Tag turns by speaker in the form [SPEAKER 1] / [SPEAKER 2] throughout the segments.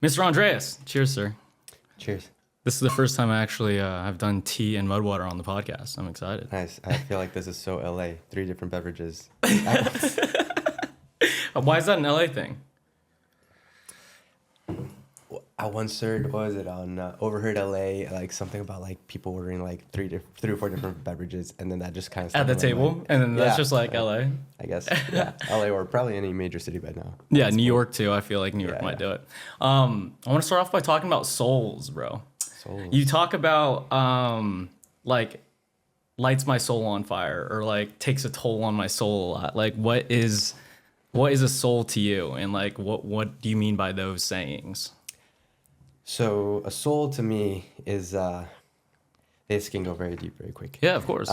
[SPEAKER 1] Mr. Andreas, cheers, sir.
[SPEAKER 2] Cheers.
[SPEAKER 1] This is the first time I actually have done tea and mud water on the podcast. I'm excited.
[SPEAKER 2] Nice. I feel like this is so LA. 3 different beverages.
[SPEAKER 1] Why is that an LA thing?
[SPEAKER 2] I once heard, what was it, on Overheard LA, like something about like people ordering like three or four different beverages, and then that just kind of
[SPEAKER 1] At the table, and then that's just like LA.
[SPEAKER 2] I guess, yeah, LA or probably any major city by now.
[SPEAKER 1] Yeah,
[SPEAKER 2] That's
[SPEAKER 1] New
[SPEAKER 2] cool.
[SPEAKER 1] York too. I feel like New York might do it. I want to start off by talking about souls, bro.
[SPEAKER 2] Souls.
[SPEAKER 1] You talk about like lights my soul on fire, or like takes a toll on my soul a lot. Like what is a soul to you, and like what do you mean by those sayings?
[SPEAKER 2] So a soul to me is, this can go very deep, very quick.
[SPEAKER 1] Yeah, of course.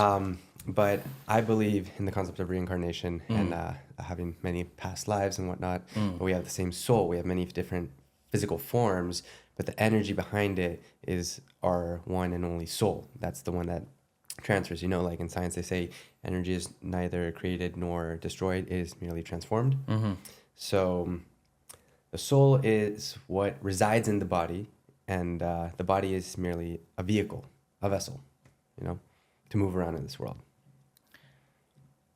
[SPEAKER 2] But I believe in the concept of reincarnation and having many past lives and whatnot. But we have the same soul. We have many different physical forms, but the energy behind it is our one and only soul. That's the one that transfers. You know, like in science, they say energy is neither created nor destroyed. It is merely transformed. So the soul is what resides in the body, and the body is merely a vehicle, a vessel, you know, to move around in this world.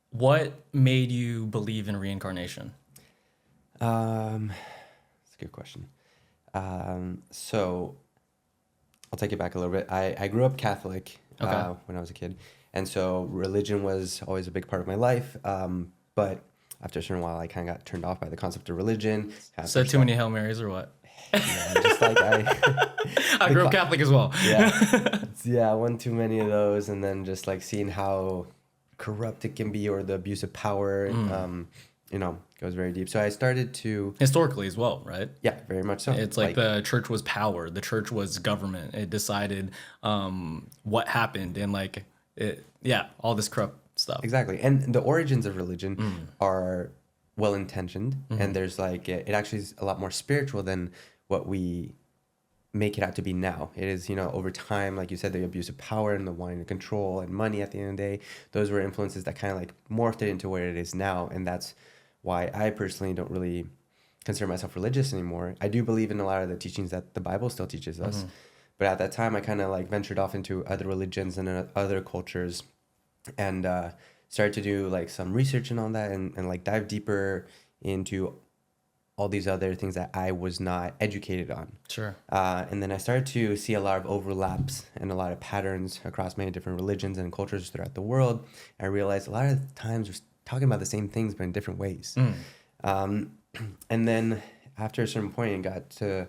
[SPEAKER 1] What made you believe in reincarnation?
[SPEAKER 2] That's a good question. So I'll take it back a little bit. I grew up Catholic when I was a kid, and so religion was always a big part of my life. But after a certain while, I kind of got turned off by the concept of religion.
[SPEAKER 1] Said too many Hail Marys or what?
[SPEAKER 2] Yeah, just like
[SPEAKER 1] I grew up Catholic as well.
[SPEAKER 2] Yeah, one too many of those, and then just like seeing how corrupt it can be, or the abuse of power, you know, goes very deep. So I started to
[SPEAKER 1] Historically as well, right?
[SPEAKER 2] Yeah, very much so.
[SPEAKER 1] It's like the church was power. The church was government. It decided what happened, and like all this corrupt stuff.
[SPEAKER 2] Exactly. And the origins of religion are well-intentioned, and there's like, it actually is a lot more spiritual than what we make it out to be now. It is, you know, over time, like you said, the abuse of power and the wanting to control and money at the end of the day, those were influences that kind of like morphed it into what it is now. And that's why I personally don't really consider myself religious anymore. I do believe in a lot of the teachings that the Bible still teaches us. But at that time, I kind of like ventured off into other religions and other cultures, and started to do like some research and all that, and like dive deeper into all these other things that I was not educated on.
[SPEAKER 1] Sure.
[SPEAKER 2] And then I started to see a lot of overlaps and a lot of patterns across many different religions and cultures throughout the world. I realized a lot of the times we're talking about the same things, but in different ways. And then after a certain point, it got to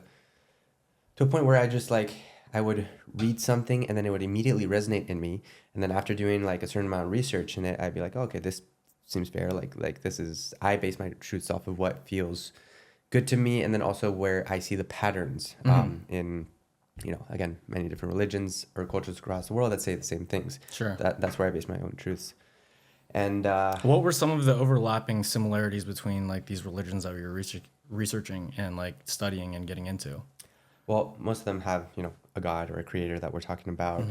[SPEAKER 2] a point where I just like, I would read something and then it would immediately resonate in me. And then after doing like a certain amount of research in it, I'd be like, oh, okay, this seems fair. Like this is, I base my truths off of what feels good to me. And then also where I see the patterns in, you know, again, many different religions or cultures across the world that say the same things.
[SPEAKER 1] Sure.
[SPEAKER 2] That's where I base my own truths. And
[SPEAKER 1] what were some of the overlapping similarities between like these religions that you're researching and like studying and getting into?
[SPEAKER 2] Well, most of them have, you know, a God or a creator that we're talking about.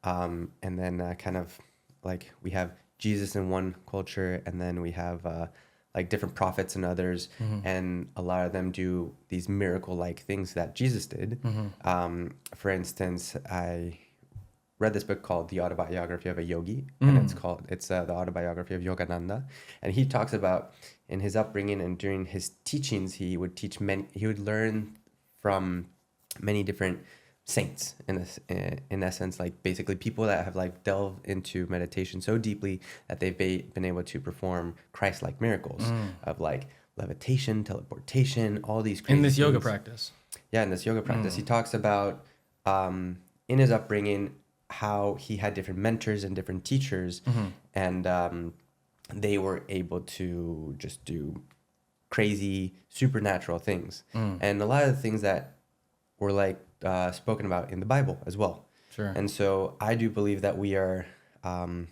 [SPEAKER 2] And then kind of like we have Jesus in one culture, and then we have like different prophets in others. And a lot of them do these miracle-like things that Jesus did. For instance, I read this book called The Autobiography of a Yogi, and it's the Autobiography of Yogananda. And he talks about in his upbringing and during his teachings, he would learn from many different saints in essence, like basically people that have like delved into meditation so deeply that they've been able to perform Christ-like miracles of like levitation, teleportation, all these crazy
[SPEAKER 1] in this yoga
[SPEAKER 2] things.
[SPEAKER 1] practice.
[SPEAKER 2] Yeah, in this yoga practice. He talks about in his upbringing how he had different mentors and different teachers, and they were able to just do crazy supernatural things. And a lot of the things that were like spoken about in the Bible as well.
[SPEAKER 1] Sure.
[SPEAKER 2] And so I do believe that we are, we're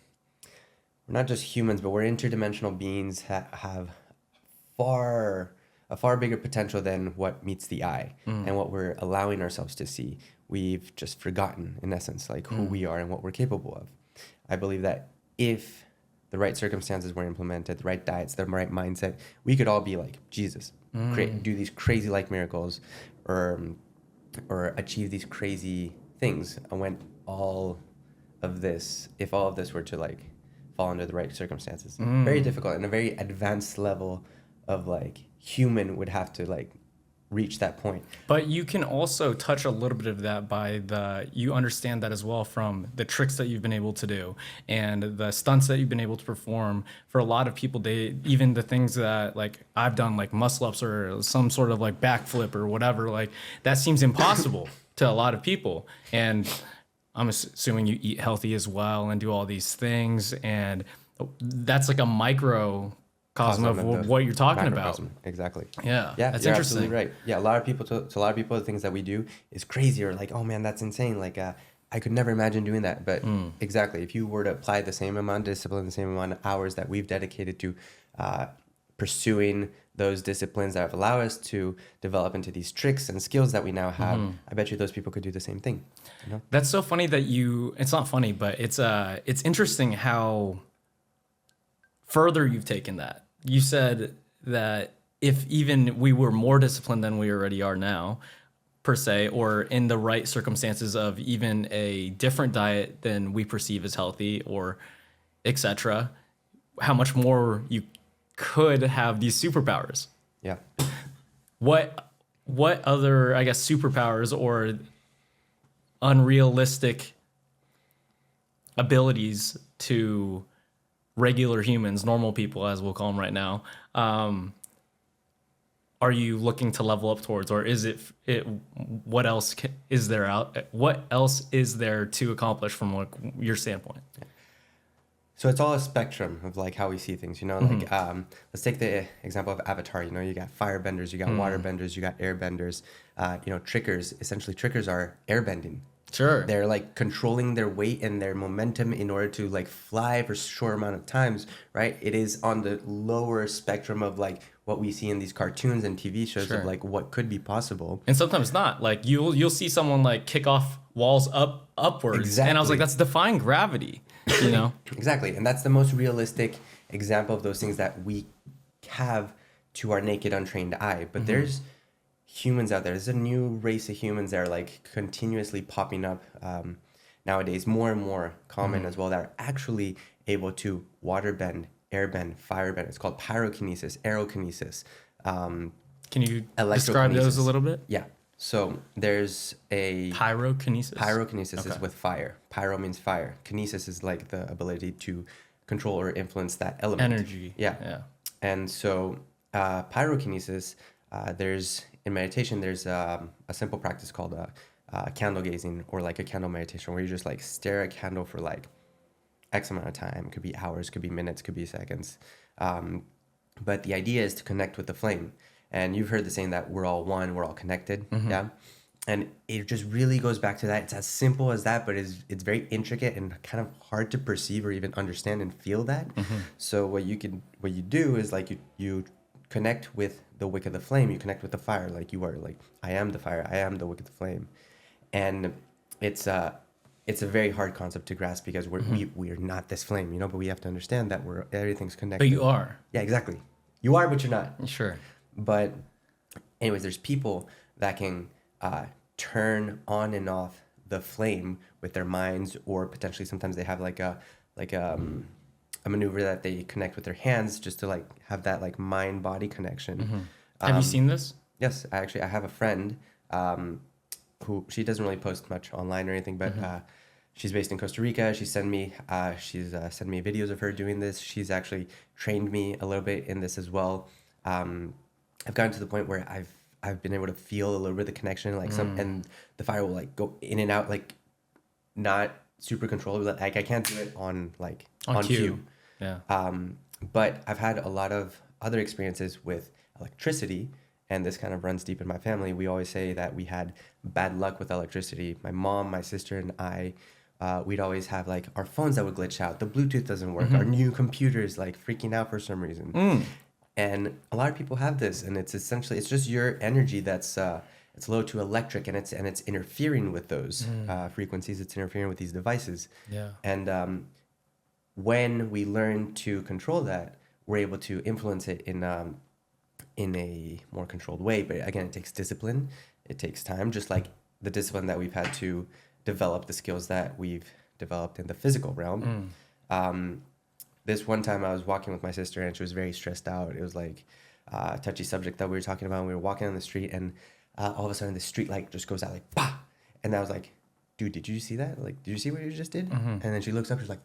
[SPEAKER 2] not just humans, but we're interdimensional beings that have a far bigger potential than what meets the eye and what we're allowing ourselves to see. We've just forgotten, in essence, like who we are and what we're capable of. I believe that if the right circumstances were implemented, the right diets, the right mindset, we could all be like Jesus, do these crazy like miracles, or achieve these crazy things. And when if all of this were to like fall under the right circumstances, very difficult, and a very advanced level of like human would have to like reach that point.
[SPEAKER 1] But you can also touch a little bit of that you understand that as well from the tricks that you've been able to do and the stunts that you've been able to perform. For a lot of people, even the things that like I've done, like muscle ups or some sort of like backflip or whatever, like that seems impossible to a lot of people. And I'm assuming you eat healthy as well and do all these things, and that's like a microcosm of what you're talking about.
[SPEAKER 2] Exactly.
[SPEAKER 1] Yeah.
[SPEAKER 2] Yeah,
[SPEAKER 1] That's
[SPEAKER 2] you're
[SPEAKER 1] interesting.
[SPEAKER 2] absolutely right. Yeah, a lot of people, the things that we do is crazy, or like, oh man, that's insane. Like, I could never imagine doing that. But exactly, if you were to apply the same amount of discipline, the same amount of hours that we've dedicated to pursuing those disciplines that have allowed us to develop into these tricks and skills that we now have, I bet you those people could do the same thing. You know?
[SPEAKER 1] That's so funny that it's not funny, but it's interesting how further you've taken that. You said that if even we were more disciplined than we already are now, per se, or in the right circumstances of even a different diet than we perceive as healthy, or etc., how much more you could have these superpowers.
[SPEAKER 2] Yeah.
[SPEAKER 1] What other, I guess, superpowers or unrealistic abilities to regular humans, normal people, as we'll call them right now, are you looking to level up towards, or is it what else is there to accomplish from like your standpoint?
[SPEAKER 2] So it's all a spectrum of like how we see things, you know, like let's take the example of Avatar. You know, you got firebenders, you got waterbenders, you got airbenders, you know, trickers. Essentially, trickers are airbending.
[SPEAKER 1] Sure.
[SPEAKER 2] They're like controlling their weight and their momentum in order to like fly for a short amount of times, right? It is on the lower spectrum of like what we see in these cartoons and TV shows of like what could be possible.
[SPEAKER 1] And sometimes not. Like you'll see someone like kick off walls upwards.
[SPEAKER 2] Exactly.
[SPEAKER 1] And I was like, that's defying gravity, you know?
[SPEAKER 2] Exactly. And that's the most realistic example of those things that we have to our naked, untrained eye. But there's humans out there. There's a new race of humans that are like continuously popping up nowadays, more and more common as well, that are actually able to waterbend, airbend, firebend. It's called pyrokinesis, aerokinesis.
[SPEAKER 1] Can you describe those a little bit?
[SPEAKER 2] Yeah. So there's a
[SPEAKER 1] pyrokinesis.
[SPEAKER 2] Pyrokinesis is with fire. Pyro means fire. Kinesis is like the ability to control or influence that element.
[SPEAKER 1] Energy.
[SPEAKER 2] Yeah. And so pyrokinesis, in meditation, there's a simple practice called candle gazing, or like a candle meditation, where you just like stare at a candle for like X amount of time. It could be hours, could be minutes, could be seconds. But the idea is to connect with the flame. And you've heard the saying that we're all one, we're all connected. Yeah. And it just really goes back to that. It's as simple as that, but it's very intricate and kind of hard to perceive or even understand and feel that. So what you do is like you connect with the wick of the flame. You connect with the fire, like you are like, I am the fire, I am the wick of the flame. And it's a very hard concept to grasp, because we're not this flame, you know, but we have to understand that everything's connected.
[SPEAKER 1] But you are.
[SPEAKER 2] Yeah, exactly. You are, but you're not.
[SPEAKER 1] Sure.
[SPEAKER 2] But anyways, there's people that can turn on and off the flame with their minds, or potentially sometimes they have like a maneuver that they connect with their hands, just to like have that like mind body connection.
[SPEAKER 1] Have you seen this?
[SPEAKER 2] Yes, I have a friend who, she doesn't really post much online or anything, but she's based in Costa Rica. She's sent me videos of her doing this. She's actually trained me a little bit in this as well. I've gotten to the point where I've been able to feel a little bit of the connection, like and the fire will like go in and out, like not super controllable. Like I can't do it on cue.
[SPEAKER 1] Yeah.
[SPEAKER 2] But I've had a lot of other experiences with electricity, and this kind of runs deep in my family. We always say that we had bad luck with electricity. My mom, my sister, and I, we'd always have like our phones that would glitch out. The Bluetooth doesn't work. Our new computers like freaking out for some reason. And a lot of people have this, and it's just your energy that's it's low to electric, and it's interfering with those frequencies. It's interfering with these devices.
[SPEAKER 1] Yeah.
[SPEAKER 2] And when we learn to control that, we're able to influence it in a more controlled way. But again, it takes discipline. It takes time, just like the discipline that we've had to develop the skills that we've developed in the physical realm. This one time I was walking with my sister and she was very stressed out. It was like a touchy subject that we were talking about. We were walking on the street and all of a sudden the street light just goes out like, bah! And I was like, dude, did you see that? Like, did you see what you just did? And then she looks up, she's like,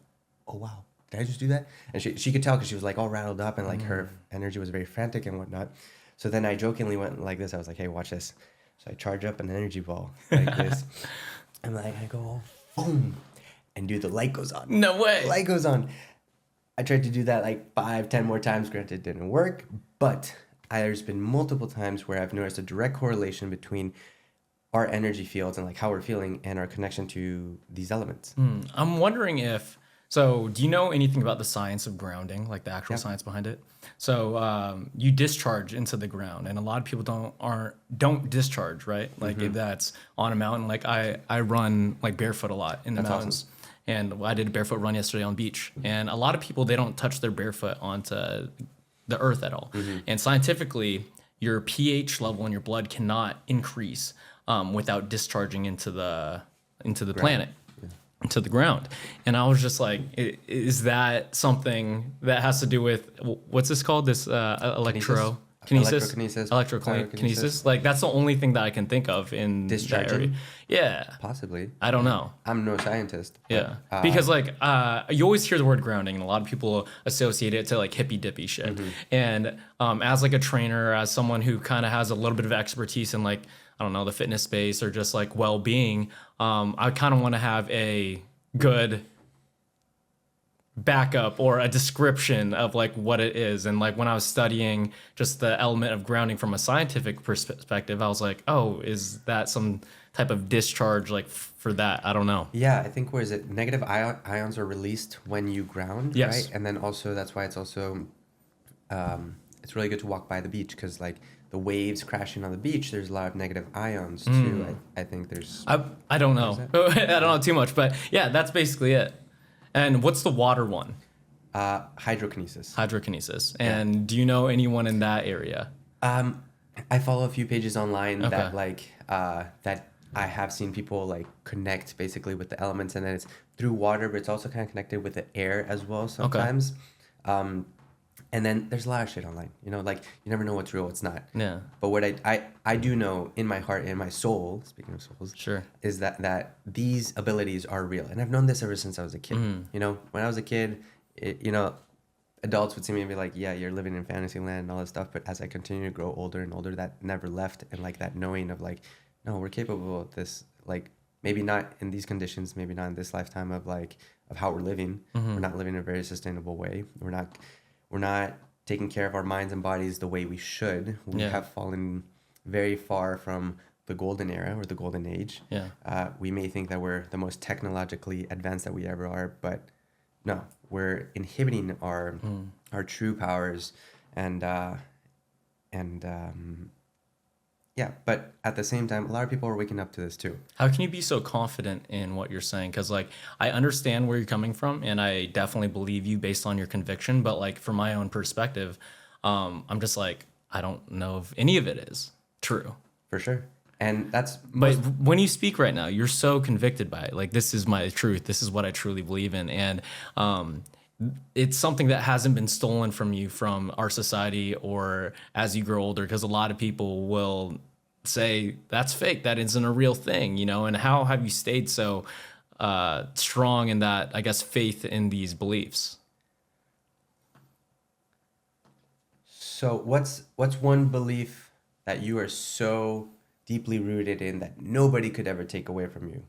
[SPEAKER 2] oh, wow, did I just do that? And she could tell because she was like all rattled up and like her energy was very frantic and whatnot. So then I jokingly went like this. I was like, hey, watch this. So I charge up an energy ball like this. And like, I go, boom. And dude, the light goes on.
[SPEAKER 1] No way.
[SPEAKER 2] The light goes on. I tried to do that like 5-10 more times. Granted, it didn't work. But there's been multiple times where I've noticed a direct correlation between our energy fields and like how we're feeling and our connection to these elements.
[SPEAKER 1] I'm wondering if, so do you know anything about the science of grounding, like the actual science behind it? So you discharge into the ground, and a lot of people don't discharge, right? Like if that's on a mountain, like I run like barefoot a lot in the mountains. Awesome. And I did a barefoot run yesterday on the beach, and a lot of people, they don't touch their barefoot onto the earth at all. And scientifically, your pH level in your blood cannot increase without discharging into the planet, into the ground. And I was just like, is that something that has to do with, what's this called? This electrokinesis? Electrokinesis. Like, that's the only thing that I can think of in that area. Yeah.
[SPEAKER 2] Possibly.
[SPEAKER 1] I don't know.
[SPEAKER 2] I'm no scientist.
[SPEAKER 1] Yeah. Because like, you always hear the word grounding and a lot of people associate it to like hippy dippy shit. And as like a trainer, as someone who kind of has a little bit of expertise in like, I don't know, the fitness space or just like well-being, I kind of want to have a good backup or a description of like what it is. And like when I was studying just the element of grounding from a scientific perspective, I was like, oh, is that some type of discharge like for that? I don't know.
[SPEAKER 2] Yeah, I think negative ions are released when you ground, right? And then also that's why it's also it's really good to walk by the beach because like the waves crashing on the beach, there's a lot of negative ions too. I think there's
[SPEAKER 1] I don't know. I don't know too much, but yeah, that's basically it. And what's the water one?
[SPEAKER 2] Hydrokinesis.
[SPEAKER 1] Hydrokinesis. And do you know anyone in that area?
[SPEAKER 2] I follow a few pages online that like that I have seen people like connect basically with the elements, and then it's through water, but it's also kind of connected with the air as well sometimes. And then there's a lot of shit online, you know, like you never know what's real, what's not.
[SPEAKER 1] Yeah.
[SPEAKER 2] But what I do know in my heart, in my soul, speaking of souls, is that these abilities are real. And I've known this ever since I was a kid. You know, when I was a kid, you know, adults would see me and be like, yeah, you're living in fantasy land and all that stuff. But as I continue to grow older and older, that never left. And like that knowing of like, no, we're capable of this, like maybe not in these conditions, maybe not in this lifetime of like, of how we're living. We're not living in a very sustainable way. We're not taking care of our minds and bodies the way we should. We have fallen very far from the golden era or the golden age. We may think that we're the most technologically advanced that we ever are, but no, we're inhibiting our true powers yeah, but at the same time, a lot of people are waking up to this too.
[SPEAKER 1] How can you be so confident in what you're saying? Because like I understand where you're coming from, and I definitely believe you based on your conviction. But like from my own perspective, I'm just like I don't know if any of it is true.
[SPEAKER 2] For sure, and that's.
[SPEAKER 1] But when you speak right now, you're so convicted by it. Like this is my truth. This is what I truly believe in, and it's something that hasn't been stolen from you from our society or as you grow older, because a lot of people will say that's fake, that isn't a real thing, you know. And how have you stayed so strong in that, I guess, faith in these beliefs?
[SPEAKER 2] So what's one belief that you are so deeply rooted in that nobody could ever take away from you?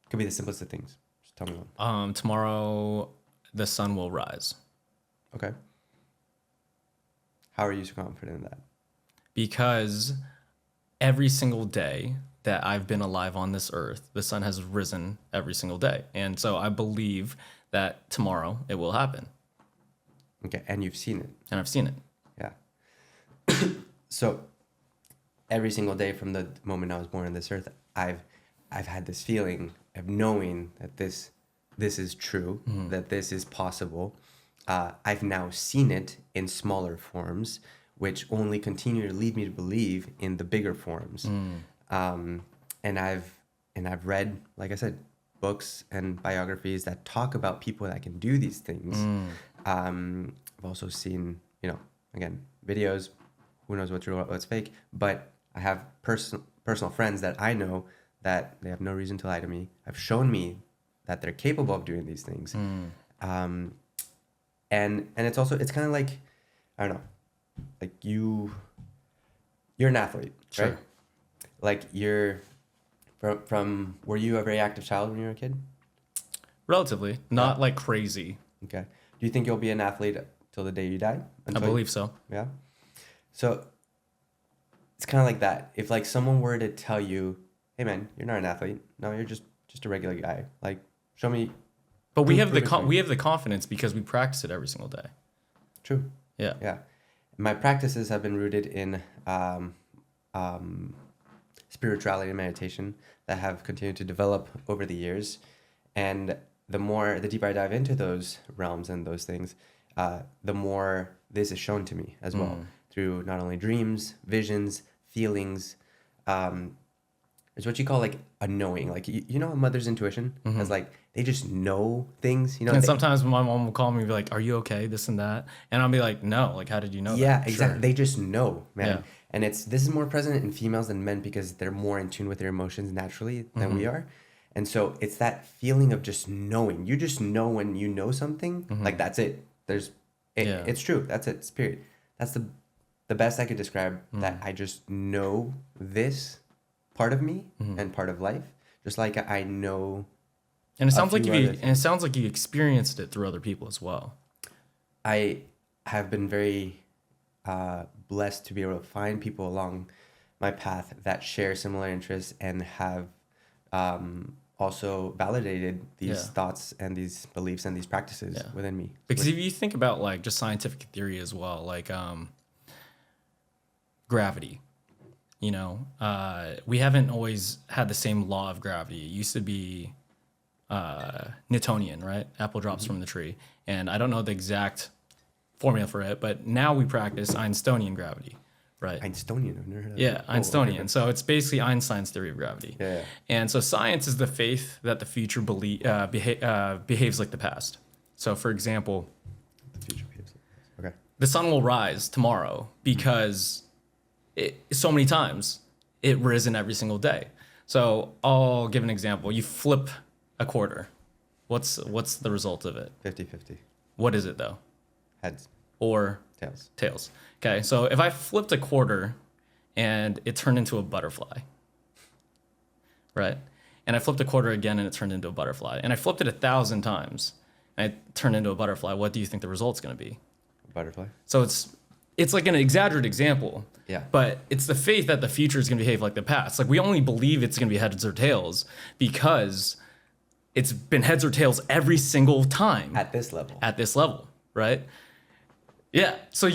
[SPEAKER 2] Could be the simplest of things. Just tell me one.
[SPEAKER 1] Tomorrow the sun will rise.
[SPEAKER 2] Okay. How are you so confident in that?
[SPEAKER 1] Because every single day that I've been alive on this earth, the sun has risen every single day. And so I believe that tomorrow it will happen.
[SPEAKER 2] Okay, and you've seen it.
[SPEAKER 1] And I've seen it.
[SPEAKER 2] Yeah. So every single day from the moment I was born on this earth, I've had this feeling of knowing that this is true, that this is possible. I've now seen it in smaller forms which only continue to lead me to believe in the bigger forms. And I've read, like I said, books and biographies that talk about people that can do these things. I've also seen, again, videos. Who knows what's real, what's fake? But I have personal friends that I know that they have no reason to lie to me, have shown me that they're capable of doing these things. And it's kind of like, I don't know, like you're an athlete,
[SPEAKER 1] Sure.
[SPEAKER 2] right? Like were you a very active child when you were a kid?
[SPEAKER 1] Relatively, not like crazy.
[SPEAKER 2] Okay. Do you think you'll be an athlete till the day you die?
[SPEAKER 1] I believe so.
[SPEAKER 2] Yeah. So it's kind of like that. If like someone were to tell you, "Hey man, you're not an athlete. No, you're just a regular guy. Like, show me."
[SPEAKER 1] But we have the confidence because we practice it every single day.
[SPEAKER 2] True.
[SPEAKER 1] Yeah.
[SPEAKER 2] Yeah. My practices have been rooted in spirituality and meditation that have continued to develop over the years. And the deeper I dive into those realms and those things, the more this is shown to me as well through not only dreams, visions, feelings. It's what you call like a knowing. Like, a mother's intuition is like, they just know things,
[SPEAKER 1] And sometimes my mom will call me and be like, "Are you okay? This and that." And I'll be like, "No, like, how did you know
[SPEAKER 2] Yeah,
[SPEAKER 1] that?"
[SPEAKER 2] exactly.
[SPEAKER 1] Sure.
[SPEAKER 2] They just know, man.
[SPEAKER 1] Yeah.
[SPEAKER 2] And this is more present in females than men because they're more in tune with their emotions naturally than we are. And so it's that feeling of just knowing. You just know when you know something, like that's it. It's true. That's it. It's period. That's the best I could describe that I just know this part of me and part of life, just like I know.
[SPEAKER 1] And it sounds like you experienced it through other people as well.
[SPEAKER 2] I have been very blessed to be able to find people along my path that share similar interests and have also validated these thoughts and these beliefs and these practices within me.
[SPEAKER 1] Because if you think about like just scientific theory as well, like gravity, we haven't always had the same law of gravity. It used to be Newtonian, right? Apple drops from the tree. And I don't know the exact formula for it, but now we practice Einsteinian gravity, right?
[SPEAKER 2] Einsteinian, I've never heard of that.
[SPEAKER 1] Yeah, Einsteinian. Okay. So it's basically Einstein's theory of gravity.
[SPEAKER 2] Yeah.
[SPEAKER 1] And so science is the faith that the future behaves like the past. So for example,
[SPEAKER 2] The future behaves like this. Okay.
[SPEAKER 1] the sun will rise tomorrow because so many times it risen every single day. So I'll give an example. You flip a quarter. What's the result of it?
[SPEAKER 2] 50-50.
[SPEAKER 1] What is it though?
[SPEAKER 2] Heads.
[SPEAKER 1] Or tails. Okay, so if I flipped a quarter and it turned into a butterfly, right? And I flipped a quarter again and it turned into a butterfly. And I flipped it 1,000 times and it turned into a butterfly. What do you think the result's going to be?
[SPEAKER 2] Butterfly.
[SPEAKER 1] So it's like an exaggerated example.
[SPEAKER 2] Yeah.
[SPEAKER 1] But it's the faith that the future is going to behave like the past. Like we only believe it's going to be heads or tails because it's been heads or tails every single time.
[SPEAKER 2] At this level,
[SPEAKER 1] right? Yeah. So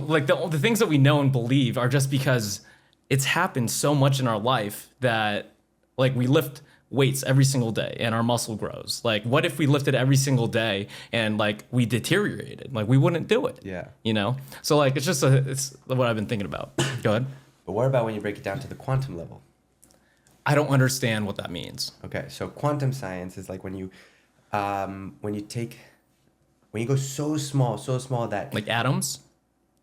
[SPEAKER 1] like the things that we know and believe are just because it's happened so much in our life that like we lift weights every single day and our muscle grows. Like what if we lifted every single day and like we deteriorated? Like we wouldn't do it.
[SPEAKER 2] Yeah.
[SPEAKER 1] So like it's what I've been thinking about. Go ahead.
[SPEAKER 2] But what about when you break it down to the quantum level?
[SPEAKER 1] I don't understand what that means.
[SPEAKER 2] Okay, so quantum science is like when you go so small that
[SPEAKER 1] Like atoms?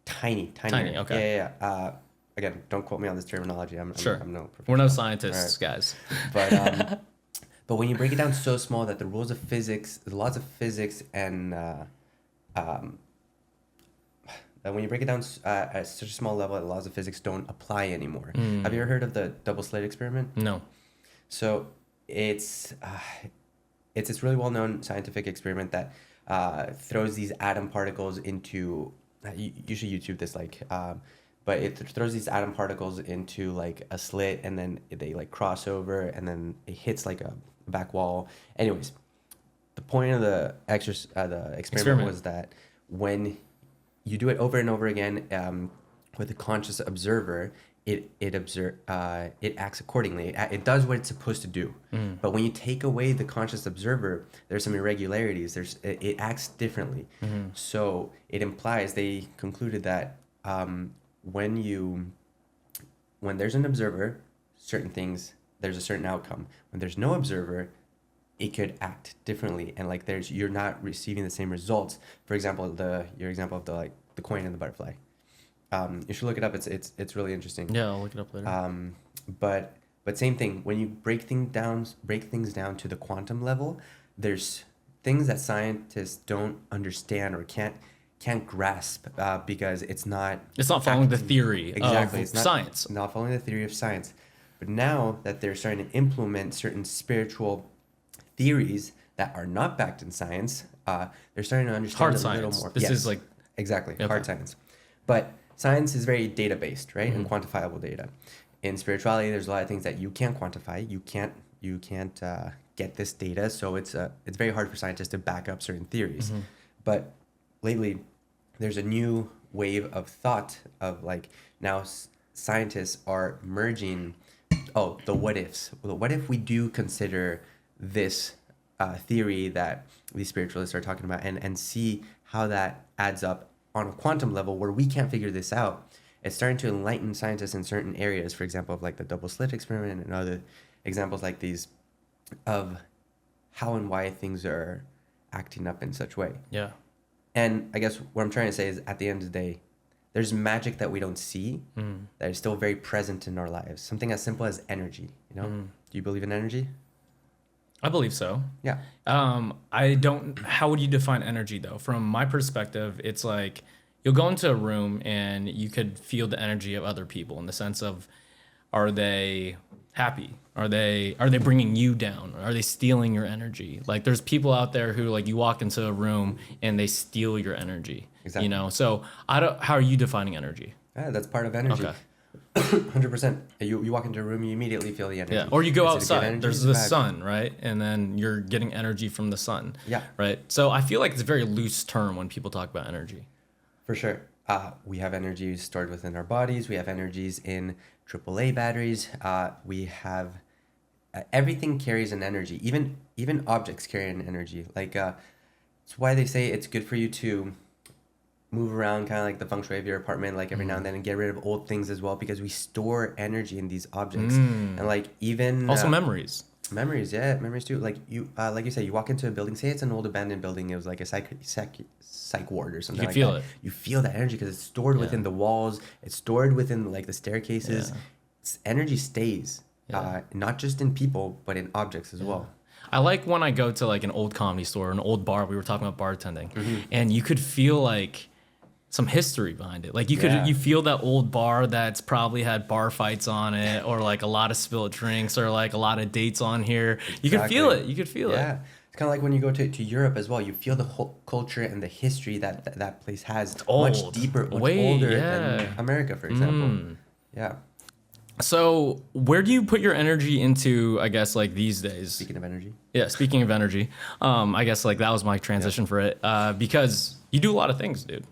[SPEAKER 2] tiny.
[SPEAKER 1] Okay.
[SPEAKER 2] Yeah. Again, don't quote me on this terminology. I'm no professional.
[SPEAKER 1] We're no scientists, guys.
[SPEAKER 2] But but when you break it down so small that the laws of physics, and when you break it down at such a small level, the laws of physics don't apply anymore. Have you ever heard of the double slit experiment?
[SPEAKER 1] No.
[SPEAKER 2] So it's this really well-known scientific experiment that throws these atom particles into. You should YouTube this, but it throws these atom particles into like a slit, and then they like cross over, and then it hits like a back wall. Anyways, the point of the experiment was that when you do it over and over again with a conscious observer, it acts accordingly. It does what it's supposed to do. But when you take away the conscious observer, there's some irregularities. It acts differently. So it implies, they concluded that when you when there's an observer, certain things, there's a certain outcome. When there's no observer, it could act differently, and like you're not receiving the same results. For example, your example of the coin and the butterfly. You should look it up. It's really interesting.
[SPEAKER 1] Yeah, I'll look it up later.
[SPEAKER 2] But same thing. When you break things down to the quantum level, there's things that scientists don't understand or can't grasp because it's not
[SPEAKER 1] following the theory
[SPEAKER 2] exactly.
[SPEAKER 1] of science.
[SPEAKER 2] Not following the theory of science. But now that they're starting to implement certain spiritual theories that are not backed in science, they're starting to understand
[SPEAKER 1] Hard
[SPEAKER 2] a
[SPEAKER 1] science.
[SPEAKER 2] little more.
[SPEAKER 1] This
[SPEAKER 2] Yes,
[SPEAKER 1] is like
[SPEAKER 2] exactly
[SPEAKER 1] okay.
[SPEAKER 2] hard science. But science is very data based, right? And quantifiable data. In spirituality, there's a lot of things that you can't quantify. You can't get this data, so it's very hard for scientists to back up certain theories. But lately, there's a new wave of thought of like now scientists are merging. Oh, the what ifs. Well, what if we do consider this theory that these spiritualists are talking about and see how that adds up on a quantum level where we can't figure this out. It's starting to enlighten scientists in certain areas, for example, of like the double slit experiment and other examples like these of how and why things are acting up in such way.
[SPEAKER 1] Yeah.
[SPEAKER 2] And I guess what I'm trying to say is at the end of the day, there's magic that we don't see that is still very present in our lives. Something as simple as energy, you know? Do you believe in energy?
[SPEAKER 1] I believe so.
[SPEAKER 2] Yeah.
[SPEAKER 1] I don't. How would you define energy though? From my perspective, it's like you'll go into a room and you could feel the energy of other people in the sense of, are they happy? Are they bringing you down? Are they stealing your energy? Like there's people out there who like you walk into a room and they steal your energy.
[SPEAKER 2] Exactly.
[SPEAKER 1] You know. So how are you defining energy?
[SPEAKER 2] Yeah, that's part of energy.
[SPEAKER 1] Okay.
[SPEAKER 2] 100%. You walk into a room, you immediately feel the energy.
[SPEAKER 1] Yeah, or you go
[SPEAKER 2] Is it a good
[SPEAKER 1] outside.
[SPEAKER 2] energy?
[SPEAKER 1] There's
[SPEAKER 2] Is it
[SPEAKER 1] the
[SPEAKER 2] bad?
[SPEAKER 1] sun, right? And then you're getting energy from the sun.
[SPEAKER 2] Yeah.
[SPEAKER 1] Right. So I feel like it's a very loose term when people talk about energy.
[SPEAKER 2] For sure. We have energies stored within our bodies. We have energies in AAA batteries. We have everything carries an energy. Even objects carry an energy. Like it's why they say it's good for you to move around, kind of like the feng shui of your apartment, like every now and then, and get rid of old things as well, because we store energy in these objects. And like even
[SPEAKER 1] Also memories.
[SPEAKER 2] memories too. Like you said, you walk into a building, say it's an old abandoned building, it was like a psych ward or something.
[SPEAKER 1] You
[SPEAKER 2] like
[SPEAKER 1] feel
[SPEAKER 2] that.
[SPEAKER 1] it.
[SPEAKER 2] You feel that energy because it's stored within the walls. It's stored within like the staircases. Energy stays, not just in people, but in objects as well.
[SPEAKER 1] I like when I go to like an old comedy store, an old bar. We were talking about bartending, and you could feel like some history behind it. Like you feel that old bar that's probably had bar fights on it, or like a lot of spilled drinks, or like a lot of dates on here. You could feel it. You could feel it.
[SPEAKER 2] Yeah. It's kind of like when you go to Europe as well. You feel the whole culture and the history that place has. It's much
[SPEAKER 1] old.
[SPEAKER 2] deeper, much
[SPEAKER 1] Way,
[SPEAKER 2] older
[SPEAKER 1] yeah.
[SPEAKER 2] than America, for example. Yeah.
[SPEAKER 1] So where do you put your energy into, I guess, like these days?
[SPEAKER 2] Speaking of energy.
[SPEAKER 1] Yeah, speaking of energy, I guess like that was my transition for it, because you do a lot of things, dude.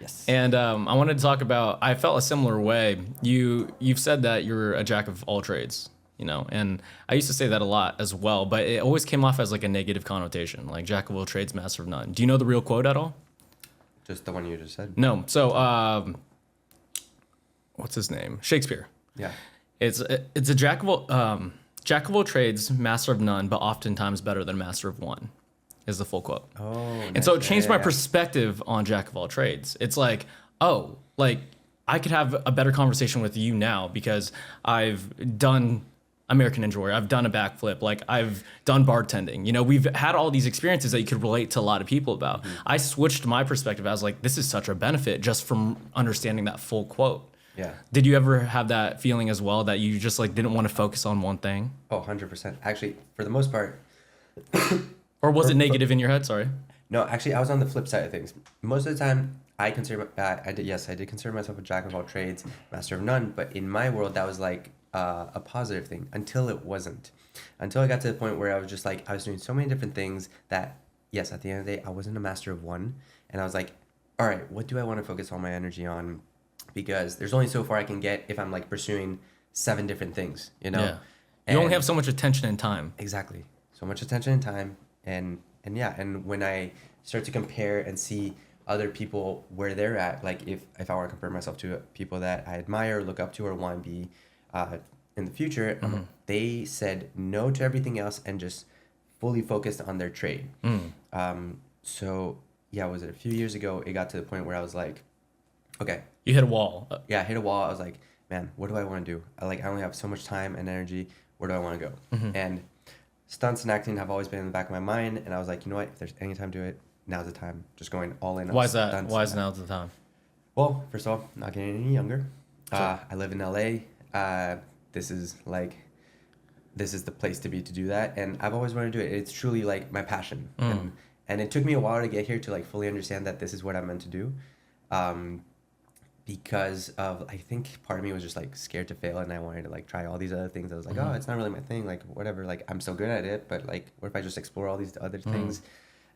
[SPEAKER 2] Yes.
[SPEAKER 1] And I wanted to talk about, I felt a similar way. You've said that you're a jack of all trades, you know, and I used to say that a lot as well, but it always came off as like a negative connotation, like jack of all trades, master of none. Do you know the real quote at all?
[SPEAKER 2] Just the one you just said.
[SPEAKER 1] No. So what's his name? Shakespeare.
[SPEAKER 2] Yeah.
[SPEAKER 1] It's a jack of all trades, master of none, but oftentimes better than master of one, is the full quote.
[SPEAKER 2] Oh.
[SPEAKER 1] And so it changed my perspective on jack of all trades. It's like, oh, like I could have a better conversation with you now because I've done American Ninja Warrior, I've done a backflip, like I've done bartending. You know, we've had all these experiences that you could relate to a lot of people about. I switched my perspective. I was like, this is such a benefit just from understanding that full quote.
[SPEAKER 2] Yeah.
[SPEAKER 1] Did you ever have that feeling as well, that you just like didn't want to focus on one thing?
[SPEAKER 2] Oh, 100%. Actually, for the most part.
[SPEAKER 1] Or was it negative in your head? Sorry.
[SPEAKER 2] No, actually, I was on the flip side of things. Most of the time, I did consider myself a jack of all trades, master of none. But in my world, that was like a positive thing until it wasn't. Until I got to the point where I was just like, I was doing so many different things that, yes, at the end of the day, I wasn't a master of one. And I was like, all right, what do I want to focus all my energy on? Because there's only so far I can get if I'm like pursuing 7 different things, you know?
[SPEAKER 1] Yeah. You only have so much attention and time.
[SPEAKER 2] Exactly. So much attention and time. And when I start to compare and see other people where they're at. Like if I want to compare myself to people that I admire, look up to, or want to be in the future, they said no to everything else and just fully focused on their trade. So yeah, was it a few years ago? It got to the point where I was like, okay,
[SPEAKER 1] You hit a wall.
[SPEAKER 2] yeah, I hit a wall. I was like, man, what do I want to do? I only have so much time and energy. Where do I want to go? And stunts and acting have always been in the back of my mind. And I was like, you know what? If there's any time to do it, now's the time. Just going all in.
[SPEAKER 1] Why is that?
[SPEAKER 2] Stunts.
[SPEAKER 1] Why is now the time?
[SPEAKER 2] Well, first of all, not getting any younger.
[SPEAKER 1] Sure.
[SPEAKER 2] I live in LA. This is the place to be to do that. And I've always wanted to do it. It's truly like my passion. And it took me a while to get here to like fully understand that this is what I'm meant to do. Because of, I think part of me was just like scared to fail, and I wanted to like try all these other things. I was like, oh, it's not really my thing. Like whatever, like I'm so good at it, but like what if I just explore all these other things?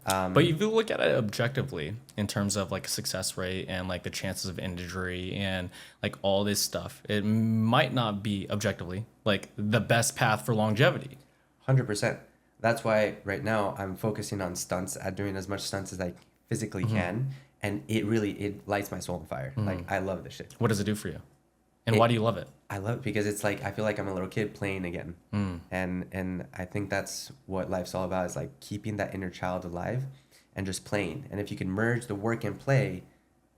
[SPEAKER 1] But if you look at it objectively in terms of like success rate and like the chances of injury and like all this stuff, it might not be objectively like the best path for longevity.
[SPEAKER 2] 100%. That's why right now I'm focusing on stunts, at doing as much stunts as I physically can. And it lights my soul on fire. Like, I love this shit.
[SPEAKER 1] What does it do for you? And why do you love it?
[SPEAKER 2] I love it because it's like, I feel like I'm a little kid playing again. And I think that's what life's all about, is like keeping that inner child alive and just playing. And if you can merge the work and play,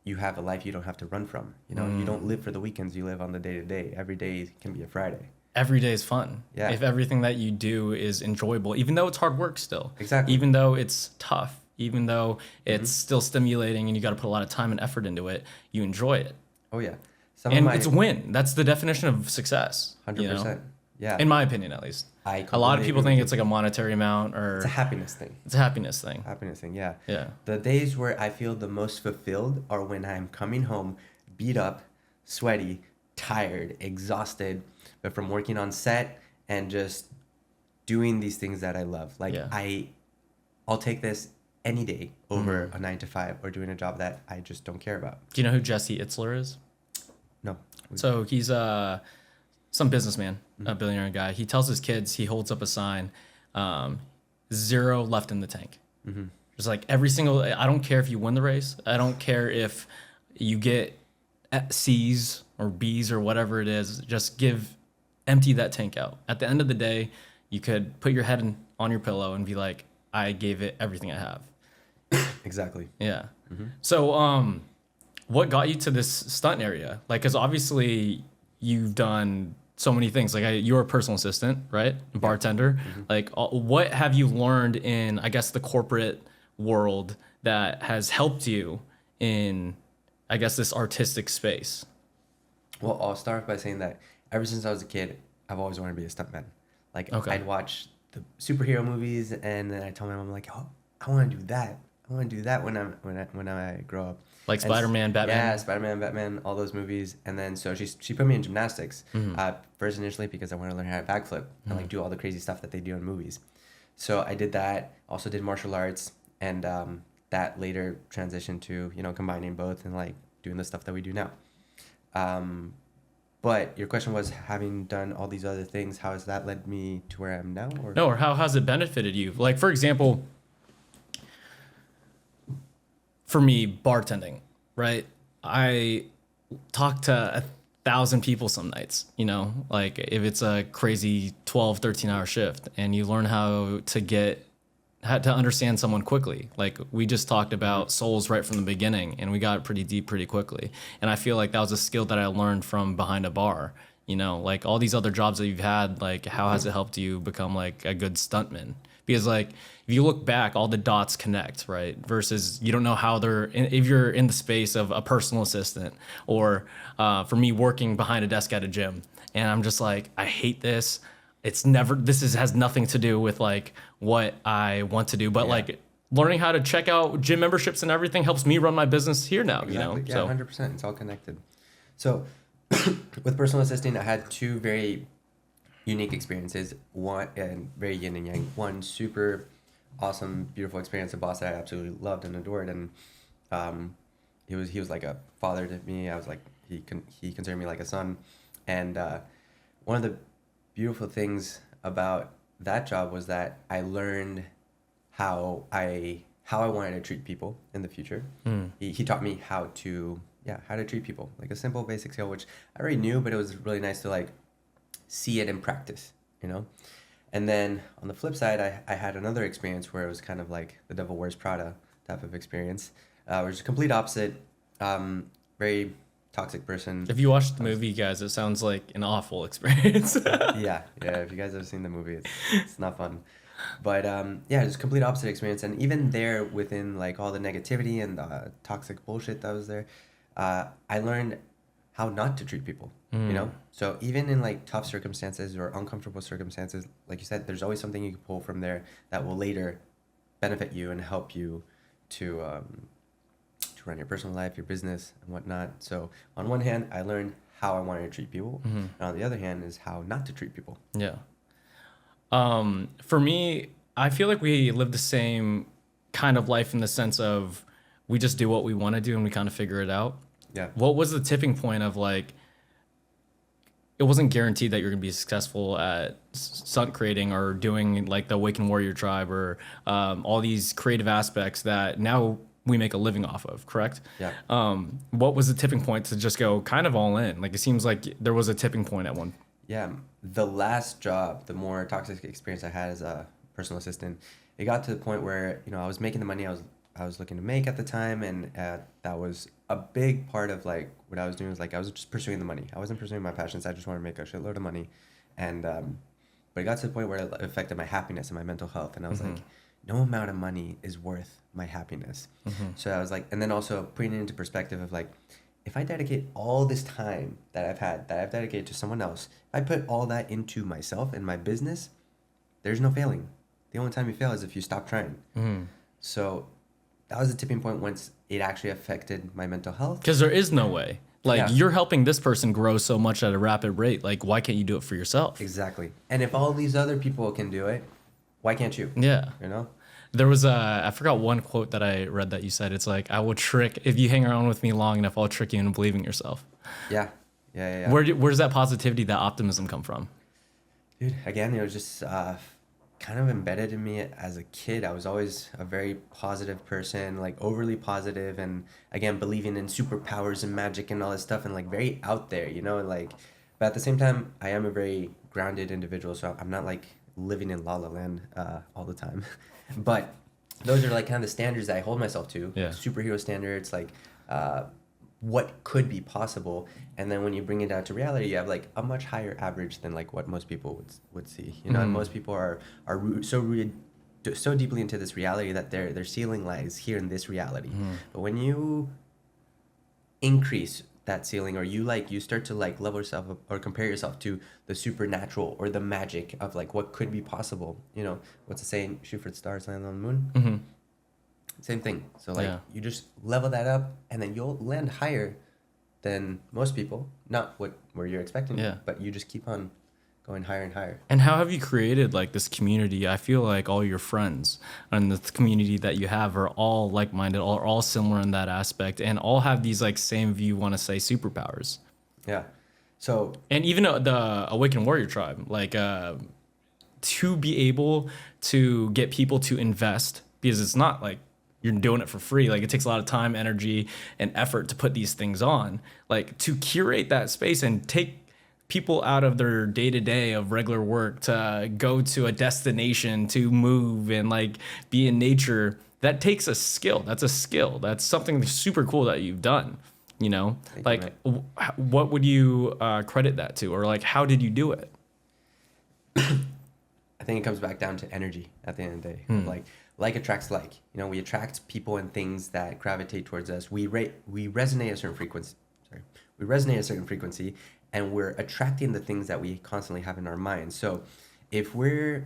[SPEAKER 2] you have a life you don't have to run from. You know, you don't live for the weekends, you live on the day to day. Every day can be a Friday.
[SPEAKER 1] Every day is fun.
[SPEAKER 2] Yeah.
[SPEAKER 1] If everything that you do is enjoyable, even though it's hard work still.
[SPEAKER 2] Exactly.
[SPEAKER 1] Even though it's tough, even though it's still stimulating and you got to put a lot of time and effort into it, you enjoy it.
[SPEAKER 2] Oh, yeah.
[SPEAKER 1] And it's a win. That's the definition of success.
[SPEAKER 2] 100%.
[SPEAKER 1] You know?
[SPEAKER 2] Yeah.
[SPEAKER 1] In my opinion, at least. A lot of people think it's like a monetary amount, or
[SPEAKER 2] it's a happiness thing.
[SPEAKER 1] It's a happiness thing.
[SPEAKER 2] Happiness thing, yeah.
[SPEAKER 1] Yeah.
[SPEAKER 2] The days where I feel the most fulfilled are when I'm coming home beat up, sweaty, tired, exhausted, but from working on set and just doing these things that I love. Like, I'll take this any day over a 9 to 5 or doing a job that I just don't care about.
[SPEAKER 1] Do you know who Jesse Itzler is?
[SPEAKER 2] No.
[SPEAKER 1] So he's some businessman, a billionaire guy. He tells his kids, he holds up a sign, 0 left in the tank. Just like every single, I don't care if you win the race. I don't care if you get C's or B's or whatever it is. Just empty that tank out. At the end of the day, you could put your head on your pillow and be like, I gave it everything I have.
[SPEAKER 2] Exactly.
[SPEAKER 1] Yeah. So, what got you to this stunt area? Like, because obviously you've done so many things. Like, you're a personal assistant, right? Bartender. Like, what have you learned in, I guess, the corporate world that has helped you in, I guess, this artistic space?
[SPEAKER 2] Well, I'll start by saying that ever since I was a kid, I've always wanted to be a stuntman. Like, I'd watch the superhero movies, and then I tell my mom, like, oh, I want to do that. I want to do that when I grow up.
[SPEAKER 1] Like Spider-Man, Batman?
[SPEAKER 2] Yeah, Spider-Man, Batman, all those movies. And then so she put me in gymnastics. First initially because I wanted to learn how to backflip and like do all the crazy stuff that they do in movies. So I did that. Also did martial arts, and that later transitioned to, you know, combining both and like doing the stuff that we do now. But your question was, having done all these other things, how has that led me to where I am now?
[SPEAKER 1] Or how has it benefited you? Like, for example, for me, bartending, right? I talk to 1,000 people some nights, you know, like if it's a crazy 12, 13-hour shift, and you learn how to understand someone quickly. Like, we just talked about souls right from the beginning, and we got pretty deep pretty quickly. And I feel like that was a skill that I learned from behind a bar. You know, like all these other jobs that you've had, like how has it helped you become like a good stuntman? Because like if you look back, all the dots connect, right? Versus you don't know how if you're in the space of a personal assistant, or for me working behind a desk at a gym, and I'm just like, I hate this. Has nothing to do with like what I want to do, but like learning how to check out gym memberships and everything helps me run my business here now.
[SPEAKER 2] Exactly.
[SPEAKER 1] You know,
[SPEAKER 2] yeah, 100%. It's all connected. So with personal assisting, I had 2 very unique experiences. One, and very yin and yang. One super awesome, beautiful experience. A boss that I absolutely loved and adored, and he was like a father to me. I was like, he considered me like a son, and one of the beautiful things about that job was that I learned how I how I wanted to treat people in the future. He taught me how to treat people, like a simple basic skill, which I already knew, but it was really nice to like see it in practice, you know? And then on the flip side, I had another experience where it was kind of like the Devil Wears Prada type of experience, where it's complete opposite, very toxic person.
[SPEAKER 1] If you watch the movie, guys, it sounds like an awful experience.
[SPEAKER 2] Yeah, if you guys have seen the movie, it's not fun. But yeah, it's a complete opposite experience. And even there, within like all the negativity and the toxic bullshit that was there, I learned how not to treat people, you know? So even in like tough circumstances or uncomfortable circumstances, like you said, there's always something you can pull from there that will later benefit you and help you to run your personal life, your business, and whatnot. So on one hand, I learned how I wanted to treat people, and on the other hand is how not to treat people.
[SPEAKER 1] Yeah. For me, I feel like we live the same kind of life in the sense of we just do what we want to do and we kind of figure it out.
[SPEAKER 2] Yeah.
[SPEAKER 1] What was the tipping point of like, it wasn't guaranteed that you're going to be successful at stunt creating or doing like the Awakened Warrior Tribe or all these creative aspects that now we make a living off of, correct?
[SPEAKER 2] Yeah.
[SPEAKER 1] What was the tipping point to just go kind of all in? Like, it seems like there was a tipping point at one.
[SPEAKER 2] Yeah. The last job, the more toxic experience I had as a personal assistant, it got to the point where, you know, I was making the money I was looking to make at the time, and that was a big part of like what I was doing. Was like I was just pursuing the money. I wasn't pursuing my passions. I just wanted to make a shitload of money, and but it got to the point where it affected my happiness and my mental health, and I was like, no amount of money is worth my happiness. So I was like, and then also putting it into perspective of like, if I dedicate all this time that I've dedicated to someone else, if I put all that into myself and my business, there's no failing. The only time you fail is if you stop trying. So that was the tipping point once it actually affected my mental health.
[SPEAKER 1] Because there is no way. Like,
[SPEAKER 2] Yeah.
[SPEAKER 1] you're helping this person grow so much at a rapid rate. Like, why can't you do it for yourself?
[SPEAKER 2] Exactly. And if all these other people can do it, why can't you?
[SPEAKER 1] Yeah.
[SPEAKER 2] You know?
[SPEAKER 1] There was I forgot one quote that I read that you said. It's like, I will trick, if you hang around with me long enough, I'll trick you into believing yourself.
[SPEAKER 2] Yeah.
[SPEAKER 1] Where does that positivity, that optimism come from?
[SPEAKER 2] Dude, again, it was just kind of embedded in me as a kid. I was always a very positive person, like overly positive, and again, believing in superpowers and magic and all this stuff, and like very out there, you know, like, but at the same time, I am a very grounded individual, so I'm not like living in La La Land all the time. But those are like kind of the standards that I hold myself to.
[SPEAKER 1] Yeah.
[SPEAKER 2] Superhero standards, like what could be possible, and then when you bring it down to reality, you have like a much higher average than like what most people would see, you know. And most people are so deeply into this reality that their ceiling lies here in this reality. But when you increase that ceiling, or you start to like level yourself up or compare yourself to the supernatural or the magic of like what could be possible, you know, what's the saying, shoot for the stars, land on the moon. Same thing. So like you just level that up, and then you'll land higher than most people. Not where you're expecting, but you just keep on going higher and higher.
[SPEAKER 1] And how have you created like this community? I feel like all your friends and the community that you have are all like-minded, are all similar in that aspect, and all have these like same view, want to say, superpowers.
[SPEAKER 2] Yeah. So
[SPEAKER 1] and even the Awakened Warrior Tribe, like to be able to get people to invest, because it's not like you're doing it for free. Like, it takes a lot of time, energy, and effort to put these things on. Like, to curate that space and take people out of their day-to-day of regular work to go to a destination, to move and like be in nature, that takes a skill. That's a skill. That's something super cool that you've done, you know? Thank you, what would you credit that to? Or like, how did you do it?
[SPEAKER 2] I think it comes back down to energy at the end of the day. Like attracts like. You know, we attract people and things that gravitate towards us. We resonate a certain frequency. We resonate a certain frequency, and we're attracting the things that we constantly have in our minds. So if we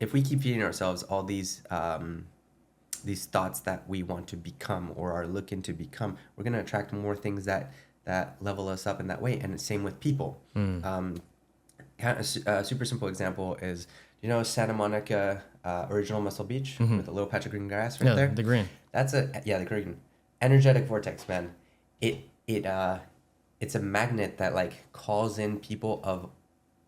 [SPEAKER 2] keep feeding ourselves all these thoughts that we want to become or are looking to become, we're going to attract more things that level us up in that way. And the same with people. A super simple example is, you know, Santa Monica Original Muscle Beach with a little patch of green grass right there?
[SPEAKER 1] The green.
[SPEAKER 2] That's the green. Energetic vortex, man. It's a magnet that like calls in people of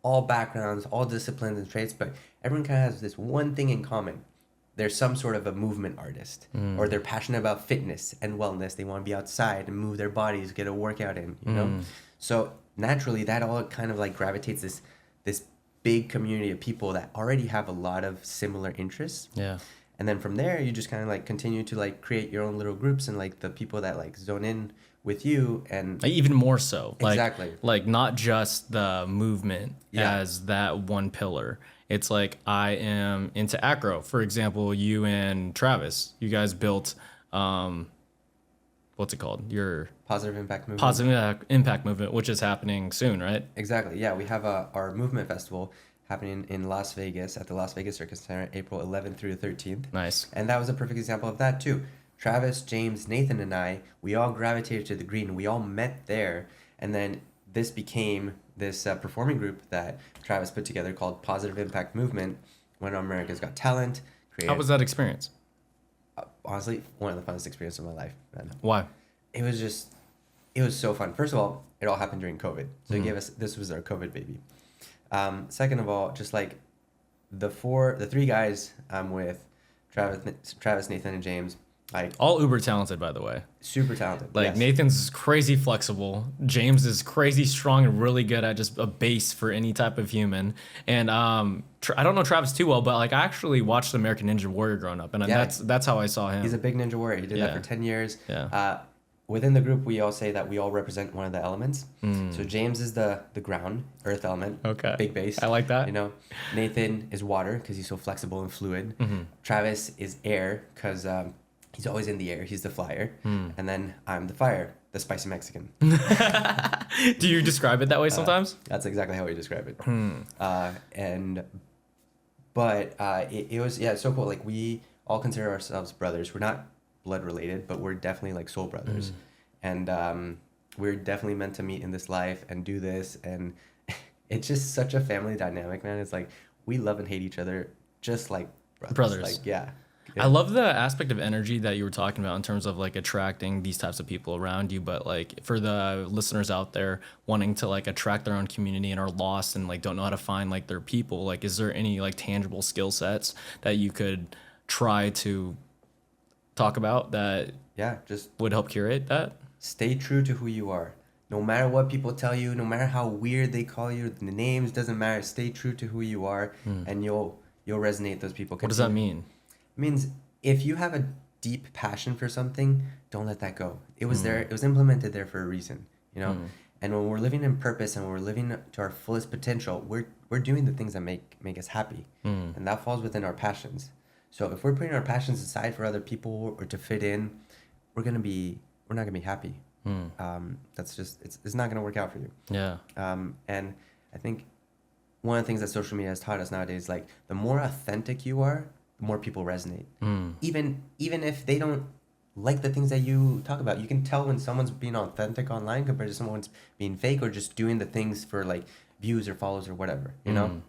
[SPEAKER 2] all backgrounds, all disciplines and traits, but everyone kind of has this one thing in common. they're some sort of a movement artist, or they're passionate about fitness and wellness. They want to be outside and move their bodies, get a workout in, you know? So naturally that all kind of like gravitates this big community of people that already have a lot of similar interests.
[SPEAKER 1] Yeah.
[SPEAKER 2] And then from there, you just kind of like continue to like create your own little groups, and like the people that like zone in with you, and
[SPEAKER 1] Like, even more so. Like,
[SPEAKER 2] Exactly.
[SPEAKER 1] Like not just the movement
[SPEAKER 2] Yeah.
[SPEAKER 1] as that one pillar. It's like, I am into acro. For example, you and Travis, you guys built, what's it called? Your
[SPEAKER 2] positive impact movement.
[SPEAKER 1] positive impact movement, which is happening soon, right?
[SPEAKER 2] Exactly. Yeah, we have our movement festival happening in Las Vegas at the Las Vegas Circus Center, April 11th through the 13th.
[SPEAKER 1] Nice.
[SPEAKER 2] And that was a perfect example of that too. Travis, James, Nathan, and I, we all gravitated to the green. We all met there, and then this became this performing group that Travis put together called Positive Impact Movement. Went on America's Got Talent.
[SPEAKER 1] How was that experience?
[SPEAKER 2] Honestly, one of the funnest experiences of my life, man.
[SPEAKER 1] Why?
[SPEAKER 2] It was so fun. First of all, it all happened during COVID. So it gave us, this was our COVID baby. Second of all, just like the three guys I'm with, Travis, Nathan, and James, like
[SPEAKER 1] All uber talented, by the way.
[SPEAKER 2] super talented.
[SPEAKER 1] Like,
[SPEAKER 2] yes.
[SPEAKER 1] Nathan's crazy flexible. James is crazy strong and really good at just a base for any type of human. And I don't know Travis too well, but like, I actually watched American Ninja Warrior growing up, and
[SPEAKER 2] Yeah.
[SPEAKER 1] that's how I saw him.
[SPEAKER 2] He's a big ninja warrior. He did that
[SPEAKER 1] Yeah.
[SPEAKER 2] for 10 years.
[SPEAKER 1] Yeah.
[SPEAKER 2] Within the group, we all say that we all represent one of the elements. So James is the ground, earth element.
[SPEAKER 1] Okay.
[SPEAKER 2] Big base.
[SPEAKER 1] I like that.
[SPEAKER 2] You know, Nathan is water because he's so flexible and fluid. Travis is air because he's always in the air. He's the flyer. And then I'm the fire, the spicy Mexican.
[SPEAKER 1] Do you describe it that way sometimes?
[SPEAKER 2] That's exactly how we describe it. But it was, yeah, it's so cool. Like, we all consider ourselves brothers. We're not blood related, but we're definitely like soul brothers. And we're definitely meant to meet in this life and do this. And it's just such a family dynamic, man. It's like, we love and hate each other just like brothers. Like, yeah.
[SPEAKER 1] I love the aspect of energy that you were talking about in terms of like attracting these types of people around you. But like, for the listeners out there wanting to like attract their own community and are lost and like don't know how to find like their people, like, is there any like tangible skill sets that you could try to talk about that
[SPEAKER 2] Yeah, just
[SPEAKER 1] would help curate that?
[SPEAKER 2] stay true to who you are. No matter what people tell you, no matter how weird they call you, the names doesn't matter. Stay true to who you are, and you'll resonate those people.
[SPEAKER 1] What does that mean?
[SPEAKER 2] It means if you have a deep passion for something, don't let that go. It was there. It was implemented there for a reason, you know. And when we're living in purpose and we're living to our fullest potential, we're doing the things that make us happy, and that falls within our passions. So if we're putting our passions aside for other people or to fit in, we're not gonna be happy. That's just it's not gonna work out for you.
[SPEAKER 1] Yeah.
[SPEAKER 2] And I think one of the things that social media has taught us nowadays, like, the more authentic you are, the more people resonate. Even if they don't like the things that you talk about, you can tell when someone's being authentic online compared to someone's being fake or just doing the things for like views or follows or whatever, you know.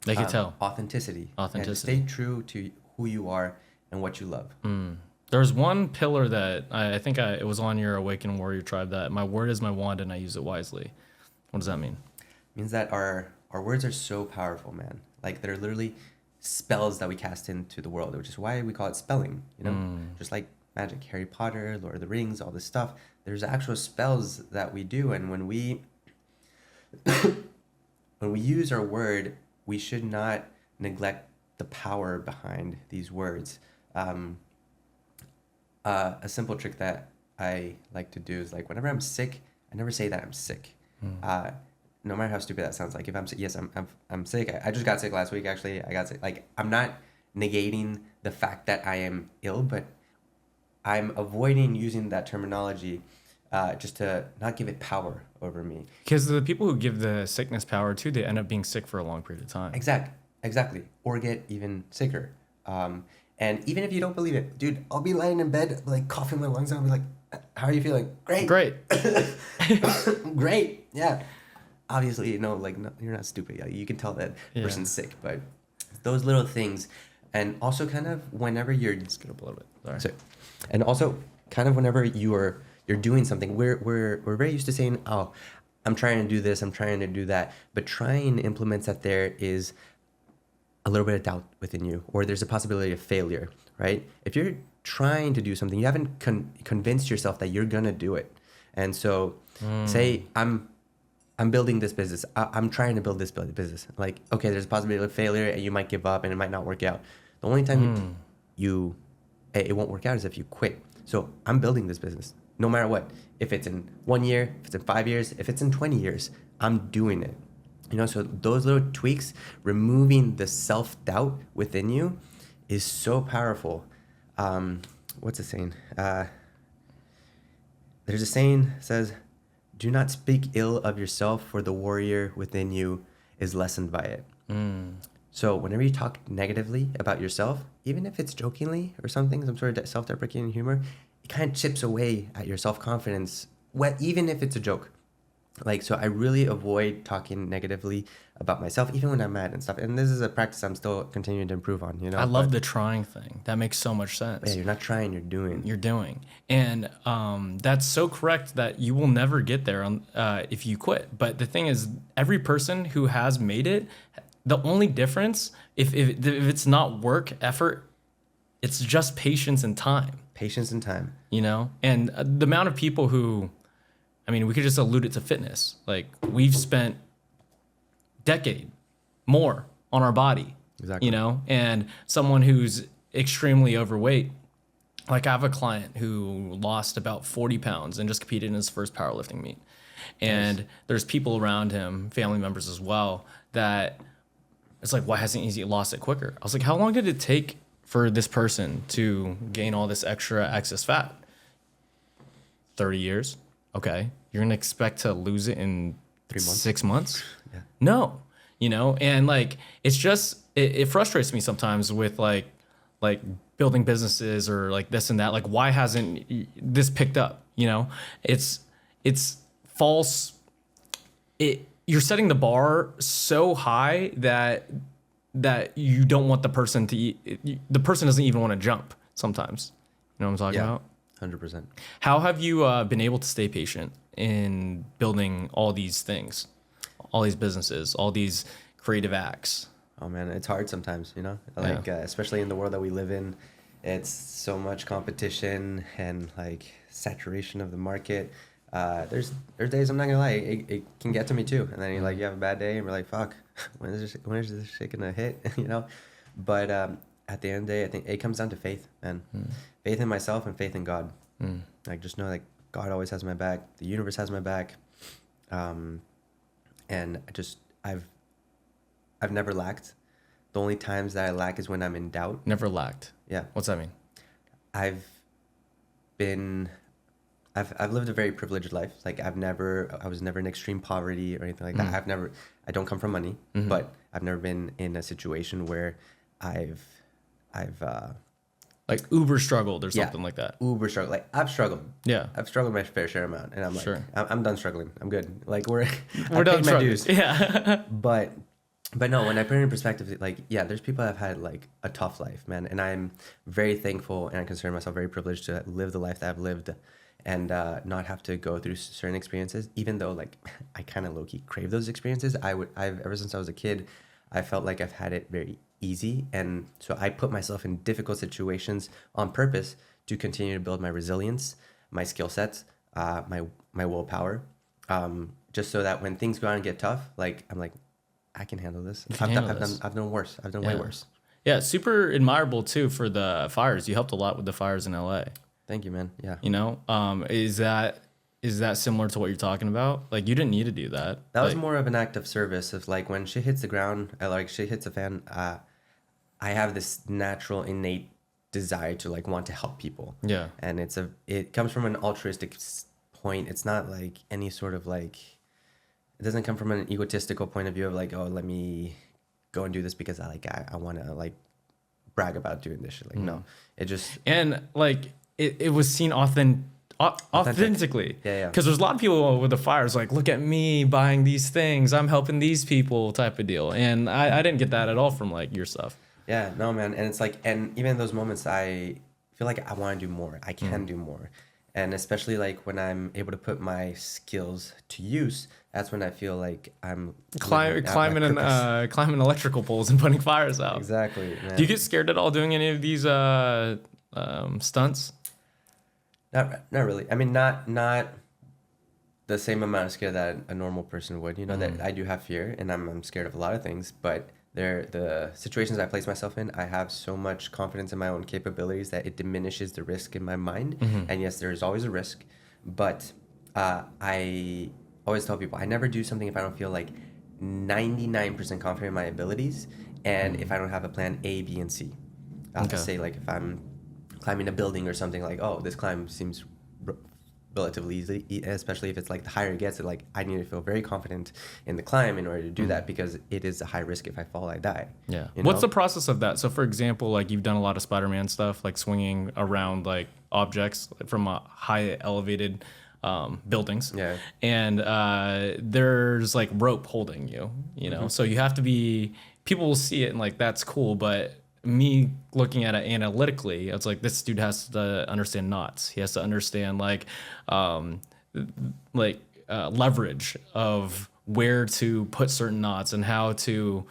[SPEAKER 1] They can tell.
[SPEAKER 2] Authenticity.
[SPEAKER 1] Authenticity.
[SPEAKER 2] Yeah, just stay true to who you are and what you love.
[SPEAKER 1] There's one pillar that I think it was on your Awakened Warrior Tribe, that my word is my wand and I use it wisely. What does that mean?
[SPEAKER 2] It means that our words are so powerful, man. Like, they're literally spells that we cast into the world, which is why we call it spelling, you know. Just like magic, Harry Potter, Lord of the Rings, all this stuff. There's actual spells that we do, and when we use our word, we should not neglect the power behind these words. A simple trick that I like to do is, like, whenever I'm sick, I never say that I'm sick. No matter how stupid that sounds. Like, if I'm sick, yes, I'm sick. I just got sick last week, actually. I got sick. Like, I'm not negating the fact that I am ill, but I'm avoiding using that terminology just to not give it power over me.
[SPEAKER 1] Because the people who give the sickness power too, they end up being sick for a long period of time.
[SPEAKER 2] Exactly. Or get even sicker. And even if you don't believe it, dude, I'll be lying in bed, like, coughing my lungs out. I'll be like, how are you feeling? Great. Great. Yeah. Obviously, no, you're not stupid. Yeah, you can tell that person's sick, but those little things. And also, kind of whenever you're...
[SPEAKER 1] Let's get up a little bit.
[SPEAKER 2] Sorry. And also, kind of whenever you're doing something, we're very used to saying, oh, I'm trying to do this, I'm trying to do that. But trying implements that there is a little bit of doubt within you, or there's a possibility of failure, right? If you're trying to do something, you haven't convinced yourself that you're gonna do it. And so say I'm building this business. I'm trying to build this business. Like, okay, there's a possibility of failure and you might give up and it might not work out. The only time it won't work out is if you quit. So I'm building this business no matter what. If it's in 1 year, if it's in 5 years, if it's in 20 years, I'm doing it. You know, so those little tweaks, removing the self-doubt within you is so powerful. What's the saying? There's a saying that says, do not speak ill of yourself, for the warrior within you is lessened by it. So whenever you talk negatively about yourself, even if it's jokingly or something, some sort of self-deprecating humor, it kind of chips away at your self-confidence, even if it's a joke. Like, so I really avoid talking negatively about myself, even when I'm mad and stuff. And this is a practice I'm still continuing to improve on, you know?
[SPEAKER 1] I love the trying thing. That makes so much sense.
[SPEAKER 2] Yeah, you're not trying, you're doing.
[SPEAKER 1] You're doing. And that's so correct that you will never get there if you quit. But the thing is, every person who has made it, the only difference, if it's not work, effort, it's just patience and time.
[SPEAKER 2] Patience and time.
[SPEAKER 1] You know? And the amount of people who, I mean, we could just allude it to fitness. Like, we've spent decade more on our body,
[SPEAKER 2] Exactly.
[SPEAKER 1] you know, and someone who's extremely overweight, like I have a client who lost about 40 pounds and just competed in his first powerlifting meet. And nice. There's people around him, family members as well, that it's like, why hasn't he lost it quicker? I was like, how long did it take for this person to gain all this extra excess fat? 30 years. Okay. You're going to expect to lose it in
[SPEAKER 2] 3 months?
[SPEAKER 1] 6 months?
[SPEAKER 2] Yeah.
[SPEAKER 1] No, you know, and like, it's just, it frustrates me sometimes with like building businesses or like this and that. Like, why hasn't this picked up? You know, it's false. You're setting the bar so high that you don't want the person to, the person doesn't even want to jump sometimes. You know what I'm talking about?
[SPEAKER 2] 100%.
[SPEAKER 1] How have you been able to stay patient in building all these things, all these businesses, all these creative acts?
[SPEAKER 2] Oh man, it's hard sometimes, you know, like especially in the world that we live in. It's so much competition and like saturation of the market. There's days, I'm not gonna lie, it can get to me too. And then you have a bad day and we're like, fuck, when is this shit gonna hit? You know? But at the end of the day, I think it comes down to faith, man. Faith in myself and faith in God. Like, just know that God always has my back. The universe has my back. And I've never lacked. The only times that I lack is when I'm in doubt.
[SPEAKER 1] Never lacked.
[SPEAKER 2] Yeah.
[SPEAKER 1] What's that mean?
[SPEAKER 2] I've lived a very privileged life. Like, I was never in extreme poverty or anything like that. I don't come from money, but I've never been in a situation where I've
[SPEAKER 1] like uber struggled or something like that.
[SPEAKER 2] Uber struggled. Like, I've struggled.
[SPEAKER 1] Yeah.
[SPEAKER 2] I've struggled my fair share amount, and I'm like,
[SPEAKER 1] sure.
[SPEAKER 2] I'm done struggling. I'm good. Like,
[SPEAKER 1] we're
[SPEAKER 2] I
[SPEAKER 1] done
[SPEAKER 2] paid my
[SPEAKER 1] struggling.
[SPEAKER 2] dues.
[SPEAKER 1] Yeah.
[SPEAKER 2] But no, when I put it in perspective, like, yeah, there's people that have had like a tough life, man, and I'm very thankful and I consider myself very privileged to live the life that I've lived, and not have to go through certain experiences. Even though like I kind of low key crave those experiences, I've ever since I was a kid, I felt like I've had it very easy, and so I put myself in difficult situations on purpose to continue to build my resilience, my skill sets, my willpower, just so that when things go on and get tough, like I'm like, I can handle this. I've done worse. I've done way worse.
[SPEAKER 1] Yeah, super admirable too for the fires. You helped a lot with the fires in LA.
[SPEAKER 2] Thank you, man. Yeah.
[SPEAKER 1] You know, is that similar to what you're talking about? Like, you didn't need to do that.
[SPEAKER 2] That was more of an act of service. Of like, when shit hits the ground, like shit hits a fan, I have this natural innate desire to like want to help people.
[SPEAKER 1] Yeah.
[SPEAKER 2] And it comes from an altruistic point. It's not like any sort of like, it doesn't come from an egotistical point of view of like, oh, let me go and do this because I want to like brag about doing this shit. Like, no, it just,
[SPEAKER 1] and like it was seen authentically.
[SPEAKER 2] Yeah.
[SPEAKER 1] Because there's a lot of people with the fires like, look at me buying these things, I'm helping these people type of deal. And I didn't get that at all from like your stuff.
[SPEAKER 2] Yeah, no, man. And it's like, and even in those moments, I feel like I want to do more. I can do more. And especially like when I'm able to put my skills to use That's when I feel like I'm
[SPEAKER 1] Climbing
[SPEAKER 2] living out my purpose.
[SPEAKER 1] climbing electrical poles and putting fires out.
[SPEAKER 2] Exactly, man.
[SPEAKER 1] Do you get scared at all doing any of these stunts?
[SPEAKER 2] Not really. I mean, not the same amount of scare that a normal person would. You know, that I do have fear, and I'm scared of a lot of things. But the situations I place myself in, I have so much confidence in my own capabilities that it diminishes the risk in my mind. And yes, there is always a risk, but I always tell people I never do something if I don't feel like 99% confident in my abilities, and if I don't have a plan A, B, and C.
[SPEAKER 1] Okay.
[SPEAKER 2] Say like if I'm climbing a building or something, like, oh, this climb seems relatively easy, especially if it's like the higher it gets, like I need to feel very confident in the climb in order to do that, because it is a high risk. If I fall, I die.
[SPEAKER 1] Yeah.
[SPEAKER 2] You
[SPEAKER 1] What's
[SPEAKER 2] know?
[SPEAKER 1] the process of that? So for example, like you've done a lot of Spider-Man stuff, like swinging around like objects from a high elevated buildings.
[SPEAKER 2] Yeah.
[SPEAKER 1] And there's like rope holding you, you know? So you have to be, people will see it and like, that's cool. But me looking at it analytically, it's like, this dude has to understand knots. He has to understand leverage of where to put certain knots and how to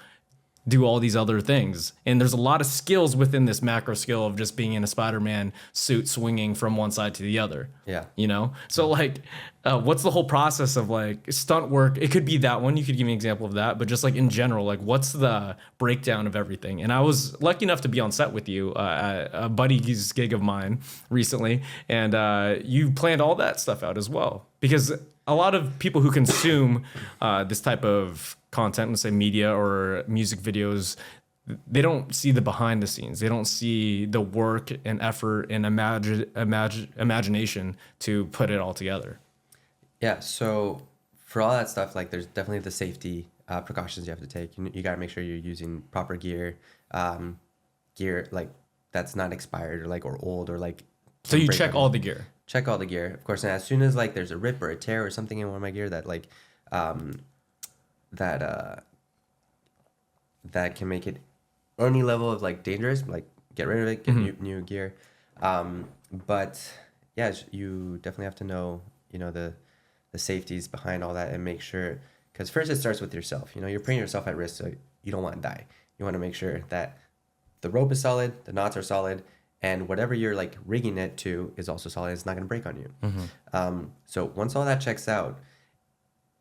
[SPEAKER 1] do all these other things. And there's a lot of skills within this macro skill of just being in a Spider-Man suit swinging from one side to the other.
[SPEAKER 2] Yeah.
[SPEAKER 1] You know? So like, what's the whole process of like stunt work? It could be that one. You could give me an example of that, but just like in general, like what's the breakdown of everything? And I was lucky enough to be on set with you at a buddy's gig of mine recently. And you planned all that stuff out as well, because a lot of people who consume this type of content, let's say media or music videos, they don't see the behind the scenes. They don't see the work and effort and imagination to put it all together.
[SPEAKER 2] Yeah. So for all that stuff, like there's definitely the safety precautions you have to take. You got to make sure you're using proper gear, gear like that's not expired or old or like.
[SPEAKER 1] So you check all the gear.
[SPEAKER 2] Check all the gear, of course. And as soon as like there's a rip or a tear or something in one of my gear that like that can make it any level of like dangerous, like get rid of it, get new gear. But yeah, you definitely have to know, the safeties behind all that and make sure, because first it starts with yourself. You're putting yourself at risk, so you don't want to die. You want to make sure that the rope is solid, the knots are solid, and whatever you're like rigging it to is also solid. It's not going to break on you. So once all that checks out,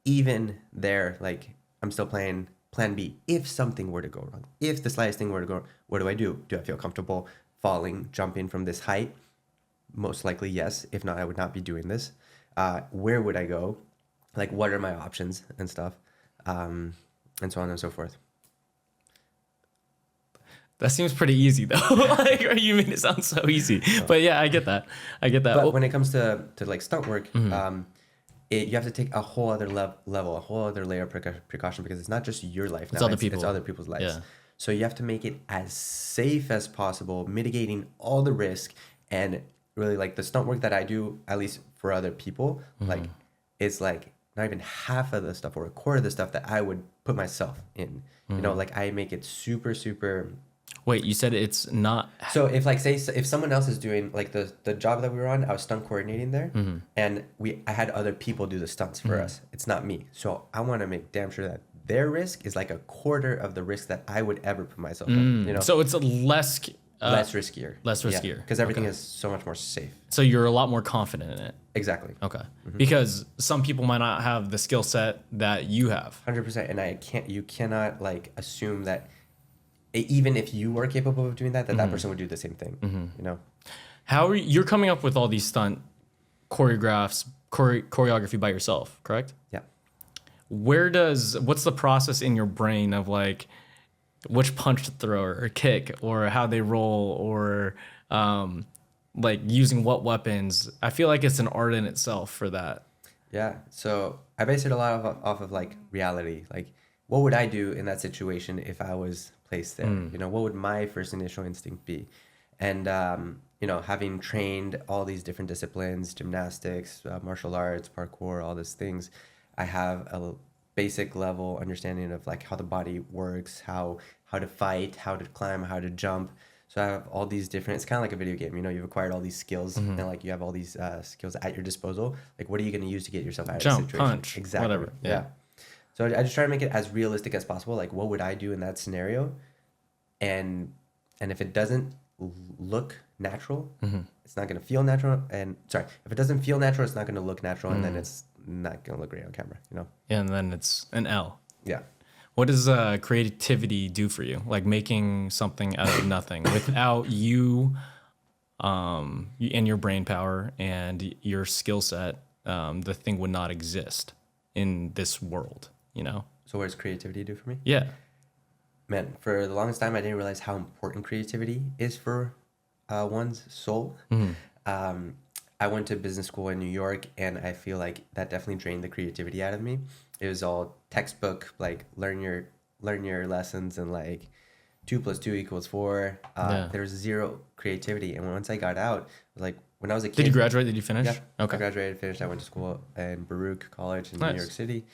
[SPEAKER 2] even there, like I'm still playing plan B. If something were to go wrong, if the slightest thing were to go, what do I do? Do I feel comfortable falling, jumping from this height? Most likely, yes. If not, I would not be doing this. Where would I go? Like, what are my options and stuff? And so on and so forth.
[SPEAKER 1] That seems pretty easy though. Like, you made it sound so easy. But yeah, I get that.
[SPEAKER 2] But when it comes to like stunt work, you have to take a whole other level, a whole other layer of precaution, because it's not just your life now, it's other people's lives. Yeah. So you have to make it as safe as possible, mitigating all the risk. And really, like the stunt work that I do, at least for other people, like it's like not even half of the stuff or a quarter of the stuff that I would put myself in. Like I make it super, super.
[SPEAKER 1] Wait, you said it's not.
[SPEAKER 2] So if like say if someone else is doing like the job that we were on, I was stunt coordinating there, and I had other people do the stunts for us. It's not me. So I want to make damn sure that their risk is like a quarter of the risk that I would ever put myself in.
[SPEAKER 1] So it's less
[SPEAKER 2] riskier.
[SPEAKER 1] Less riskier.
[SPEAKER 2] Because everything is so much more safe.
[SPEAKER 1] So you're a lot more confident in it.
[SPEAKER 2] Exactly.
[SPEAKER 1] Okay. Because some people might not have the skill set that you have.
[SPEAKER 2] 100%. And you cannot like assume that even if you were capable of doing that person would do the same thing.
[SPEAKER 1] How are you're coming up with all these stunt choreography by yourself, correct?
[SPEAKER 2] Yeah.
[SPEAKER 1] What's the process in your brain of like which punch to throw or kick or how they roll or like using what weapons? I feel like it's an art in itself for that.
[SPEAKER 2] Yeah. So I base it a lot off of like reality. Like what would I do in that situation if I was placed there? What would my first initial instinct be? And having trained all these different disciplines, gymnastics, martial arts, parkour, all these things, I have a basic level understanding of like how the body works, how to fight, how to climb, how to jump. So I have all these different, it's kind of like a video game, you know, you've acquired all these skills
[SPEAKER 1] Mm-hmm.
[SPEAKER 2] and like you have all these skills at your disposal. Like, what are you going to use to get yourself out of
[SPEAKER 1] Jump,
[SPEAKER 2] the situation?
[SPEAKER 1] punch,
[SPEAKER 2] Exactly.
[SPEAKER 1] whatever. Yeah.
[SPEAKER 2] So I just try to make it as realistic as possible. Like, what would I do in that scenario? And if it doesn't look natural, it's not going to feel natural. And sorry, if it doesn't feel natural, it's not going to look natural, and then it's not going to look great on camera, you know?
[SPEAKER 1] Yeah, and then it's an L.
[SPEAKER 2] Yeah.
[SPEAKER 1] What does creativity do for you? Like making something out of nothing without you, and your brain power and your skill set, the thing would not exist in this world, you know?
[SPEAKER 2] So what does creativity do for me?
[SPEAKER 1] Yeah.
[SPEAKER 2] Man, for the longest time, I didn't realize how important creativity is for one's soul. I went to business school in New York, and I feel like that definitely drained the creativity out of me. It was all textbook, like learn your lessons, and like 2 + 2 = 4. There was zero creativity, and once I got out, like when I was a kid.
[SPEAKER 1] Did you graduate? Did you finish?
[SPEAKER 2] Yeah.
[SPEAKER 1] Okay.
[SPEAKER 2] I graduated, finished. I went to school in Baruch College in
[SPEAKER 1] Nice.
[SPEAKER 2] New York City.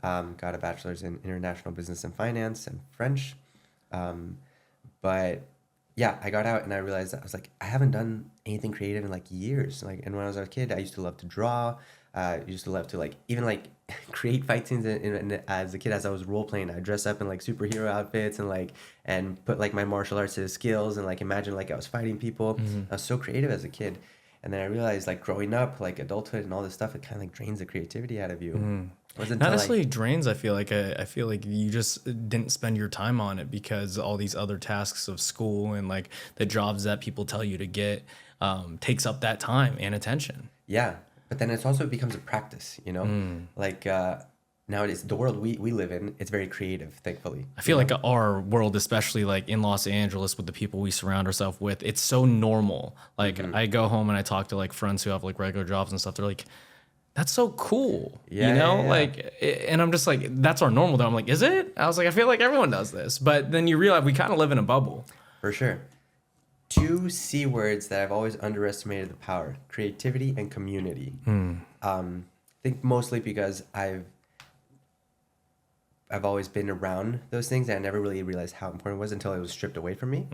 [SPEAKER 2] Got a bachelor's in international business and finance and French. But yeah, I got out and I realized that I was like, I haven't done anything creative in like years. Like, and when I was a kid, I used to love to draw. I used to love to like even like create fight scenes. As a kid, as I was role playing, I dress up in like superhero outfits and put like my martial arts skills and like imagine like I was fighting people. I was so creative as a kid. And then I realized like growing up, like adulthood and all this stuff, it kind of like drains the creativity out of you.
[SPEAKER 1] Not necessarily drains. I feel like you just didn't spend your time on it because all these other tasks of school and like the jobs that people tell you to get takes up that time and attention.
[SPEAKER 2] Yeah, but then it also becomes a practice, you know? Like nowadays, the world we live in, it's very creative, thankfully.
[SPEAKER 1] I feel like our world, especially like in Los Angeles with the people we surround ourselves with, it's so normal. Like I go home and I talk to like friends who have like regular jobs and stuff. They're like, that's so cool,
[SPEAKER 2] Yeah,
[SPEAKER 1] you know?
[SPEAKER 2] yeah.
[SPEAKER 1] Like, and I'm just like, that's our normal though. I'm like, is it? I was like, I feel like everyone does this. But then you realize we kind of live in a bubble.
[SPEAKER 2] For sure. 2 C words that I've always underestimated the power: creativity and community. I think mostly because I've always been around those things, and I never really realized how important it was until it was stripped away from me.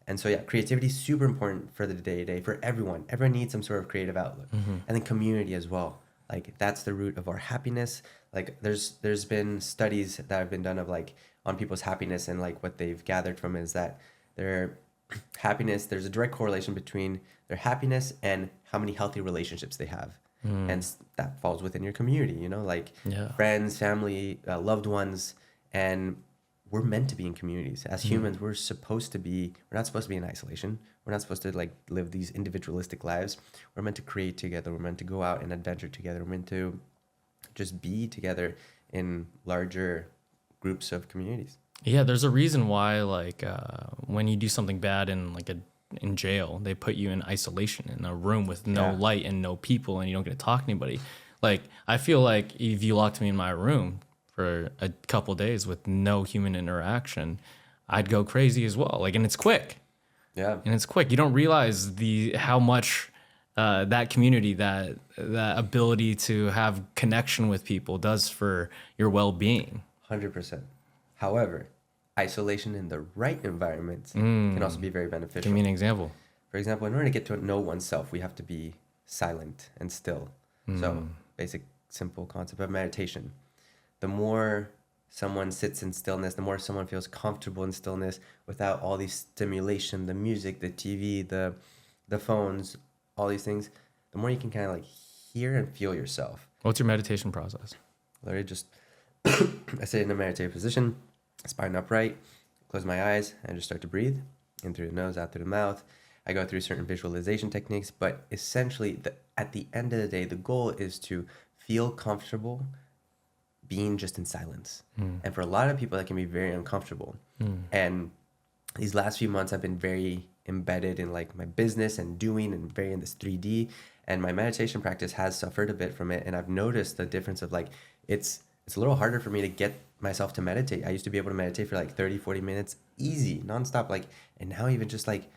[SPEAKER 2] And so yeah, creativity is super important for the day-to-day, for everyone. Everyone needs some sort of creative outlet. And then community as well. Like that's the root of our happiness. Like there's been studies that have been done of like on people's happiness, and like what they've gathered from it is that their happiness, there's a direct correlation between their happiness and how many healthy relationships they have. And that falls within your community, you know, like friends, family, loved ones. And we're meant to be in communities. As humans, we're not supposed to be in isolation. We're not supposed to like live these individualistic lives. We're meant to create together. We're meant to go out and adventure together. We're meant to just be together in larger groups of communities.
[SPEAKER 1] Yeah, there's a reason why like when you do something bad in jail, they put you in isolation in a room with no light and no people, and you don't get to talk to anybody. Like I feel like if you locked me in my room for a couple of days with no human interaction, I'd go crazy as well. Like, and it's quick.
[SPEAKER 2] Yeah.
[SPEAKER 1] And it's quick. You don't realize how much that community, that ability to have connection with people does for your well-being.
[SPEAKER 2] 100%. However, isolation in the right environment can also be very beneficial.
[SPEAKER 1] Give me an example.
[SPEAKER 2] For example, in order to get to know oneself, we have to be silent and still. So basic, simple concept of meditation. The more someone sits in stillness, the more someone feels comfortable in stillness without all these stimulation, the music, the TV, the phones, all these things, the more you can kind of like hear and feel yourself.
[SPEAKER 1] What's your meditation process?
[SPEAKER 2] Literally just, I sit in a meditative position, spine upright, close my eyes, and just start to breathe in through the nose, out through the mouth. I go through certain visualization techniques, but essentially at the end of the day, the goal is to feel comfortable being just in silence. And for a lot of people, that can be very uncomfortable. And these last few months, I've been very embedded in like my business and doing and very in this 3D. And my meditation practice has suffered a bit from it. And I've noticed the difference of like, it's a little harder for me to get myself to meditate. I used to be able to meditate for like 30, 40 minutes, easy, nonstop. Like, and now even just like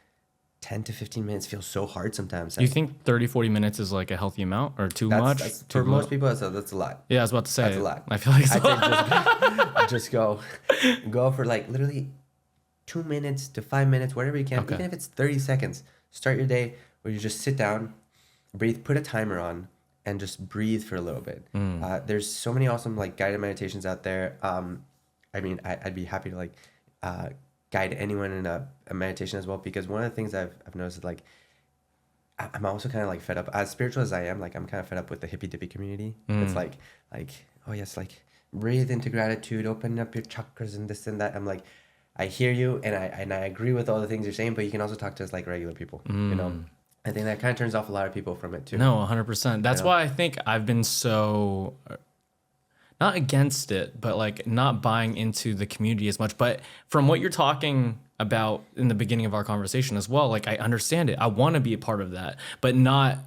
[SPEAKER 2] 10 to 15 minutes feels so hard sometimes.
[SPEAKER 1] Do you think 30, 40 minutes is like a healthy amount or too much?
[SPEAKER 2] For most people, that's a lot.
[SPEAKER 1] Yeah, I was about to say.
[SPEAKER 2] That's a lot.
[SPEAKER 1] I feel like it's a
[SPEAKER 2] I
[SPEAKER 1] lot.
[SPEAKER 2] think just go for like literally 2 minutes to 5 minutes, whatever you can,
[SPEAKER 1] Okay.
[SPEAKER 2] even if it's 30 seconds. Start your day where you just sit down, breathe, put a timer on, and just breathe for a little bit. There's so many awesome like guided meditations out there. I mean, I'd be happy to like guide anyone in a meditation as well, because one of the things I've noticed is like I'm also kind of like fed up, as spiritual as I am, like I'm kind of fed up with the hippy dippy community. It's like oh yes, like breathe into gratitude, open up your chakras and this and that. I'm like, I hear you and I agree with all the things you're saying, but you can also talk to us like regular people, you know. I think that kind of turns off a lot of people from it too.
[SPEAKER 1] No, 100%. That's why I think I've been so not against it, but like not buying into the community as much. But from what you're talking about in the beginning of our conversation as well, like I understand it. I want to be a part of that, but not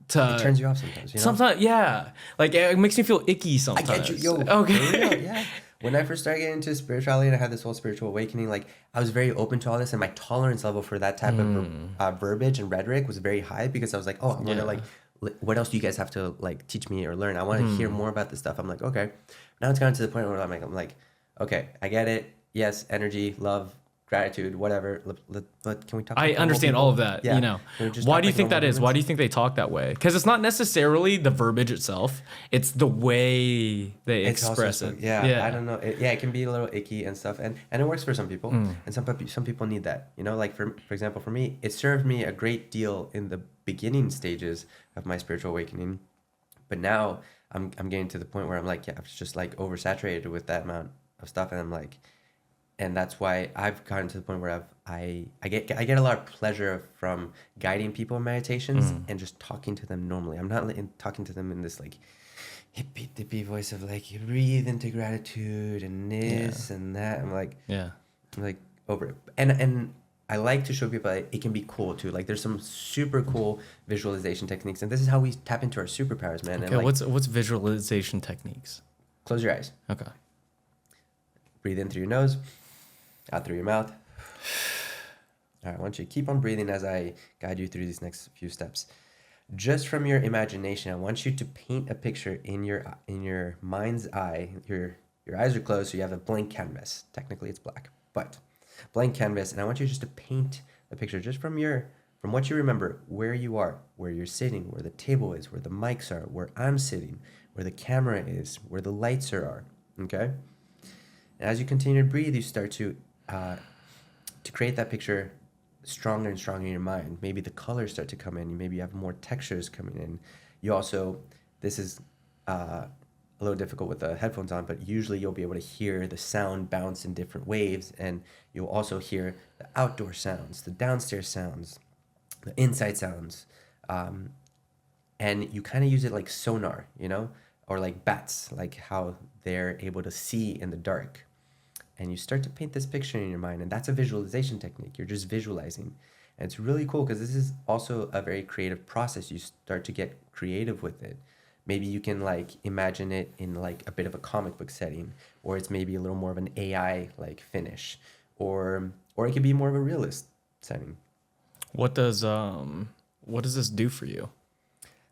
[SPEAKER 1] to.
[SPEAKER 2] It turns you off sometimes, you know?
[SPEAKER 1] Sometimes, yeah. Like it makes me feel icky sometimes.
[SPEAKER 2] I get you, yo.
[SPEAKER 1] Okay.
[SPEAKER 2] For real, yeah. When I first started getting into spirituality and I had this whole spiritual awakening, like I was very open to all this, and my tolerance level for that type of verbiage and rhetoric was very high, because I was like, oh, I want to like, what else do you guys have to like teach me or learn? I want to hear more about this stuff. I'm like, okay. Now it's gotten to the point where I'm like, okay, I get it. Yes, energy, love, gratitude, whatever. But can we talk?
[SPEAKER 1] I understand all of that.
[SPEAKER 2] Yeah.
[SPEAKER 1] You know,
[SPEAKER 2] Can we just
[SPEAKER 1] why
[SPEAKER 2] talk
[SPEAKER 1] do you
[SPEAKER 2] like
[SPEAKER 1] think that
[SPEAKER 2] normal
[SPEAKER 1] is?
[SPEAKER 2] humans?
[SPEAKER 1] Why do you think they talk that way? Because it's not necessarily the verbiage itself; it's the way they
[SPEAKER 2] It's also
[SPEAKER 1] express
[SPEAKER 2] so-
[SPEAKER 1] it.
[SPEAKER 2] Yeah, I don't know. It can be a little icky and stuff, and it works for some people, and some people need that. You know, like for example, for me, it served me a great deal in the beginning stages of my spiritual awakening, but now I'm getting to the point where I'm like, yeah, I'm just like oversaturated with that amount of stuff, and I'm like, and that's why I've gotten to the point where I get a lot of pleasure from guiding people in meditations and just talking to them normally. I'm not talking to them in this like hippy dippy voice of like, you breathe into gratitude and this and that. I'm like over it. And I like to show people that it can be cool too. Like there's some super cool visualization techniques, and this is how we tap into our superpowers, man.
[SPEAKER 1] Okay,
[SPEAKER 2] And like,
[SPEAKER 1] what's visualization techniques?
[SPEAKER 2] close your eyes,
[SPEAKER 1] Okay.
[SPEAKER 2] breathe in through your nose, out through your mouth. All right, I want you to keep on breathing as I guide you through these next few steps. Just from your imagination, I want you to paint a picture in your mind's eye. Your eyes are closed, so you have a blank canvas. Technically, it's black, but blank canvas, and I want you just to paint a picture just from what you remember, where you are, where you're sitting, where the table is, where the mics are, where I'm sitting, where the camera is, where the lights are. Okay. And as you continue to breathe, you start to create that picture stronger and stronger in your mind. Maybe the colors start to come in. Maybe you have more textures coming in. You also, this is a little difficult with the headphones on, but usually you'll be able to hear the sound bounce in different waves, and you'll also hear the outdoor sounds, the downstairs sounds, the inside sounds, and you kind of use it like sonar, you know, or like bats, like how they're able to see in the dark. And you start to paint this picture in your mind, and that's a visualization technique. You're just visualizing. And it's really cool because this is also a very creative process. You start to get creative with it. Maybe you can like imagine it in like a bit of a comic book setting, or it's maybe a little more of an AI like finish, or it could be more of a realist setting.
[SPEAKER 1] What does this do for you?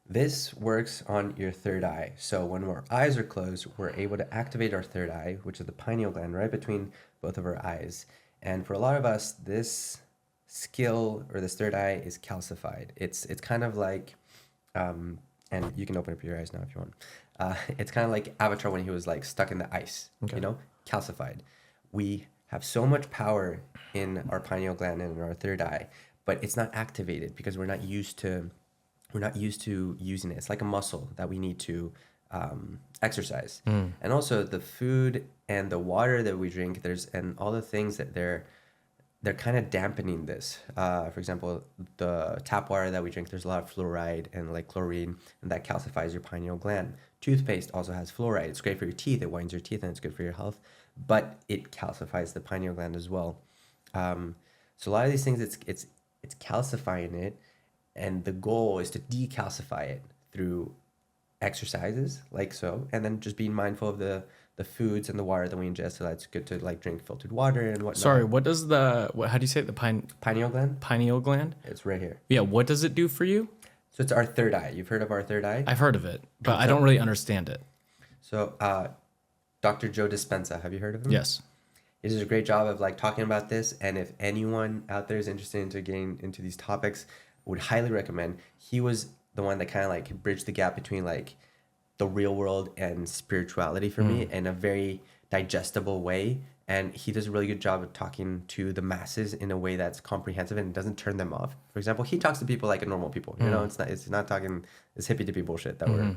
[SPEAKER 2] This works on your third eye. So when our eyes are closed, we're able to activate our third eye, which is the pineal gland right between both of our eyes. And for a lot of us, this skill or this third eye is calcified. It's kind of like, and you can open up your eyes now if you want. It's kind of like Avatar when he was like stuck in the ice, you know, calcified. We have so much power in our pineal gland and in our third eye, but it's not activated because we're not used to using it. It's like a muscle that we need to exercise. And also the food and the water that we drink, and all the things that they're kind of dampening this. For example, the tap water that we drink, there's a lot of fluoride and like chlorine, and that calcifies your pineal gland. Toothpaste also has fluoride. It's great for your teeth. It whitens your teeth and it's good for your health, but it calcifies the pineal gland as well. So a lot of these things, it's calcifying it. And the goal is to decalcify it through exercises like so, and then just being mindful of the foods and the water that we ingest. So that's good to like drink filtered water and whatnot.
[SPEAKER 1] Sorry, what does how do you say it?
[SPEAKER 2] Pineal gland?
[SPEAKER 1] Pineal gland?
[SPEAKER 2] It's right here.
[SPEAKER 1] Yeah, what does it do for you?
[SPEAKER 2] So it's our third eye. You've heard of our third eye?
[SPEAKER 1] I've heard of it, but I don't really understand it.
[SPEAKER 2] So Dr. Joe Dispenza, have you heard of him?
[SPEAKER 1] Yes.
[SPEAKER 2] he does a great job of like talking about this. And if anyone out there is interested into getting into these topics, would highly recommend. He was the one that kind of like bridged the gap between like the real world and spirituality for me in a very digestible way. And he does a really good job of talking to the masses in a way that's comprehensive and doesn't turn them off. For example, he talks to people like normal people. You know, it's not talking this hippy dippy bullshit that we're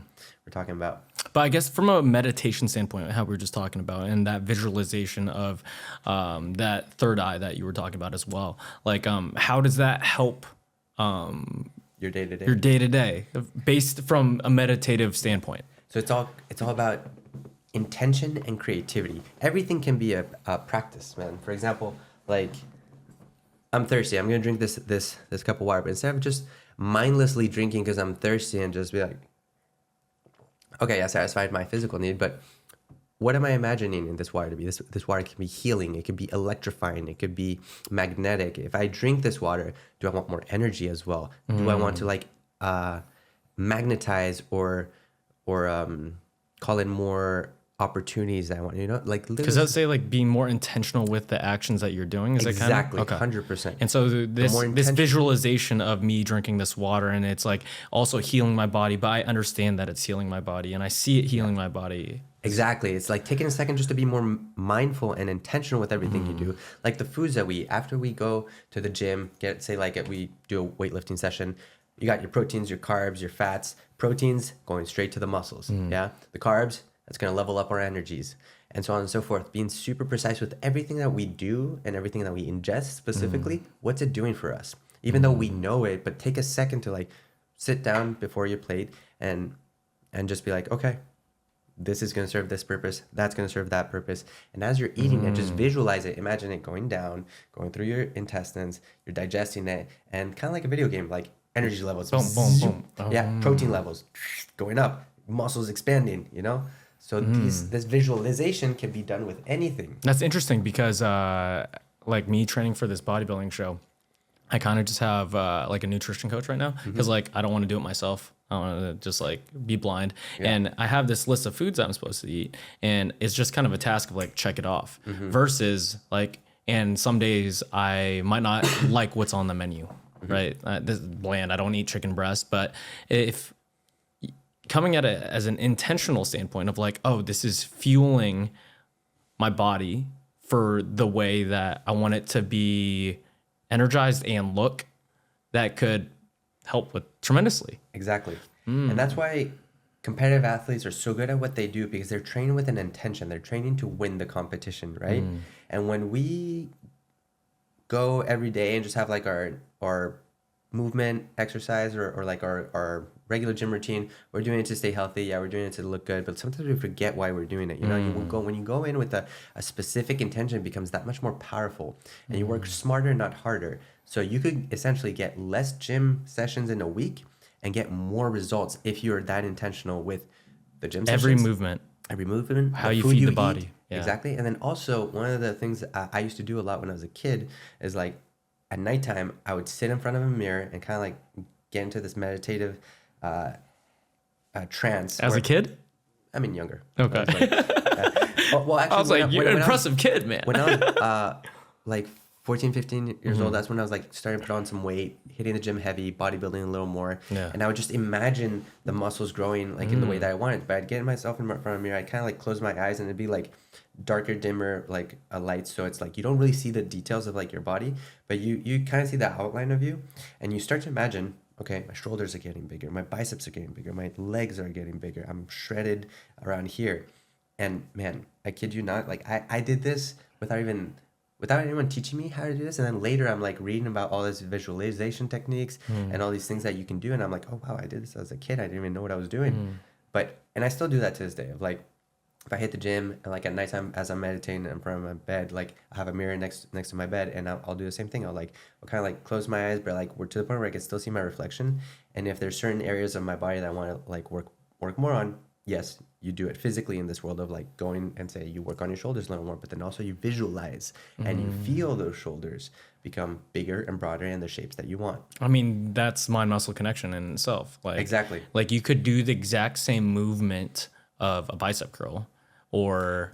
[SPEAKER 2] talking about.
[SPEAKER 1] But I guess from a meditation standpoint, how we were just talking about, and that visualization of that third eye that you were talking about as well, like how does that help
[SPEAKER 2] Your day to day.
[SPEAKER 1] your day to day, based from a meditative standpoint?
[SPEAKER 2] So it's all about intention and creativity. Everything can be a practice, man. For example, like I'm thirsty. I'm gonna drink this cup of water, but instead of just mindlessly drinking because I'm thirsty and just be like, okay, I satisfied my physical need, but what am I imagining in this water to be? This water can be healing. It could be electrifying. It could be magnetic. If I drink this water, do I want more energy as well? Do I want to like magnetize or call in more opportunities that I want? You know, like
[SPEAKER 1] Because I'd say like being more intentional with the actions that you're doing. Is
[SPEAKER 2] exactly
[SPEAKER 1] that kind of?
[SPEAKER 2] 100%.
[SPEAKER 1] And so this
[SPEAKER 2] more intention-
[SPEAKER 1] visualization of me drinking this water, and it's like also healing my body, but I understand that it's healing my body, and I see it healing my body.
[SPEAKER 2] Exactly. It's like taking a second just to be more mindful and intentional with everything you do. Like the foods that we eat. After we go to the gym, we do a weightlifting session, you got your proteins, your carbs, your fats. Proteins going straight to the muscles. Yeah. The carbs, that's going to level up our energies, and so on and so forth. Being super precise with everything that we do and everything that we ingest specifically. What's it doing for us? Even though we know it, but take a second to like sit down before your plate and just be like, okay, this is going to serve this purpose. That's going to serve that purpose. And as you're eating it, just visualize it. Imagine it going down, going through your intestines. You're digesting it, and kind of like a video game, like energy levels.
[SPEAKER 1] Boom, boom, boom. Oh.
[SPEAKER 2] Yeah, protein levels going up, muscles expanding. You know, so this visualization can be done with anything.
[SPEAKER 1] That's interesting because like me training for this bodybuilding show, I kind of just have like a nutrition coach right now because like I don't want to do it myself. I want to just like be blind. Yeah. And I have this list of foods that I'm supposed to eat, and it's just kind of a task of like check it off versus like, and some days I might not like what's on the menu, right? This is bland. I don't eat chicken breast, but if coming at it as an intentional standpoint of like, oh, this is fueling my body for the way that I want it to be energized and look, that could help with tremendously.
[SPEAKER 2] Exactly. And that's why competitive athletes are so good at what they do, because they're training with an intention. They're training to win the competition, right? And when we go every day and just have like our movement exercise or like our regular gym routine, we're doing it to stay healthy. Yeah, we're doing it to look good, but sometimes we forget why we're doing it. You know, when you go in with a specific intention, it becomes that much more powerful, and you work smarter, not harder. So you could essentially get less gym sessions in a week and get more results if you're that intentional with the gym sessions. Every movement,
[SPEAKER 1] how you feed the body.
[SPEAKER 2] Yeah. Exactly. And then also one of the things I used to do a lot when I was a kid is like at nighttime, I would sit in front of a mirror and kind of like get into this meditative trance.
[SPEAKER 1] As a kid?
[SPEAKER 2] I mean, younger.
[SPEAKER 1] Okay.
[SPEAKER 2] Well, actually,
[SPEAKER 1] I was like, you're an impressive kid, man.
[SPEAKER 2] When I was like 14, 15 years old, that's when I was like starting to put on some weight, hitting the gym heavy, bodybuilding a little more. Yeah. And I would just imagine the muscles growing like in the way that I wanted. But I'd get myself in front of a mirror, I'd kind of like close my eyes, and it'd be like darker, dimmer, like a light. So it's like you don't really see the details of like your body, but you kind of see the outline of you, and you start to imagine, okay, my shoulders are getting bigger, my biceps are getting bigger, my legs are getting bigger, I'm shredded around here. And man, I kid you not, like I did this without anyone teaching me how to do this. And then later I'm like reading about all this visualization techniques and all these things that you can do. And I'm like, oh wow, I did this as a kid. I didn't even know what I was doing. And I still do that to this day of like, if I hit the gym and like at nighttime as I'm meditating in front of my bed, like I have a mirror next to my bed, and I'll do the same thing. I'll kind of like close my eyes, but like we're to the point where I can still see my reflection. And if there's certain areas of my body that I want to like work more on, yes, you do it physically in this world of like going and say you work on your shoulders a little more, but then also you visualize and you feel those shoulders become bigger and broader in the shapes that you want.
[SPEAKER 1] I mean, that's mind muscle connection in itself. Like
[SPEAKER 2] exactly.
[SPEAKER 1] Like you could do the exact same movement of a bicep curl, or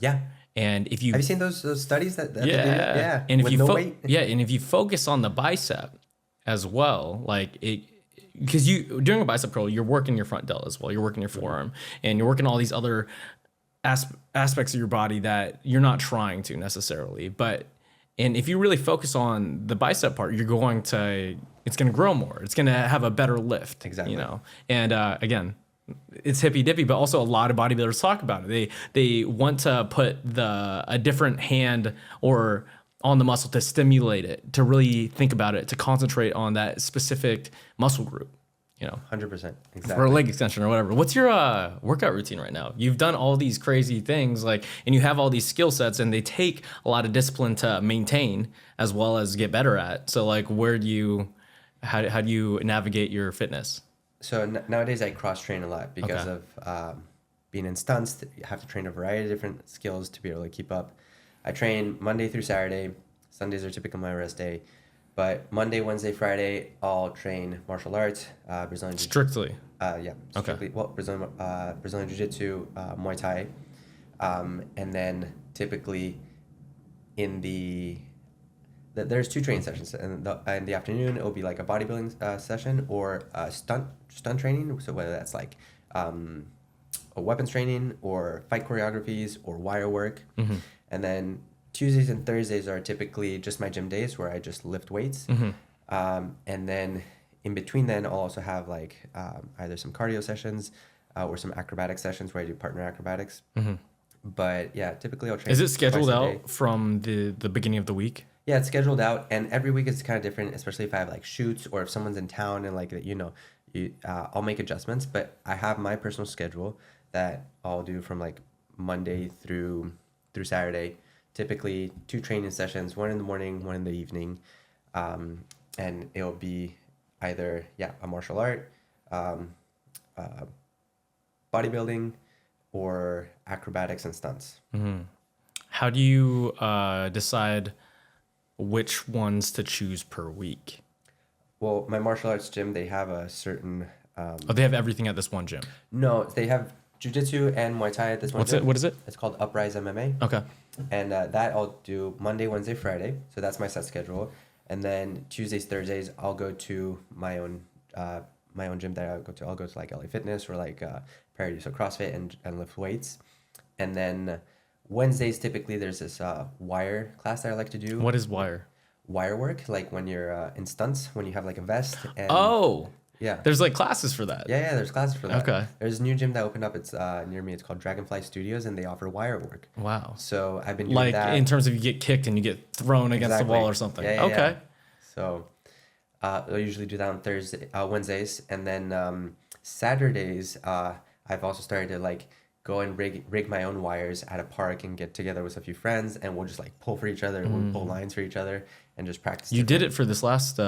[SPEAKER 1] And if you
[SPEAKER 2] Have you seen those studies that they do?
[SPEAKER 1] yeah,
[SPEAKER 2] Yeah,
[SPEAKER 1] and if
[SPEAKER 2] with
[SPEAKER 1] you
[SPEAKER 2] no weight.
[SPEAKER 1] yeah, and if you focus on the bicep as well, like it, because you during a bicep curl, you're working your front delt as well, you're working your forearm, and you're working all these other aspects of your body that you're not trying to necessarily, but and if you really focus on the bicep part, it's going to grow more. It's going to have a better lift.
[SPEAKER 2] Exactly.
[SPEAKER 1] You know, and again, it's hippy dippy, but also a lot of bodybuilders talk about it. They want to put a different hand or on the muscle to stimulate it, to really think about it, to concentrate on that specific muscle group. You know,
[SPEAKER 2] 100%. Exactly.
[SPEAKER 1] for a leg extension or whatever. What's your workout routine right now? You've done all these crazy things, like, and you have all these skill sets, and they take a lot of discipline to maintain as well as get better at. So, like, how do you navigate your fitness?
[SPEAKER 2] So nowadays I cross train a lot because
[SPEAKER 1] Okay.
[SPEAKER 2] of being in stunts. You have to train a variety of different skills to be able to keep up. I train Monday through Saturday. Sundays are typically my rest day. But Monday, Wednesday, Friday, I'll train martial arts, Brazilian
[SPEAKER 1] Strictly.
[SPEAKER 2] yeah, strictly, well, Brazilian Jiu-Jitsu, Muay Thai, and then typically there's 2 training sessions. In the afternoon, it will be like a bodybuilding session or stunt training. So whether that's like a weapons training or fight choreographies or wire work, and then Tuesdays and Thursdays are typically just my gym days where I just lift weights. And then in between then, I'll also have like either some cardio sessions or some acrobatic sessions where I do partner acrobatics. But yeah, typically I'll train.
[SPEAKER 1] Is it scheduled
[SPEAKER 2] twice a day.
[SPEAKER 1] out from the beginning of the week?
[SPEAKER 2] Yeah, it's scheduled out, and every week it's kind of different, especially if I have like shoots or if someone's in town and like, I'll make adjustments. But I have my personal schedule that I'll do from like Monday through Saturday. Typically 2 training sessions, 1 in the morning, 1 in the evening, and it'll be either a martial art, bodybuilding, or acrobatics and stunts.
[SPEAKER 1] How do you decide which ones to choose per week?
[SPEAKER 2] Well, my martial arts gym, they have a certain
[SPEAKER 1] They have everything at this one gym.
[SPEAKER 2] no, they have jiu-jitsu and Muay Thai at this one gym.
[SPEAKER 1] What is it?
[SPEAKER 2] It's called Uprise MMA.
[SPEAKER 1] Okay.
[SPEAKER 2] And that I'll do Monday, Wednesday, Friday. So that's my set schedule. And then Tuesdays, Thursdays, I'll go to my own gym that I'll go to. I'll go to like LA Fitness or like Parody, so CrossFit and lift weights. And then Wednesdays, typically there's this wire class that I like to do.
[SPEAKER 1] What is wire?
[SPEAKER 2] Wire work, like when you're in stunts, when you have like a vest. And,
[SPEAKER 1] Oh,
[SPEAKER 2] yeah.
[SPEAKER 1] there's like classes for that.
[SPEAKER 2] Yeah, there's classes for that.
[SPEAKER 1] Okay.
[SPEAKER 2] There's a new gym that opened up. It's near me. It's called Dragonfly Studios, and they offer wire work.
[SPEAKER 1] Wow.
[SPEAKER 2] So I've been doing
[SPEAKER 1] Like
[SPEAKER 2] that.
[SPEAKER 1] in terms of you get kicked and you get thrown against the wall or something.
[SPEAKER 2] Yeah,
[SPEAKER 1] Okay.
[SPEAKER 2] yeah. So I'll usually do that on Wednesdays, and then Saturdays. I've also started to like go and rig my own wires at a park and get together with a few friends, and we'll just like pull for each other. We'll pull lines for each other and just practice.
[SPEAKER 1] You did it for this last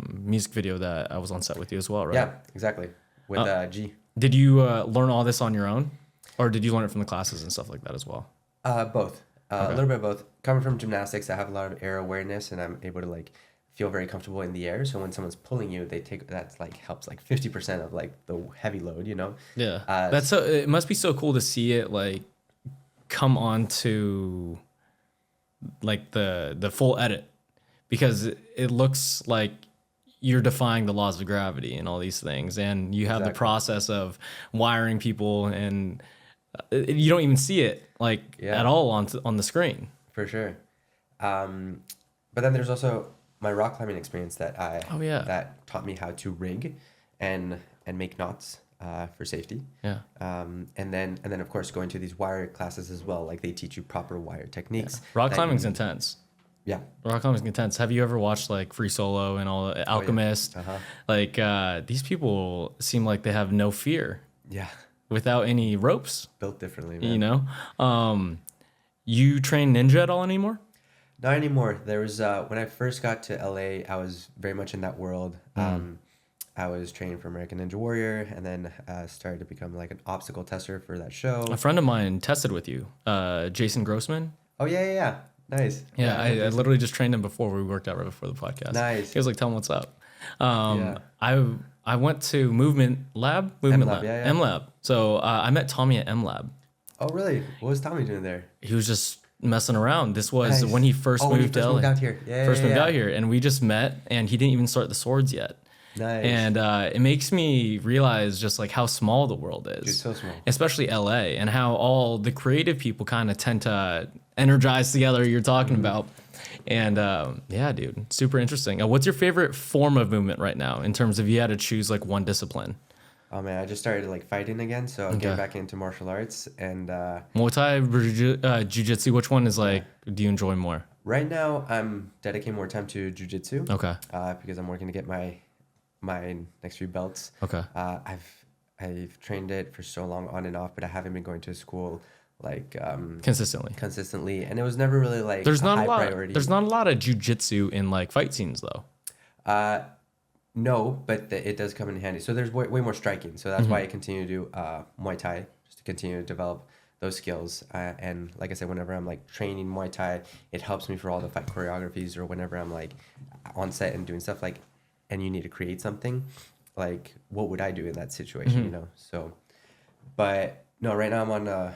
[SPEAKER 1] music video that I was on set with you as well, right?
[SPEAKER 2] Yeah, exactly. With G.
[SPEAKER 1] Did you learn all this on your own, or did you learn it from the classes and stuff like that as well?
[SPEAKER 2] Both. A little bit of both. Coming from gymnastics, I have a lot of air awareness, and I'm able to like feel very comfortable in the air. So when someone's pulling you, that's like helps like 50% of like the heavy load, you know?
[SPEAKER 1] Yeah. That's so. It must be so cool to see it like come onto like the full edit, because it looks like you're defying the laws of gravity and all these things, and you have the process of wiring people, and you don't even see it like at all on the screen.
[SPEAKER 2] For sure. But then there's also my rock climbing experience that that taught me how to rig and make knots for safety.
[SPEAKER 1] Yeah.
[SPEAKER 2] And then of course going to these wire classes as well. Like they teach you proper wire techniques.
[SPEAKER 1] Yeah. Rock climbing's intense.
[SPEAKER 2] Yeah.
[SPEAKER 1] Rock climbing's intense. Have you ever watched like Free Solo and all Alchemist?
[SPEAKER 2] Uh-huh.
[SPEAKER 1] Like these people seem like they have no fear.
[SPEAKER 2] Yeah.
[SPEAKER 1] Without any ropes.
[SPEAKER 2] Built differently, man.
[SPEAKER 1] You know? You train ninja at all anymore?
[SPEAKER 2] Not anymore. There was when I first got to LA, I was very much in that world. I was training for American Ninja Warrior, and then started to become like an obstacle tester for that show.
[SPEAKER 1] A friend of mine tested with you, Jason Grossman.
[SPEAKER 2] Oh yeah. Nice.
[SPEAKER 1] Yeah, I literally just trained him before we worked out right before the podcast.
[SPEAKER 2] Nice.
[SPEAKER 1] He was like, "Tell him what's up." I went to Movement Lab.
[SPEAKER 2] Yeah.
[SPEAKER 1] M Lab. So I met Tommy at M Lab.
[SPEAKER 2] Oh, really? What was Tommy doing there?
[SPEAKER 1] He was just messing around. This was
[SPEAKER 2] Nice.
[SPEAKER 1] when he first
[SPEAKER 2] Oh, when he
[SPEAKER 1] moved
[SPEAKER 2] first
[SPEAKER 1] to LA.
[SPEAKER 2] moved out here. Yeah,
[SPEAKER 1] First
[SPEAKER 2] yeah,
[SPEAKER 1] moved
[SPEAKER 2] yeah.
[SPEAKER 1] out here, and we just met, and he didn't even start the swords yet.
[SPEAKER 2] Nice.
[SPEAKER 1] And it makes me realize just like how small the world is.
[SPEAKER 2] Dude, so small.
[SPEAKER 1] Especially LA, and how all the creative people kind of tend to energize together. You're talking about. And yeah, dude, super interesting. What's your favorite form of movement right now in terms of you had to choose like one discipline?
[SPEAKER 2] Oh man, I just started like fighting again, so I'm getting back into martial arts. And
[SPEAKER 1] Muay Thai, Jiu-Jitsu, which one is like, do you enjoy more?
[SPEAKER 2] right now, I'm dedicating more time to jujitsu.
[SPEAKER 1] Okay.
[SPEAKER 2] Because I'm working to get my next few belts.
[SPEAKER 1] Okay.
[SPEAKER 2] I've trained it for so long on and off, but I haven't been going to school like
[SPEAKER 1] Consistently.
[SPEAKER 2] and it was never really like
[SPEAKER 1] There's
[SPEAKER 2] a
[SPEAKER 1] not
[SPEAKER 2] high
[SPEAKER 1] a lot.
[SPEAKER 2] priority.
[SPEAKER 1] There's not a lot of jujitsu in like fight scenes though.
[SPEAKER 2] No, but it does come in handy. So there's way more striking. So that's why I continue to do Muay Thai, just to continue to develop those skills. And like I said, whenever I'm like training Muay Thai, it helps me for all the fight choreographies, or whenever I'm like on set and doing stuff like, and you need to create something, like what would I do in that situation, you know? So, but no, right now I'm on a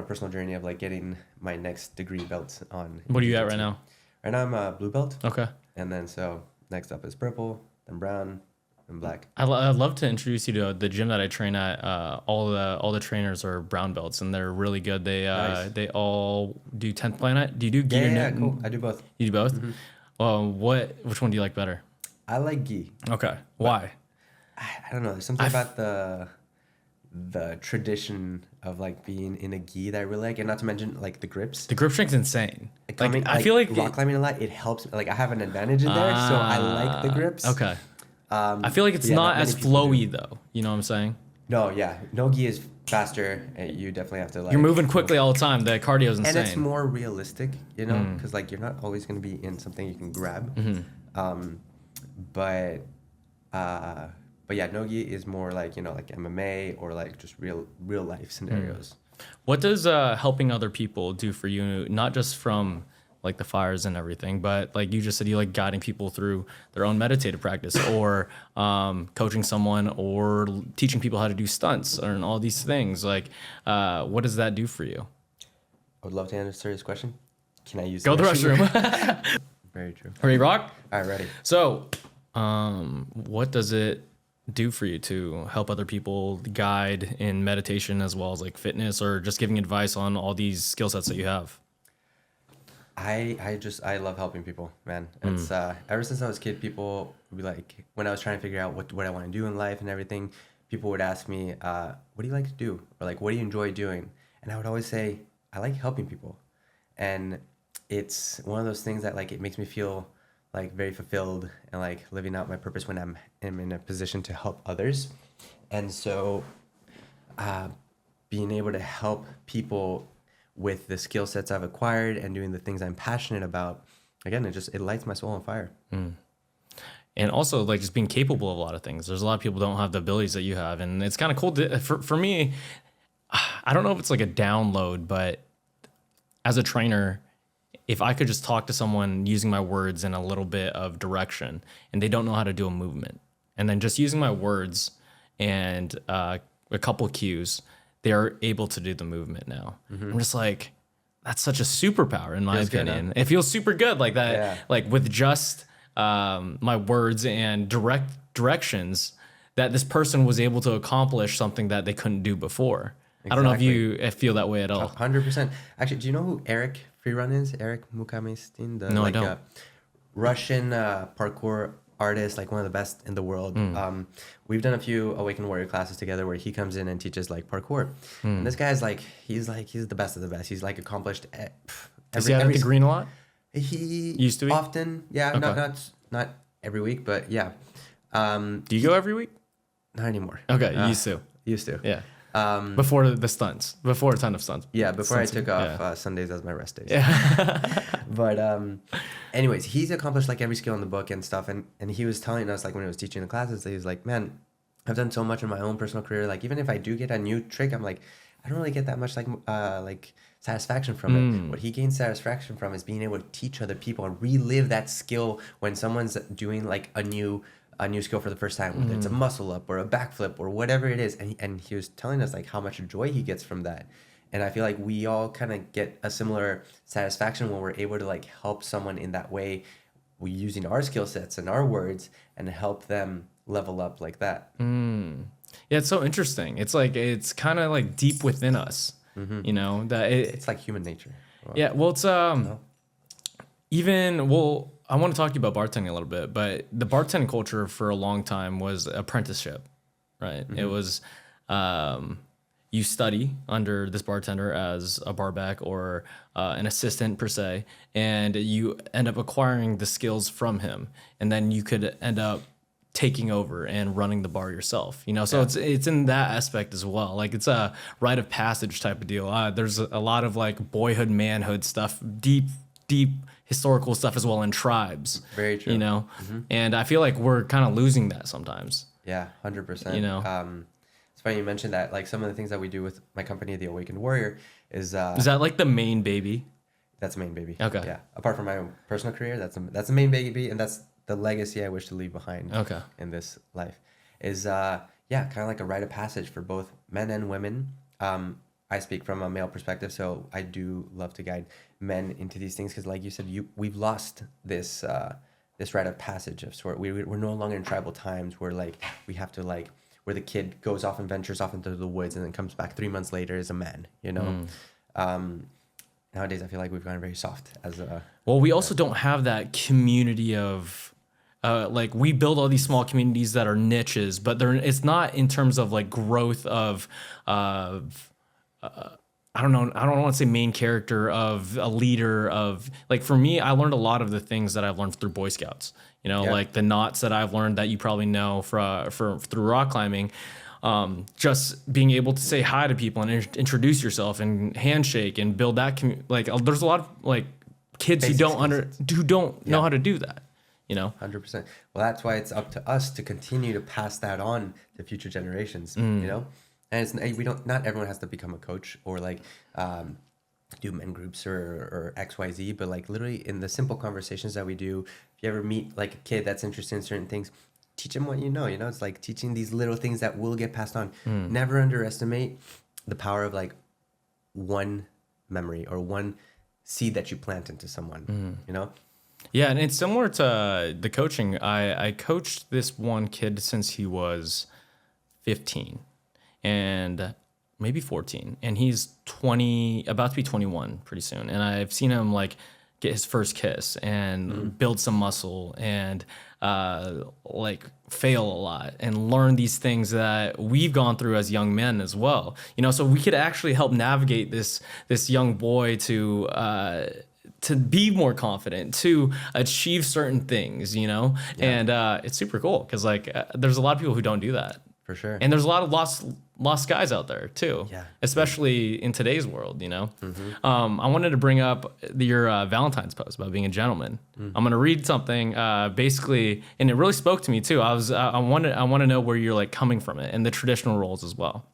[SPEAKER 2] personal journey of like getting my next degree belt on.
[SPEAKER 1] What are you at
[SPEAKER 2] jiu-jitsu.
[SPEAKER 1] right now?
[SPEAKER 2] Right now I'm a blue belt.
[SPEAKER 1] Okay.
[SPEAKER 2] And then so next up is purple, then brown, and black.
[SPEAKER 1] I'd love to introduce you to the gym that I train at. All the trainers are brown belts, and they're really good. They
[SPEAKER 2] Nice.
[SPEAKER 1] they all do 10th planet. Do you do gi or
[SPEAKER 2] Yeah,
[SPEAKER 1] no?
[SPEAKER 2] cool. I do both.
[SPEAKER 1] You do both. Which one do you like better?
[SPEAKER 2] I like gi.
[SPEAKER 1] Okay. Why?
[SPEAKER 2] I don't know. There's something about the tradition of like being in a gi that I really like, and not to mention like the grips.
[SPEAKER 1] The grip strength's insane.
[SPEAKER 2] Climbing,
[SPEAKER 1] I feel like
[SPEAKER 2] rock climbing a lot. It helps. Like I have an advantage in there, so I like the grips.
[SPEAKER 1] Okay. I feel like it's
[SPEAKER 2] yeah,
[SPEAKER 1] not
[SPEAKER 2] not
[SPEAKER 1] as
[SPEAKER 2] many people
[SPEAKER 1] flowy though. You know what I'm saying?
[SPEAKER 2] No, yeah, no gi is faster, and you definitely have to like.
[SPEAKER 1] You're moving quickly all the time. The cardio's insane.
[SPEAKER 2] and it's more realistic, you know, because like you're not always going to be in something you can grab. But yeah, no gi is more like, you know, like MMA or like just real life scenarios.
[SPEAKER 1] What does helping other people do for you? Not just from like the fires and everything, but like you just said, you like guiding people through their own meditative practice, or coaching someone, or teaching people how to do stunts, and all these things. Like, what does that do for you?
[SPEAKER 2] I would love to answer this question. Can I use
[SPEAKER 1] Go to the restroom.
[SPEAKER 2] Very true.
[SPEAKER 1] Ready, rock?
[SPEAKER 2] All right, ready.
[SPEAKER 1] So, what does it do for you to help other people guide in meditation as well as like fitness, or just giving advice on all these skill sets that you have?
[SPEAKER 2] I love helping people, man. It's ever since I was a kid, people would be like, when I was trying to figure out what I want to do in life and everything, people would ask me, what do you like to do? Or like, what do you enjoy doing? And I would always say, I like helping people. And it's one of those things that like, it makes me feel like very fulfilled and like living out my purpose when I'm in a position to help others. And so being able to help people with the skill sets I've acquired and doing the things I'm passionate about, again, it lights my soul on fire.
[SPEAKER 1] And also like just being capable of a lot of things. There's a lot of people who don't have the abilities that you have, and it's kind of cool for me. I don't know if it's like a download, but as a trainer, if I could just talk to someone using my words in a little bit of direction, and they don't know how to do a movement, and then just using my words and a couple cues, they are able to do the movement now. I'm just like, that's such a superpower in my
[SPEAKER 2] Feels good,
[SPEAKER 1] opinion.
[SPEAKER 2] huh?
[SPEAKER 1] It feels super good like that.
[SPEAKER 2] Yeah.
[SPEAKER 1] Like with just my words and directions, that this person was able to accomplish something that they couldn't do before. I don't know if you feel that way at all.
[SPEAKER 2] 100%. Actually, do you know who Eric Freerun is? Eric Mukamestin?
[SPEAKER 1] No, I don't.
[SPEAKER 2] Russian parkour artist, like one of the best in the world. We've done a few Awakened Warrior classes together where he comes in and teaches like parkour. And this guy's like, he's the best of the best. He's like accomplished
[SPEAKER 1] Does he have the green a lot?
[SPEAKER 2] He
[SPEAKER 1] Used to be?
[SPEAKER 2] often, yeah,
[SPEAKER 1] Okay.
[SPEAKER 2] not every week, but yeah.
[SPEAKER 1] Do you go every week?
[SPEAKER 2] Not anymore.
[SPEAKER 1] Okay, used to.
[SPEAKER 2] Used to.
[SPEAKER 1] Yeah. Before the stunts, before a ton of stunts.
[SPEAKER 2] Yeah, before I
[SPEAKER 1] Stunts,
[SPEAKER 2] took off
[SPEAKER 1] yeah.
[SPEAKER 2] Sundays as my rest days.
[SPEAKER 1] Yeah.
[SPEAKER 2] But anyways, he's accomplished like every skill in the book and stuff. And he was telling us, like when he was teaching the classes, he was like, man, I've done so much in my own personal career. Like even if I do get a new trick, I'm like, I don't really get that much like satisfaction from it. What he gains satisfaction from is being able to teach other people and relive that skill when someone's doing like a new skill for the first time, whether it's a muscle up or a backflip or whatever it is. And he was telling us like how much joy he gets from that. And I feel like we all kind of get a similar satisfaction when we're able to like help someone in that way, we using our skill sets and our words and help them level up like that.
[SPEAKER 1] Yeah, it's so interesting. It's like it's kind of like deep within us, you know, that
[SPEAKER 2] It's like human nature. Well,
[SPEAKER 1] yeah, well, it's
[SPEAKER 2] no?
[SPEAKER 1] even well, I want to talk to you about bartending a little bit, but the bartending culture for a long time was apprenticeship, right? It was you study under this bartender as a barback or an assistant per se, and you end up acquiring the skills from him, and then you could end up taking over and running the bar yourself, you know. So it's in that aspect as well. Like it's a rite of passage type of deal. There's a lot of like boyhood, manhood stuff, deep historical stuff as well in tribes.
[SPEAKER 2] Very true.
[SPEAKER 1] You know, and I feel like we're kind of losing that sometimes.
[SPEAKER 2] Yeah, 100%.
[SPEAKER 1] You know,
[SPEAKER 2] it's funny you mentioned that. Like some of the things that we do with my company, The Awakened Warrior, is
[SPEAKER 1] that like the main baby?
[SPEAKER 2] that's the main baby.
[SPEAKER 1] Okay.
[SPEAKER 2] Yeah. Apart from my own personal career, that's the main baby, and that's the legacy I wish to leave behind.
[SPEAKER 1] Okay.
[SPEAKER 2] In this life, is kind of like a rite of passage for both men and women. I speak from a male perspective, so I do love to guide men into these things because, like you said, we've lost this this rite of passage of sort. We're no longer in tribal times where like we have to like where the kid goes off and ventures off into the woods and then comes back 3 months later as a man. You know. Nowadays, I feel like we've gone very soft as a.
[SPEAKER 1] Well, we also don't have that community of, like we build all these small communities that are niches, but it's not in terms of like growth of, I don't know. I don't want to say main character of a leader of like, for me, I learned a lot of the things that I've learned through Boy Scouts, you know, like the knots that I've learned that you probably know through rock climbing. Just being able to say hi to people and introduce yourself and handshake and build that like there's a lot of like kids
[SPEAKER 2] Basic
[SPEAKER 1] who don't know how to do that, you know.
[SPEAKER 2] 100%. Well, that's why it's up to us to continue to pass that on to future generations. You know, and not everyone has to become a coach or like do men groups or XYZ, but like literally in the simple conversations that we do, if you ever meet like a kid that's interested in certain things, teach them what you know. It's like teaching these little things that will get passed on. Never underestimate the power of like one memory or one seed that you plant into someone, you know?
[SPEAKER 1] Yeah, and it's similar to the coaching. I coached this one kid since he was 15 and maybe 14, and he's 20, about to be 21 pretty soon. And I've seen him like get his first kiss and build some muscle and like fail a lot and learn these things that we've gone through as young men as well. You know, so we could actually help navigate this young boy to be more confident, to achieve certain things, you know? And it's super cool because like there's a lot of people who don't do that.
[SPEAKER 2] For sure.
[SPEAKER 1] And there's a lot of lost guys out there too, especially in today's world, you know. I wanted to bring up your Valentine's post about being a gentleman. I'm going to read something basically, and it really spoke to me too. I want to know where you're like coming from it and the traditional roles as well.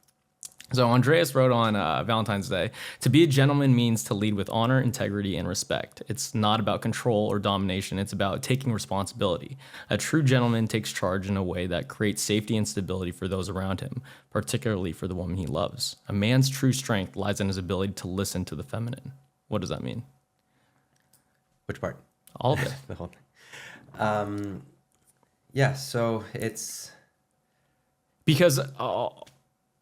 [SPEAKER 1] So Andreas wrote on Valentine's Day, to be a gentleman means to lead with honor, integrity, and respect. It's not about control or domination. It's about taking responsibility. A true gentleman takes charge in a way that creates safety and stability for those around him, particularly for the woman he loves. A man's true strength lies in his ability to listen to the feminine. What does that mean?
[SPEAKER 2] Which part?
[SPEAKER 1] All of it.
[SPEAKER 2] The whole thing. Yeah, so it's...
[SPEAKER 1] Because...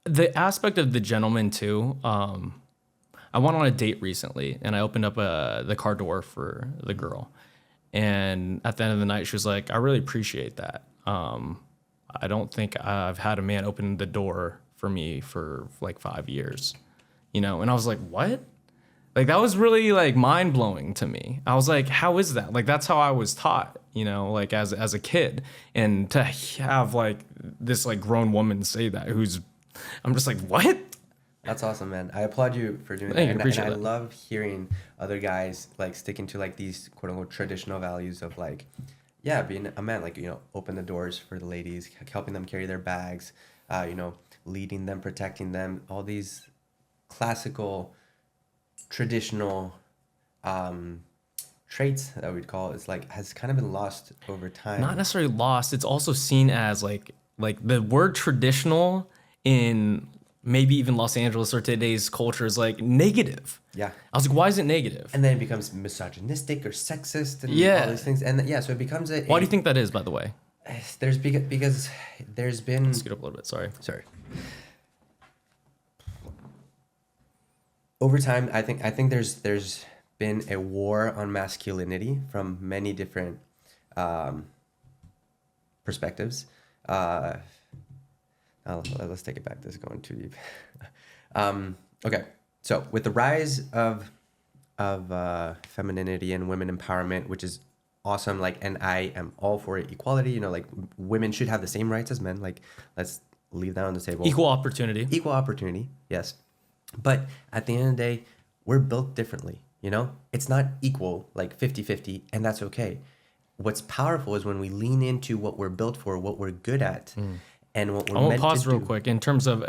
[SPEAKER 1] the aspect of the gentleman too, I went on a date recently and I opened up the car door for the girl. And at the end of the night, she was like, I really appreciate that. I don't think I've had a man open the door for me for like 5 years, you know? And I was like, what? Like, that was really like mind blowing to me. I was like, how is that? Like, that's how I was taught, you know, like as a kid. And to have like this like grown woman say that I'm just like, what?
[SPEAKER 2] That's awesome, man. I applaud you for doing that. And I love hearing other guys like sticking to like these quote unquote traditional values of like, yeah, being a man, like, you know, open the doors for the ladies, helping them carry their bags, you know, leading them, protecting them, all these classical, traditional traits that we'd call is like has kind of been lost over time.
[SPEAKER 1] Not necessarily lost. It's also seen as like the word traditional in maybe even Los Angeles or today's culture is like negative.
[SPEAKER 2] Yeah.
[SPEAKER 1] I was like, why is it negative?
[SPEAKER 2] And then it becomes misogynistic or sexist and all these things. And so it becomes
[SPEAKER 1] Why do you think that is, by the way?
[SPEAKER 2] Because there's been...
[SPEAKER 1] Scoot up a little bit, sorry.
[SPEAKER 2] Over time, I think there's been a war on masculinity from many different perspectives. Let's take it back. This is going too deep. Okay, so with the rise of femininity and women empowerment, which is awesome, like, and I am all for equality. You know, like, women should have the same rights as men. Like, let's leave that on the table.
[SPEAKER 1] Equal opportunity.
[SPEAKER 2] Equal opportunity, yes. But at the end of the day, we're built differently, you know? It's not equal, like 50-50, and that's okay. What's powerful is when we lean into what we're built for, what we're good at, and what we're meant to do.
[SPEAKER 1] I'll pause real quick in terms of,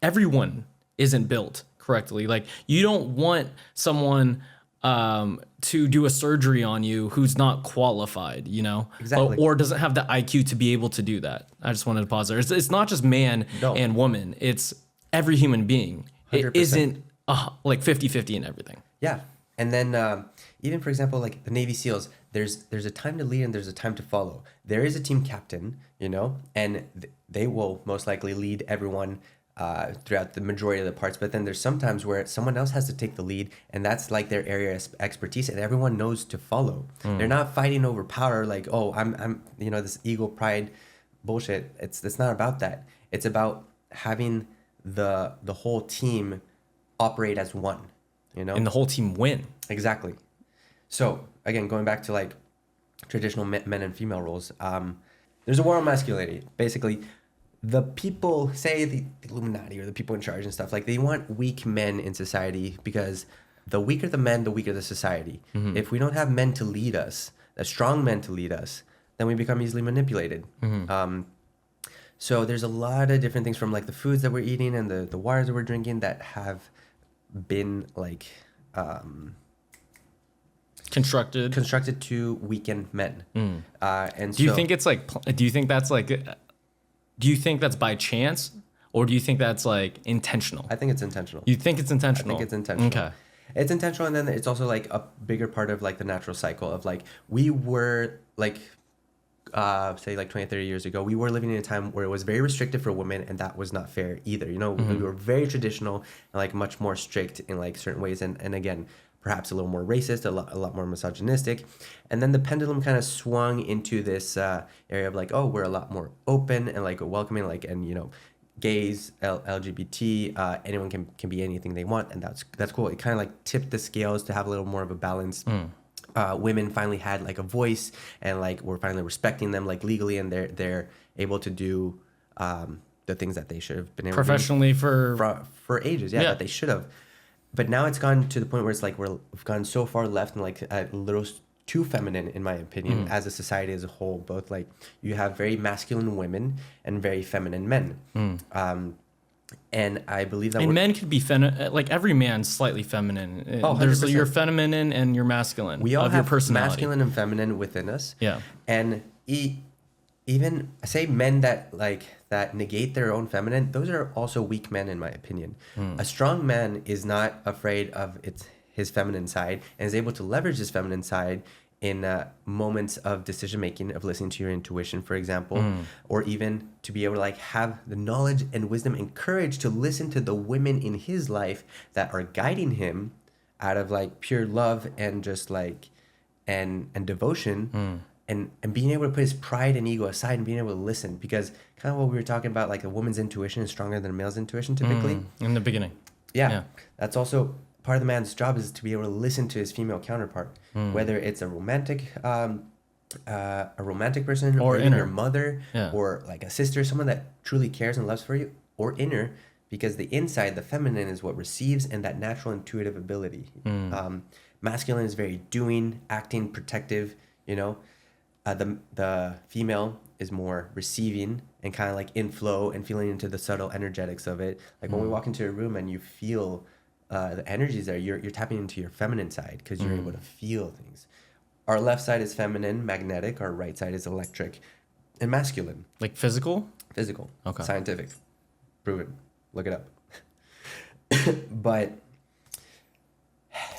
[SPEAKER 1] everyone isn't built correctly. Like, you don't want someone to do a surgery on you who's not qualified, you know?
[SPEAKER 2] Exactly.
[SPEAKER 1] Or doesn't have the IQ to be able to do that. I just wanted to pause there. It's not just man and woman. It's every human being. 100%. It isn't like 50-50 in everything.
[SPEAKER 2] Yeah. And then even, for example, like the Navy SEALs, there's a time to lead and there's a time to follow. There is a team captain, you know, and they will most likely lead everyone throughout the majority of the parts. But then there's sometimes where someone else has to take the lead, and that's like their area of expertise, and everyone knows to follow. They're not fighting over power like, oh, I'm you know, this ego pride bullshit. It's not about that. It's about having the whole team operate as one, you know,
[SPEAKER 1] and the whole team win.
[SPEAKER 2] Exactly. So again, going back to like traditional men and female roles, there's a war on masculinity. Basically, the people, say the Illuminati or the people in charge and stuff, like, they want weak men in society, because the weaker the men, the weaker the society. If we don't have men to lead us, strong men to lead us, then we become easily manipulated. So there's a lot of different things, from like the foods that we're eating and the waters that we're drinking, that have been like constructed to weaken men. And
[SPEAKER 1] do you think it's like, do you think that's by chance, or do you think that's like intentional?
[SPEAKER 2] I think it's intentional.
[SPEAKER 1] You think it's intentional?
[SPEAKER 2] I think it's intentional.
[SPEAKER 1] Okay.
[SPEAKER 2] It's intentional, and then it's also like a bigger part of like the natural cycle of like, we were like, say like 20, 30 years ago, we were living in a time where it was very restrictive for women, and that was not fair either. You know, we were very traditional and like much more strict in like certain ways, and again, perhaps a little more racist, a lot more misogynistic. And then the pendulum kind of swung into this area of like, oh, we're a lot more open and like welcoming, like, and you know, gays, LGBT, anyone can be anything they want, and that's cool. It kind of like tipped the scales to have a little more of a balance. Women finally had like a voice, and like we're finally respecting them like legally, and they're able to do the things that they should have been able
[SPEAKER 1] professionally
[SPEAKER 2] to do for ages, that they should have. But now it's gone to the point where it's like we've gone so far left and like a little too feminine, in my opinion, as a society as a whole. Both like, you have very masculine women and very feminine men. And I believe that
[SPEAKER 1] men could be like every man's slightly feminine.
[SPEAKER 2] Oh, 100%.
[SPEAKER 1] There's your feminine and your masculine.
[SPEAKER 2] We all
[SPEAKER 1] of
[SPEAKER 2] have
[SPEAKER 1] your personality.
[SPEAKER 2] Masculine and feminine within us.
[SPEAKER 1] Yeah.
[SPEAKER 2] And even say men that negate their own feminine, those are also weak men, in my opinion. A strong man is not afraid of his feminine side, and is able to leverage his feminine side in moments of decision making, of listening to your intuition, for example, or even to be able to like have the knowledge and wisdom and courage to listen to the women in his life that are guiding him out of like pure love and just like and devotion. And being able to put his pride and ego aside and being able to listen, because kind of what we were talking about, like a woman's intuition is stronger than a male's intuition typically.
[SPEAKER 1] In the beginning.
[SPEAKER 2] Yeah. That's also part of the man's job, is to be able to listen to his female counterpart, whether it's a romantic person, or even your mother, or like a sister, someone that truly cares and loves for you, or inner, because the inside, the feminine, is what receives, and that natural intuitive ability. Masculine is very doing, acting, protective, you know. The female is more receiving and kind of like in flow and feeling into the subtle energetics of it. Like when we walk into a room and you feel the energies there, you're tapping into your feminine side, because you're able to feel things. Our left side is feminine, magnetic. Our right side is electric and masculine.
[SPEAKER 1] Like physical?
[SPEAKER 2] Physical.
[SPEAKER 1] Okay.
[SPEAKER 2] Scientific. proven. Look it up. But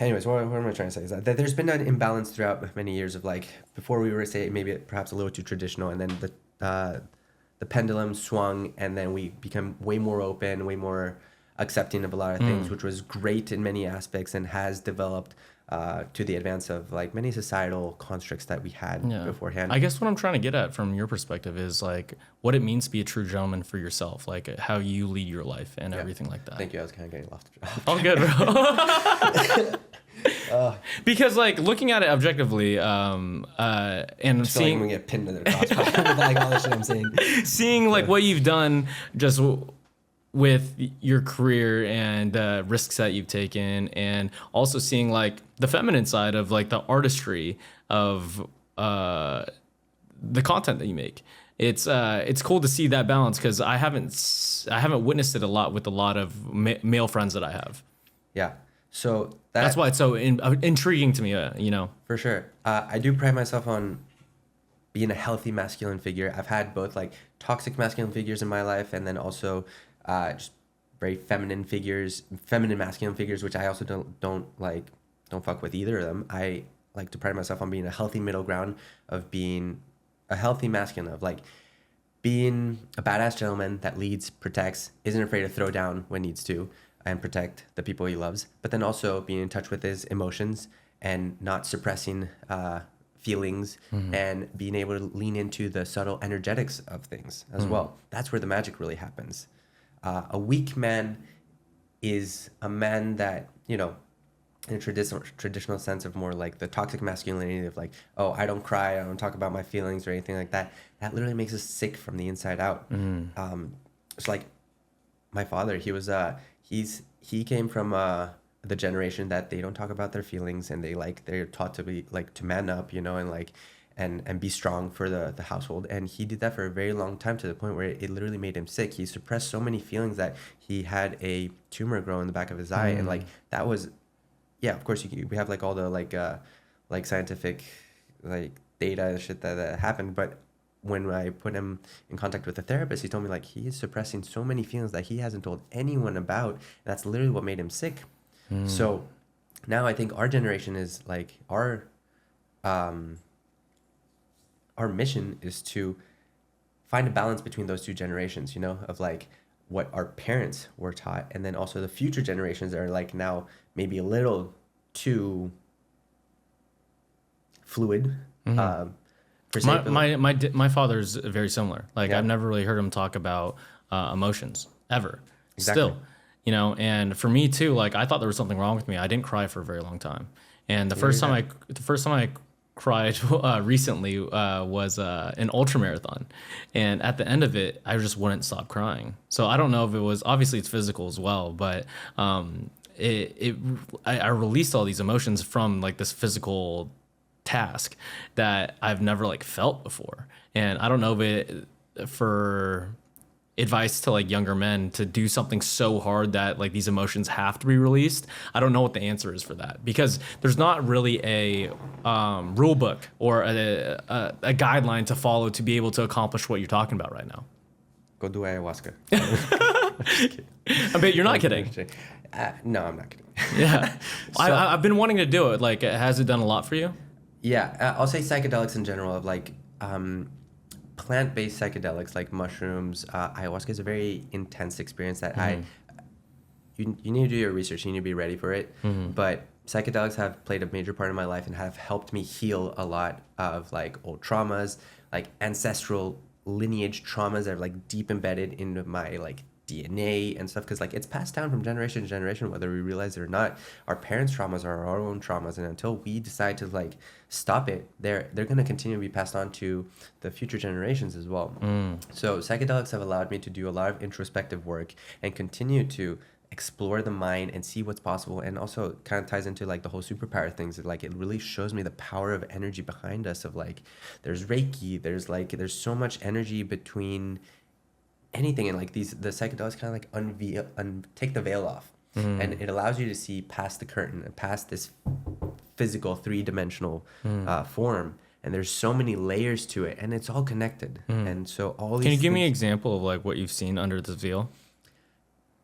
[SPEAKER 2] anyways, what am I trying to say is that there's been an imbalance throughout many years of like, before we were say maybe perhaps a little too traditional, and then the pendulum swung, and then we become way more open, way more accepting of a lot of things, which was great in many aspects and has developed to the advance of like many societal constructs that we had beforehand.
[SPEAKER 1] I guess what I'm trying to get at from your perspective is like what it means to be a true gentleman for yourself, like how you lead your life and everything like that.
[SPEAKER 2] Thank you. I was kind of getting lost.
[SPEAKER 1] All good, bro. Because like looking at it objectively, and seeing
[SPEAKER 2] like we get pinned to their crossfire with like all the shit I'm saying.
[SPEAKER 1] Seeing like what you've done just with your career and risks that you've taken, and also seeing like the feminine side of like the artistry of the content that you make. It's cool to see that balance, because I haven't witnessed it a lot with a lot of male friends that I have.
[SPEAKER 2] Yeah, so
[SPEAKER 1] that's why it's so intriguing to me. You know,
[SPEAKER 2] for sure. I do pride myself on being a healthy masculine figure. I've had both like toxic masculine figures in my life, and then also just very feminine masculine figures, which I also don't fuck with either of them. I like to pride myself on being a healthy middle ground of being a healthy masculine, of like being a badass gentleman that leads, protects, isn't afraid to throw down when needs to, and protect the people he loves, but then also being in touch with his emotions and not suppressing feelings, and being able to lean into the subtle energetics of things as well. That's where the magic really happens. A weak man is a man that, you know, in a traditional sense of more like the toxic masculinity of like, oh, I don't cry, I don't talk about my feelings or anything like that. That literally makes us sick from the inside out. It's like my father, he came from the generation that they don't talk about their feelings, and they're taught to be like to man up, you know, and like and be strong for the household. And he did that for a very long time, to the point where it literally made him sick. He suppressed so many feelings that he had a tumor grow in the back of his eye. And like that was, yeah, of course we have like all the like scientific like data and shit that happened. But when I put him in contact with a therapist, he told me like he is suppressing so many feelings that he hasn't told anyone about. And that's literally what made him sick. So now I think our generation is like our mission is to find a balance between those two generations, you know, of like what our parents were taught, and then also the future generations that are like now maybe a little too fluid.
[SPEAKER 1] My father's very similar. Like I've never really heard him talk about emotions ever.
[SPEAKER 2] Exactly.
[SPEAKER 1] Still, you know, and for me too, like I thought there was something wrong with me. I didn't cry for a very long time, and the first time I cried recently was an ultra marathon, and at the end of it I just wouldn't stop crying. So I don't know if it was, obviously it's physical as well, but I released all these emotions from like this physical task that I've never like felt before. And I don't know if it, for advice to like younger men to do something so hard that like these emotions have to be released, I don't know what the answer is for that, because there's not really a rule book or a guideline to follow to be able to accomplish what you're talking about right now.
[SPEAKER 2] Go do ayahuasca.
[SPEAKER 1] I bet you're not kidding.
[SPEAKER 2] No, I'm not kidding.
[SPEAKER 1] Yeah. I've been wanting to do it. Like, has it done a lot for you?
[SPEAKER 2] Yeah, I'll say psychedelics in general, of like plant-based psychedelics like mushrooms. Ayahuasca is a very intense experience that you need to do your research, you need to be ready for it. But psychedelics have played a major part in my life and have helped me heal a lot of like old traumas, like ancestral lineage traumas that are like deep embedded into my like DNA and stuff, because like it's passed down from generation to generation, whether we realize it or not. Our parents' traumas are our own traumas, and until we decide to like stop it, they're going to continue to be passed on to the future generations as well. So psychedelics have allowed me to do a lot of introspective work and continue to explore the mind and see what's possible, and also kind of ties into like the whole superpower things. Like it really shows me the power of energy behind us, of like there's Reiki, there's so much energy between anything, and like the psychedelics kind of like take the veil off, and it allows you to see past the curtain and past this physical 3-dimensional form, and there's so many layers to it, and it's all connected. And so all these
[SPEAKER 1] Can you give me an example of like what you've seen under this veil?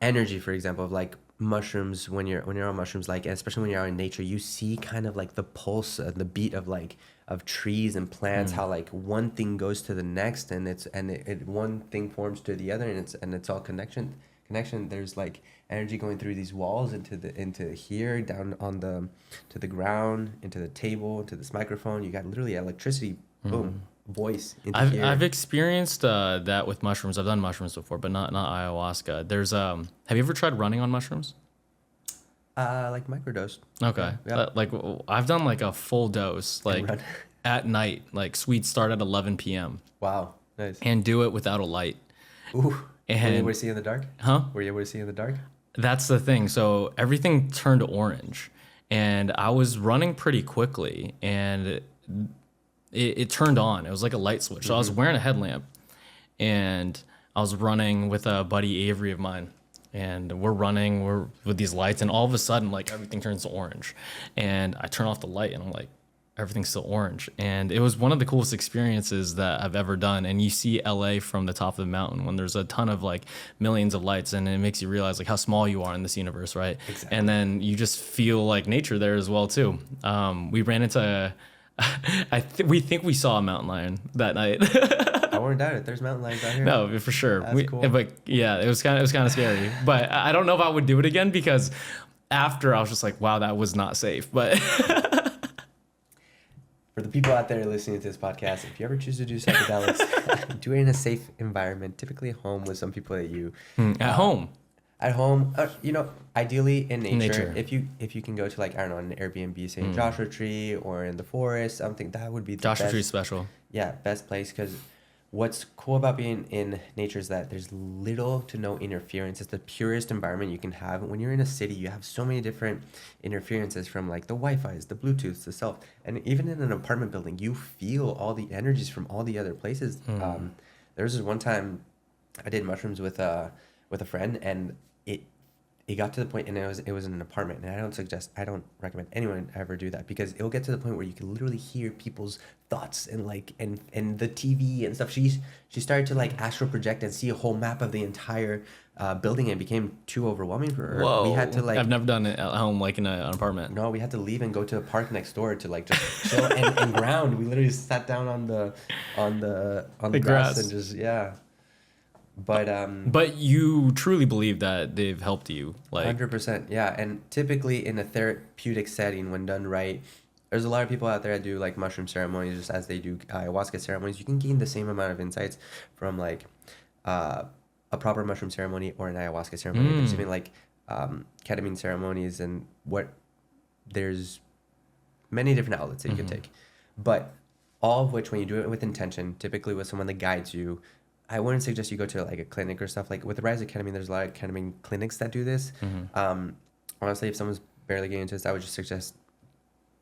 [SPEAKER 2] energy, for example, of like mushrooms. When you're on mushrooms, like especially when you're out in nature, you see kind of like the pulse, the beat of like of trees and plants, how like one thing goes to the next, and it one thing forms to the other, and it's all connection. There's like energy going through these walls into here, down on the to the ground, into the table, into this microphone. You got literally electricity, boom, voice into here.
[SPEAKER 1] I've experienced that with mushrooms. I've done mushrooms before, but not ayahuasca. There's have you ever tried running on mushrooms?
[SPEAKER 2] Like microdose.
[SPEAKER 1] Okay.
[SPEAKER 2] Yeah.
[SPEAKER 1] Like I've done like a full dose, like
[SPEAKER 2] run.
[SPEAKER 1] at night, like sweet start at 11 p.m.
[SPEAKER 2] Wow, nice.
[SPEAKER 1] and do it without a light.
[SPEAKER 2] Ooh. Were you
[SPEAKER 1] And
[SPEAKER 2] able to see in the dark?
[SPEAKER 1] huh?
[SPEAKER 2] Were you able to see in the dark?
[SPEAKER 1] That's the thing. So everything turned orange, and I was running pretty quickly, and it turned on. It was like a light switch. So I was wearing a headlamp, and I was running with a buddy Avery of mine, and we're with these lights, and all of a sudden, like everything turns to orange, and I turn off the light, and I'm like, everything's still orange. And it was one of the coolest experiences that I've ever done. And you see LA from the top of the mountain when there's a ton of like millions of lights, and it makes you realize like how small you are in this universe, right?
[SPEAKER 2] Exactly.
[SPEAKER 1] And then you just feel like nature there as well too. We ran into we think we saw a mountain lion that night.
[SPEAKER 2] I wouldn't doubt it. There's mountain lions out here.
[SPEAKER 1] No, for sure.
[SPEAKER 2] That's cool.
[SPEAKER 1] But yeah, it was kind of scary. But I don't know if I would do it again, because after I was just like, wow, that was not safe. But
[SPEAKER 2] For the people out there listening to this podcast, if you ever choose to do psychedelics, do it in a safe environment, typically at home with some people that you
[SPEAKER 1] at home.
[SPEAKER 2] at home, ideally in nature.
[SPEAKER 1] Nature.
[SPEAKER 2] If you can go to like, I don't know, an Airbnb, say in Joshua Tree or in the forest, something that would be the
[SPEAKER 1] Joshua
[SPEAKER 2] best.
[SPEAKER 1] Tree's special.
[SPEAKER 2] Yeah, best place, because what's cool about being in nature is that there's little to no interference. It's the purest environment you can have. When you're in a city, you have so many different interferences from like the Wi-Fi's, the Bluetooths, the cell, and even in an apartment building, you feel all the energies from all the other places. There was this one time I did mushrooms with a friend, and it got to the point, and it was in an apartment, and I don't recommend anyone ever do that, because it'll get to the point where you can literally hear people's thoughts and like and the TV and stuff. She started to like astral project and see a whole map of the entire building, and it became too overwhelming for her.
[SPEAKER 1] Whoa.
[SPEAKER 2] We had to like
[SPEAKER 1] I've never done it at home, like in an apartment.
[SPEAKER 2] no, we had to leave and go to a park next door to like just chill and ground. We literally sat down on the grass and just
[SPEAKER 1] But you truly believe that they've helped you, like
[SPEAKER 2] 100%, yeah. And typically in a therapeutic setting, when done right, there's a lot of people out there that do like mushroom ceremonies just as they do ayahuasca ceremonies. You can gain the same amount of insights from like a proper mushroom ceremony or an ayahuasca ceremony. There's even like ketamine ceremonies, and there's many different outlets that you can take. But all of which, when you do it with intention, typically with someone that guides you, I wouldn't suggest you go to like a clinic or stuff. Like with the rise of ketamine, there's a lot of ketamine clinics that do this. Honestly, if someone's barely getting into this, I would just suggest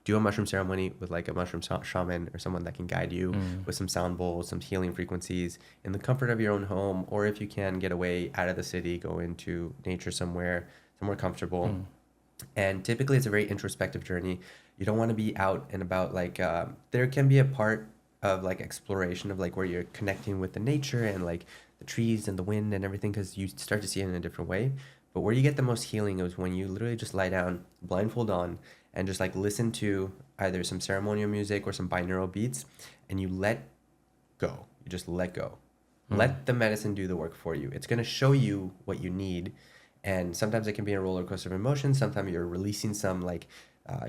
[SPEAKER 2] do a mushroom ceremony with like a mushroom shaman or someone that can guide you with some sound bowls, some healing frequencies in the comfort of your own home. Or if you can get away out of the city, go into nature somewhere comfortable. And typically it's a very introspective journey. You don't want to be out and about. Like there can be a part of like exploration of like where you're connecting with the nature and like the trees and the wind and everything, because you start to see it in a different way. But where you get the most healing is when you literally just lie down, blindfold on, and just like listen to either some ceremonial music or some binaural beats, and you let go. You just let go. Let the medicine do the work for you. It's going to show you what you need. And sometimes it can be a roller coaster of emotions. Sometimes you're releasing some like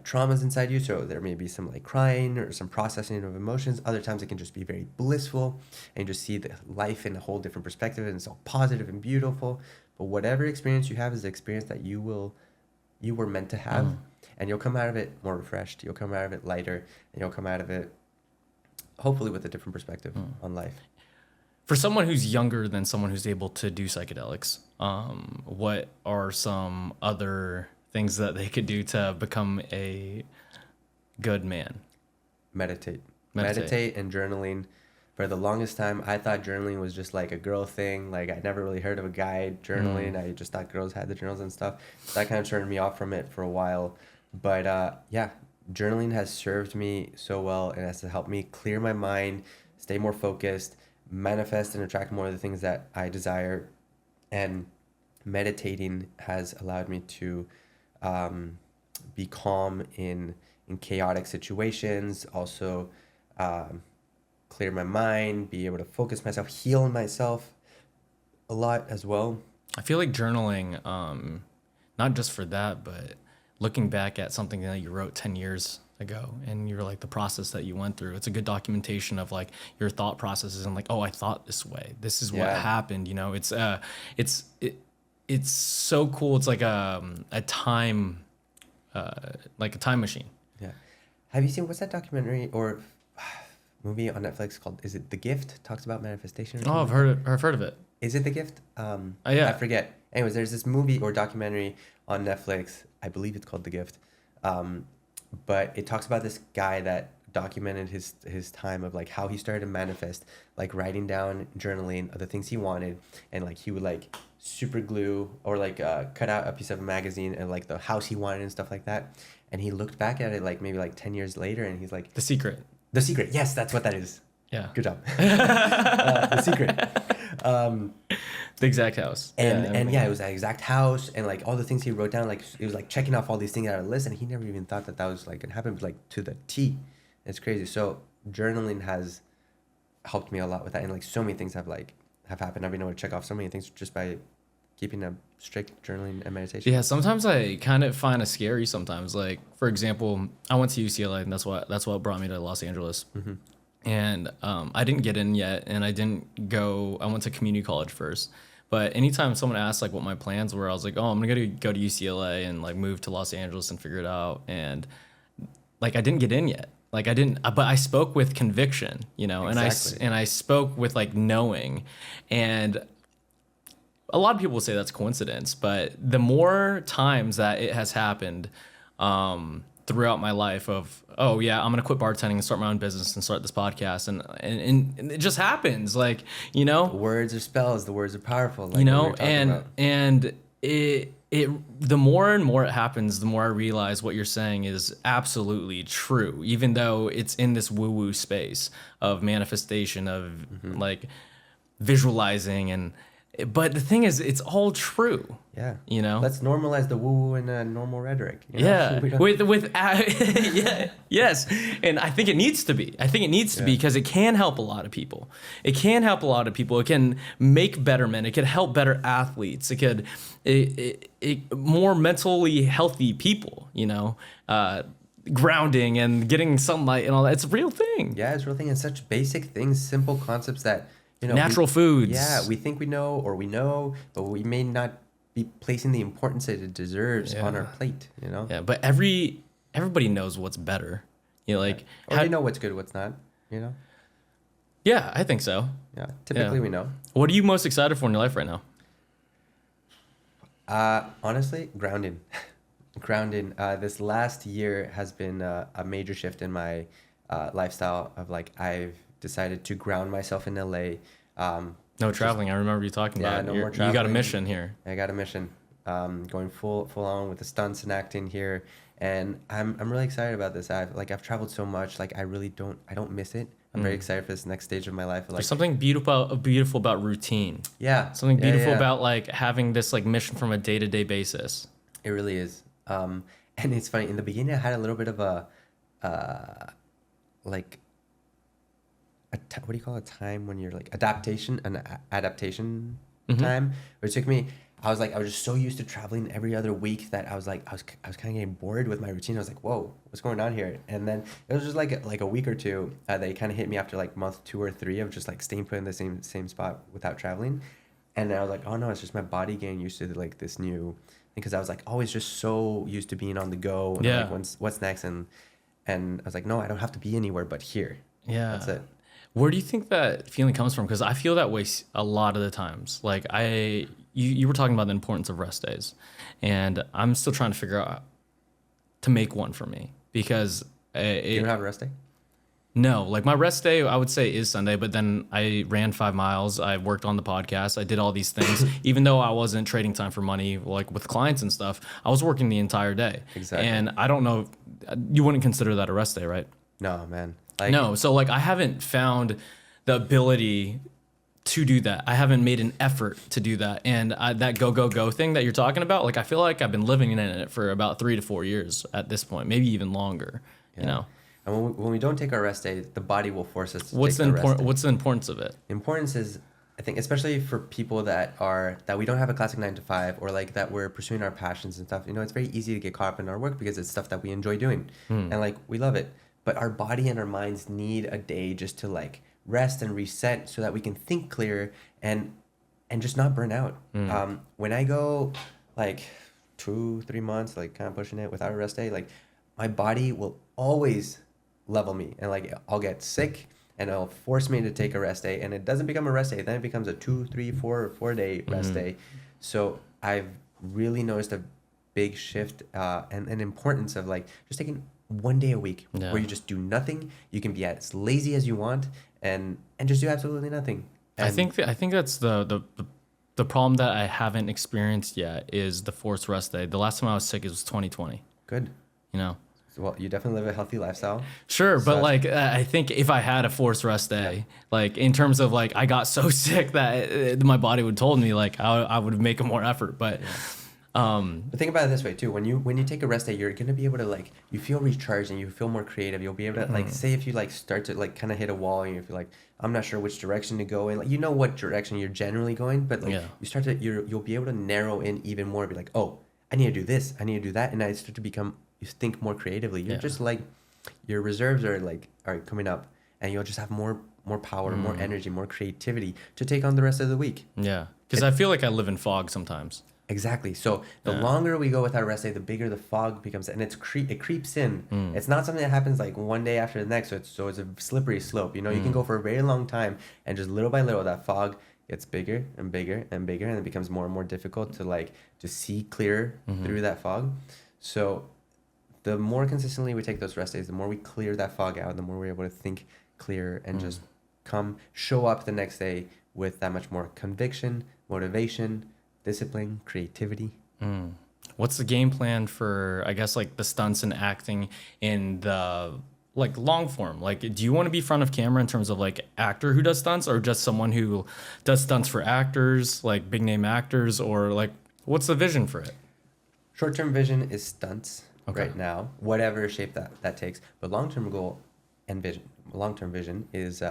[SPEAKER 2] traumas inside you, so there may be some like crying or some processing of emotions. Other times it can just be very blissful, and you just see the life in a whole different perspective, and it's all positive and beautiful. But whatever experience you have is the experience that you were meant to have, and you'll come out of it more refreshed. You'll come out of it lighter, and you'll come out of it hopefully with a different perspective on life.
[SPEAKER 1] for someone who's younger than someone who's able to do psychedelics, what are some other things that they could do to become a good man?
[SPEAKER 2] Meditate and journaling. For the longest time, I thought journaling was just like a girl thing. Like I never really heard of a guy journaling. I just thought girls had the journals and stuff. So that kind of turned me off from it for a while. But yeah, journaling has served me so well, and has helped me clear my mind, stay more focused, manifest and attract more of the things that I desire. And meditating has allowed me to be calm in chaotic situations, also clear my mind, be able to focus myself, heal myself a lot as well.
[SPEAKER 1] I feel like journaling, not just for that, but looking back at something that you wrote 10 years ago and you're like the process that you went through, it's a good documentation of like your thought processes and like, oh, I thought this way. This is what happened. You know, it's so cool. It's like a time machine.
[SPEAKER 2] Yeah. Have you seen, what's that documentary or movie on Netflix called, is it The Gift? Talks about manifestation.
[SPEAKER 1] Oh, I've heard of it.
[SPEAKER 2] Is it The Gift?
[SPEAKER 1] Yeah.
[SPEAKER 2] I forget. Anyways, there's this movie or documentary on Netflix. I believe it's called The Gift. But it talks about this guy that documented his time of like how he started to manifest, like writing down, journaling the things he wanted, and like he would like super glue or like cut out a piece of a magazine and like the house he wanted and stuff like that. And he looked back at it like maybe like 10 years later and he's like,
[SPEAKER 1] The Secret.
[SPEAKER 2] The Secret. Yes, that's what that is.
[SPEAKER 1] Yeah.
[SPEAKER 2] Good job. The Secret.
[SPEAKER 1] The exact house.
[SPEAKER 2] And it was that exact house and like all the things he wrote down, like it was like checking off all these things out of a list and he never even thought that was like gonna happen, like to the T. It's crazy. So journaling has helped me a lot with that, and like so many things have happened. I've been able to check off so many things just by keeping a strict journaling and meditation.
[SPEAKER 1] Yeah, sometimes I kind of find it scary sometimes. Like, for example, I went to UCLA and that's what brought me to Los Angeles. Mm-hmm. And I didn't get in yet, and I went to community college first. But anytime someone asked like what my plans were, I was like, oh, I'm gonna go to UCLA and like move to Los Angeles and figure it out. And like I didn't get in yet. Like I didn't, but I spoke with conviction, you know,
[SPEAKER 2] Exactly.
[SPEAKER 1] and I spoke with like knowing. And a lot of people say that's coincidence, but the more times that it has happened throughout my life of, oh yeah, I'm gonna quit bartending and start my own business and start this podcast, and it just happens, like, you know.
[SPEAKER 2] The words are spells. The words are powerful. Like
[SPEAKER 1] you know,
[SPEAKER 2] we were talking about.
[SPEAKER 1] and it the more and more it happens, the more I realize what you're saying is absolutely true, even though it's in this woo-woo space of manifestation, of like visualizing, but the thing is, it's all true.
[SPEAKER 2] Yeah.
[SPEAKER 1] You know?
[SPEAKER 2] Let's normalize the woo-woo and normal rhetoric. You know?
[SPEAKER 1] Yeah. Yeah. Yes. And I think it needs to be. I think it needs to be, because it can help a lot of people. It can help a lot of people. It can make better men. It could help better athletes. It could more mentally healthy people, you know, grounding and getting sunlight and all that. It's a real thing.
[SPEAKER 2] Yeah, it's a real thing. And such basic things, simple concepts that, you know,
[SPEAKER 1] natural foods.
[SPEAKER 2] Yeah, we think we know, but we may not be placing the importance that it deserves on our plate, you know?
[SPEAKER 1] Yeah, but everybody knows what's better. You know, like,
[SPEAKER 2] or you know what's good, what's not, you know?
[SPEAKER 1] Yeah, I think so.
[SPEAKER 2] Yeah, typically we know.
[SPEAKER 1] What are you most excited for in your life right now?
[SPEAKER 2] Honestly, grounding. Grounding. This last year has been a major shift in my lifestyle of like, I've decided to ground myself in LA.
[SPEAKER 1] No traveling. I remember you talking about.
[SPEAKER 2] No more traveling.
[SPEAKER 1] You got a mission here.
[SPEAKER 2] I got a mission. Going full on with the stunts and acting here, and I'm really excited about this. I've traveled so much. Like I don't miss it. I'm very excited for this next stage of my life. Like,
[SPEAKER 1] there's something beautiful about routine.
[SPEAKER 2] Yeah.
[SPEAKER 1] Something beautiful about like having this like mission from a day-to-day basis.
[SPEAKER 2] It really is. And it's funny. In the beginning, I had a little bit of a what do you call a time when you're like adaptation time, where it took me, I was just so used to traveling every other week that I was kind of getting bored with my routine. I was like, whoa, what's going on here? And then it was just like a week or two that kind of hit me after like month 2 or 3 of just like staying put in the same spot without traveling. And then I was like, oh no, it's just my body getting used to like this new, because I was like always just so used to being on the go and like what's next, and I was like, no, I don't have to be anywhere but here.
[SPEAKER 1] Yeah,
[SPEAKER 2] that's it.
[SPEAKER 1] Where do you think that feeling comes from? Because I feel that way a lot of the times. Like you were talking about the importance of rest days, and I'm still trying to figure out to make one for me, because
[SPEAKER 2] you don't have a rest day?
[SPEAKER 1] No, like my rest day I would say is Sunday, but then I ran 5 miles, I worked on the podcast, I did all these things. Even though I wasn't trading time for money like with clients and stuff, I was working the entire day.
[SPEAKER 2] Exactly.
[SPEAKER 1] And I don't know, you wouldn't consider that a rest day, right?
[SPEAKER 2] No, man.
[SPEAKER 1] No, so like I haven't found the ability to do that. I haven't made an effort to do that. And that go thing that you're talking about, like, I feel like I've been living in it for about 3 to 4 years at this point, maybe even longer, you know?
[SPEAKER 2] And when we don't take our rest day, the body will force us to
[SPEAKER 1] What's
[SPEAKER 2] take our rest day.
[SPEAKER 1] What's the importance of it?
[SPEAKER 2] The importance is, I think, especially for people that we don't have a classic 9 to 5, or like that we're pursuing our passions and stuff, you know, it's very easy to get caught up in our work because it's stuff that we enjoy doing and like we love it. But our body and our minds need a day just to like rest and reset so that we can think clearer and just not burn out. When I go like 2-3 months, like kind of pushing it without a rest day, like my body will always level me, and like I'll get sick and it'll force me to take a rest day, and it doesn't become a rest day, then it becomes a 2, 3, 4 day rest day. So I've really noticed a big shift and an importance of like just taking 1 day a week where you just do nothing. You can be as lazy as you want and just do absolutely nothing. And
[SPEAKER 1] I think that's the problem that I haven't experienced yet is the forced rest day. The last time I was sick, it was 2020.
[SPEAKER 2] Good.
[SPEAKER 1] You know?
[SPEAKER 2] Well, you definitely live a healthy lifestyle.
[SPEAKER 1] Sure, but like I think if I had a forced rest day, like in terms of like I got so sick that my body would told me like I would make a more effort. But
[SPEAKER 2] but think about it this way too: when you take a rest day, you're gonna be able to like you feel recharged and you feel more creative. You'll be able to like say if you like start to like kind of hit a wall and you feel like I'm not sure which direction to go in. Like you know what direction you're generally going, but like you start to you'll be able to narrow in even more. Be like, oh, I need to do this, I need to do that, and I start to become. You think more creatively. You're just like your reserves are coming up, and you'll just have more power, more energy, more creativity to take on the rest of the week.
[SPEAKER 1] Yeah, because I feel like I live in fog sometimes.
[SPEAKER 2] Exactly. So the longer we go without rest day, the bigger the fog becomes, and it creeps in. It's not something that happens like one day after the next. So it's a slippery slope. You know, you can go for a very long time, and just little by little that fog gets bigger and bigger and bigger, and it becomes more and more difficult to see clearer through that fog. So the more consistently we take those rest days, the more we clear that fog out, the more we're able to think clearer and just show up the next day with that much more conviction, motivation, discipline, creativity.
[SPEAKER 1] What's the game plan for, I guess, like the stunts and acting in the like long form? Like, do you want to be front of camera in terms of like actor who does stunts, or just someone who does stunts for actors, like big name actors, or like what's the vision for it?
[SPEAKER 2] Short-term vision is stunts. Right now, whatever shape that takes. But long-term goal and long-term vision is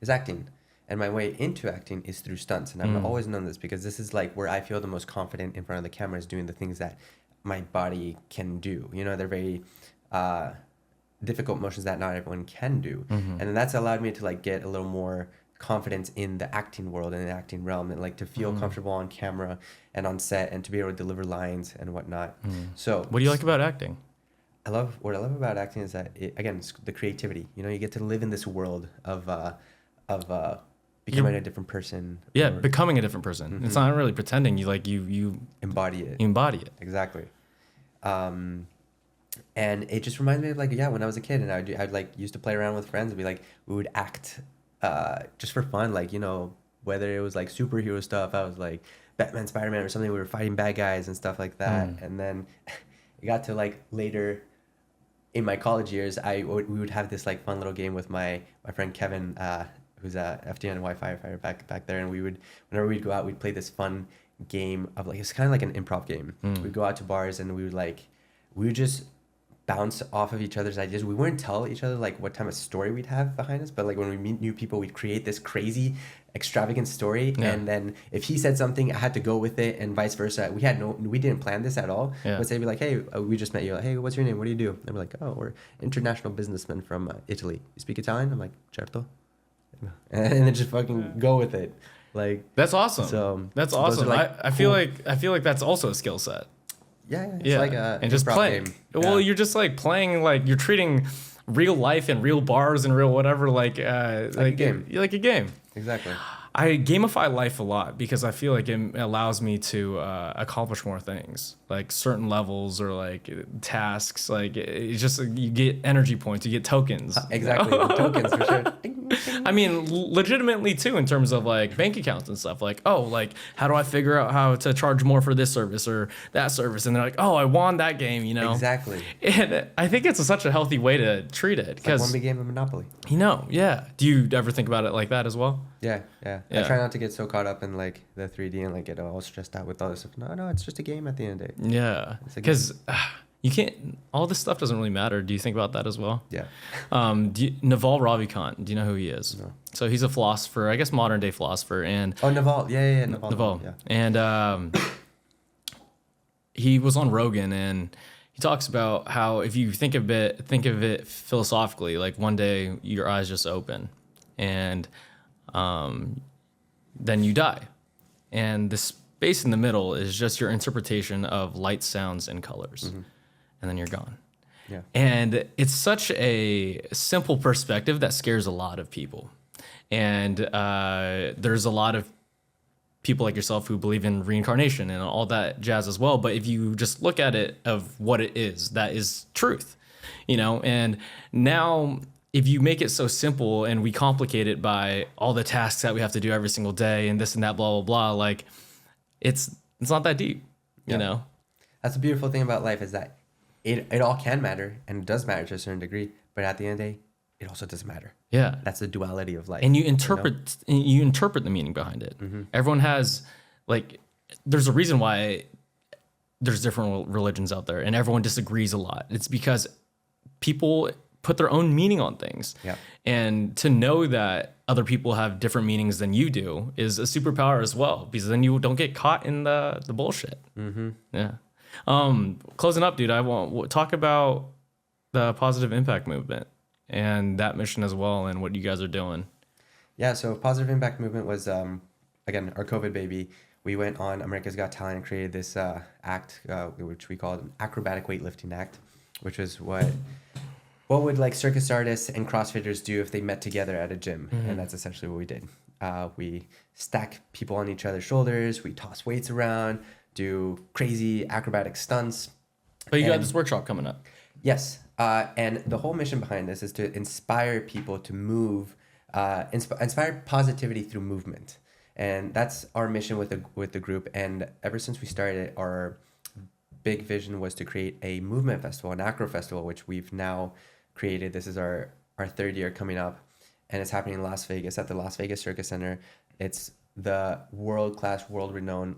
[SPEAKER 2] acting. And my way into acting is through stunts. And I've always known this because this is like where I feel the most confident in front of the camera, is doing the things that my body can do. You know, they're very difficult motions that not everyone can do. And then that's allowed me to like get a little more confidence in the acting world and the acting realm, and like to feel comfortable on camera and on set and to be able to deliver lines and whatnot. So
[SPEAKER 1] what do you like about acting?
[SPEAKER 2] What I love about acting is that it's the creativity. You know, you get to live in this world of becoming a different person.
[SPEAKER 1] Yeah, becoming a different person. It's not really pretending. You
[SPEAKER 2] embody it.
[SPEAKER 1] You embody it.
[SPEAKER 2] Exactly. And it just reminds me of like when I was a kid and I'd like used to play around with friends and be like we would act just for fun, like, you know, whether it was like superhero stuff, I was like Batman, Spider-Man or something, we were fighting bad guys and stuff like that. And then it got to like later in my college years, we would have this like fun little game with my friend Kevin, who's a FDNY firefighter back there, and whenever we'd go out, we'd play this fun game of like, it's kind of like an improv game. We'd go out to bars and we would just bounce off of each other's ideas. We wouldn't tell each other like what type of story we'd have behind us, but like when we meet new people, we'd create this crazy extravagant story, and then if he said something, I had to go with it, and vice versa. We didn't plan this at all. But they'd be like, hey, we just met you. Like, hey, what's your name? What do you do? And we're like, oh, we're international businessmen from Italy. You speak Italian? I'm like, certo. And then just fucking go with it. Like,
[SPEAKER 1] that's awesome.
[SPEAKER 2] So
[SPEAKER 1] that's awesome. I feel like that's also a skill set.
[SPEAKER 2] Yeah. It's like a
[SPEAKER 1] and just playing.
[SPEAKER 2] Game.
[SPEAKER 1] Well, you're just like playing, like you're treating real life and real bars and real whatever like
[SPEAKER 2] a game.
[SPEAKER 1] Like a game.
[SPEAKER 2] Exactly.
[SPEAKER 1] I gamify life a lot because I feel like it allows me to accomplish more things, like certain levels or like tasks. Like it's just you get energy points, you get tokens.
[SPEAKER 2] Exactly, the tokens for sure. Ding,
[SPEAKER 1] I mean, legitimately too, in terms of like bank accounts and stuff. Like, oh, like how do I figure out how to charge more for this service or that service? And they're like, oh, I won that game, you know?
[SPEAKER 2] Exactly.
[SPEAKER 1] And I think it's such a healthy way to treat it.
[SPEAKER 2] It's like one big game of Monopoly.
[SPEAKER 1] You know, yeah. Do you ever think about it like that as well?
[SPEAKER 2] Yeah, yeah. I try not to get so caught up in like the 3D and like get all stressed out with all this stuff. No, it's just a game at the end of the day.
[SPEAKER 1] Yeah, because you can't. All this stuff doesn't really matter. Do you think about that as well?
[SPEAKER 2] Yeah.
[SPEAKER 1] Naval Ravikant. Do you know who he is? No. So he's a philosopher, I guess modern day philosopher, and
[SPEAKER 2] Naval. Yeah. Naval. Yeah.
[SPEAKER 1] And he was on Rogan, and he talks about how if you think of it philosophically, like one day your eyes just open, and then you die, and the space in the middle is just your interpretation of light, sounds, and colors, and then you're gone.
[SPEAKER 2] Yeah.
[SPEAKER 1] And it's such a simple perspective that scares a lot of people, and there's a lot of people like yourself who believe in reincarnation and all that jazz as well. But if you just look at it of what it is, that is truth, and now if you make it so simple and we complicate it by all the tasks that we have to do every single day and this and that, blah, blah, blah, like it's not that deep, you know?
[SPEAKER 2] That's the beautiful thing about life is that it all can matter and it does matter to a certain degree, but at the end of the day, it also doesn't matter.
[SPEAKER 1] Yeah.
[SPEAKER 2] That's the duality of life.
[SPEAKER 1] And you interpret the meaning behind it. Everyone has there's a reason why there's different religions out there and everyone disagrees a lot. It's because people put their own meaning on things.
[SPEAKER 2] Yeah. And
[SPEAKER 1] to know that other people have different meanings than you do is a superpower as well, because then you don't get caught in the bullshit. Yeah. Closing up, dude, I want talk about the positive impact movement and that mission as well and what you guys are doing.
[SPEAKER 2] Yeah, so Positive Impact Movement was, again, our COVID baby. We went on America's Got Talent and created this act, which we called an acrobatic weightlifting act, which was what would like circus artists and CrossFitters do if they met together at a gym. And that's essentially what we did. We stack people on each other's shoulders. We toss weights around, do crazy acrobatic stunts.
[SPEAKER 1] But you got this workshop coming up.
[SPEAKER 2] Yes. And the whole mission behind this is to inspire people to move, inspire positivity through movement. And that's our mission with the group. And ever since we started, our big vision was to create a movement festival, an acro festival, which we've now created. This is our third year coming up, and it's happening in Las Vegas at the Las Vegas Circus Center. It's the world-class, world-renowned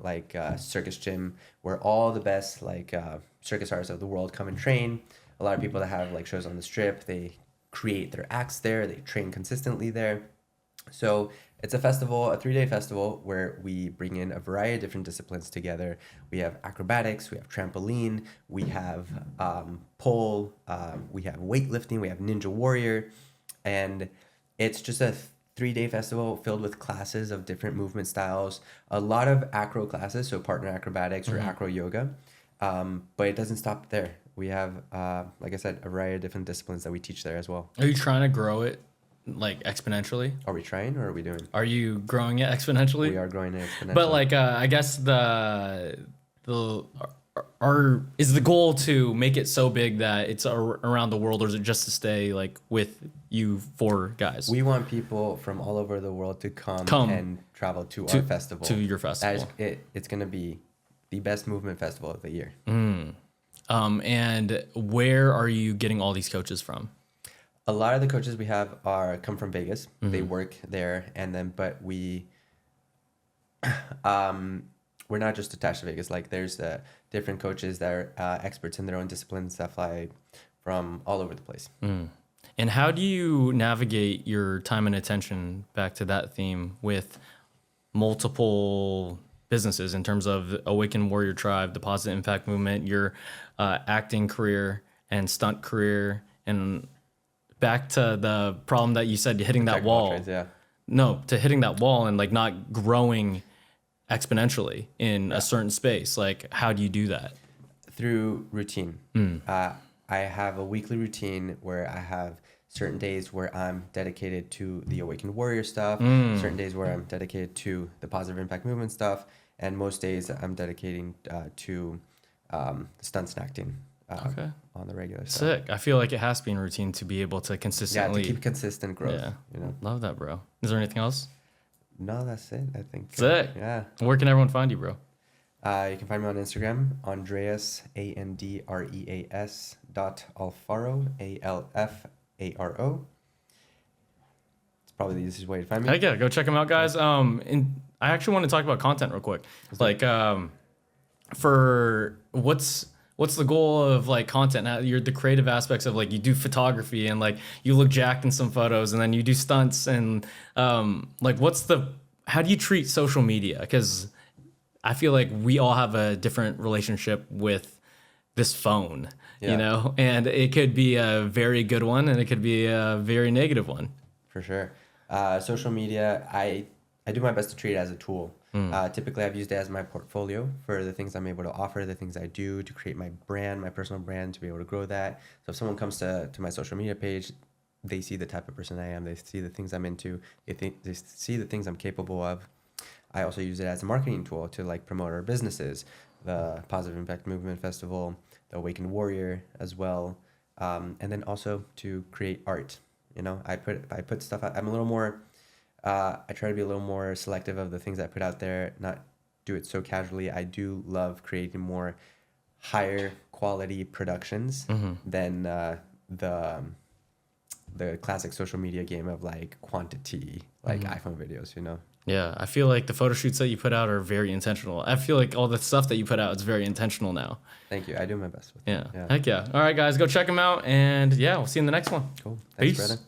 [SPEAKER 2] circus gym where all the best circus artists of the world come and train. A lot of people that have shows on the Strip, they create their acts there. They train consistently there. So it's a festival, a 3-day festival where we bring in a variety of different disciplines together. We have acrobatics, we have trampoline, we have pole, we have weightlifting, we have ninja warrior, and it's just a 3-day festival filled with classes of different movement styles. A lot of acro classes, so partner acrobatics or acro yoga, but it doesn't stop there. We have, like I said, a variety of different disciplines that we teach there as well.
[SPEAKER 1] Are you trying to grow it exponentially?
[SPEAKER 2] Are we trying or are we doing?
[SPEAKER 1] Are you growing it exponentially?
[SPEAKER 2] We are growing it exponentially.
[SPEAKER 1] But I guess is the goal to make it so big that it's around the world, or is it just to stay with you 4 guys?
[SPEAKER 2] We want people from all over the world to come and travel to our festival.
[SPEAKER 1] To your festival.
[SPEAKER 2] That is, it's going to be the best movement festival of the year.
[SPEAKER 1] And where are you getting all these coaches from?
[SPEAKER 2] A lot of the coaches we have come from Vegas. They work there, but we're not just attached to Vegas. There's the different coaches that are experts in their own disciplines that fly from all over the place.
[SPEAKER 1] And how do you navigate your time and attention, back to that theme, with multiple businesses in terms of Awakened Warrior Tribe, the Positive Impact Movement, your acting career and stunt career, and back to the problem that you said, hitting that wall. To hitting that wall and not growing exponentially in a certain space. How do you do that?
[SPEAKER 2] Through routine. I have a weekly routine where I have certain days where I'm dedicated to the Awakened Warrior stuff, certain days where I'm dedicated to the Positive Impact Movement stuff, and most days I'm dedicating to stunts and acting on the regular stuff.
[SPEAKER 1] Sick. I feel like it has to be in routine to be able to consistently...
[SPEAKER 2] to keep consistent growth.
[SPEAKER 1] Yeah. Love that, bro. Is there anything else?
[SPEAKER 2] No, that's it, I think.
[SPEAKER 1] Sick.
[SPEAKER 2] Yeah.
[SPEAKER 1] Where can everyone find you, bro?
[SPEAKER 2] You can find me on Instagram, Andreas, ANDREAS .Alfaro, ALFARO. It's probably the easiest way to find me.
[SPEAKER 1] Heck yeah, go check them out, guys. And I actually want to talk about content real quick. Like, for what's the goal of like content? Now, you're the creative aspects of like you do photography and like you look jacked in some photos, and then you do stunts and like how do you treat social media? Because I feel like we all have a different relationship with this phone, you know, and it could be a very good one and it could be a very negative one.
[SPEAKER 2] For sure. Social media, I do my best to treat it as a tool. Typically, I've used it as my portfolio for the things I'm able to offer, the things I do to create my brand, my personal brand, to be able to grow that. So if someone comes to my social media page, they see the type of person I am. They see the things I'm into. They see the things I'm capable of. I also use it as a marketing tool to like promote our businesses, the Positive Impact Movement Festival, the Awakened Warrior as well, and then also to create art. You know, I put stuff out. I'm a little more. I try to be a little more selective of the things I put out there, not do it so casually. I do love creating more higher quality productions than the classic social media game of like quantity, like iPhone videos, you know?
[SPEAKER 1] Yeah, I feel like the photo shoots that you put out are very intentional. I feel like all the stuff that you put out is very intentional now.
[SPEAKER 2] Thank you. I do my best with it.
[SPEAKER 1] Yeah. Heck yeah. All right, guys, go check them out. And yeah, we'll see you in the next one.
[SPEAKER 2] Cool. Thanks,
[SPEAKER 1] Peace.
[SPEAKER 2] brother.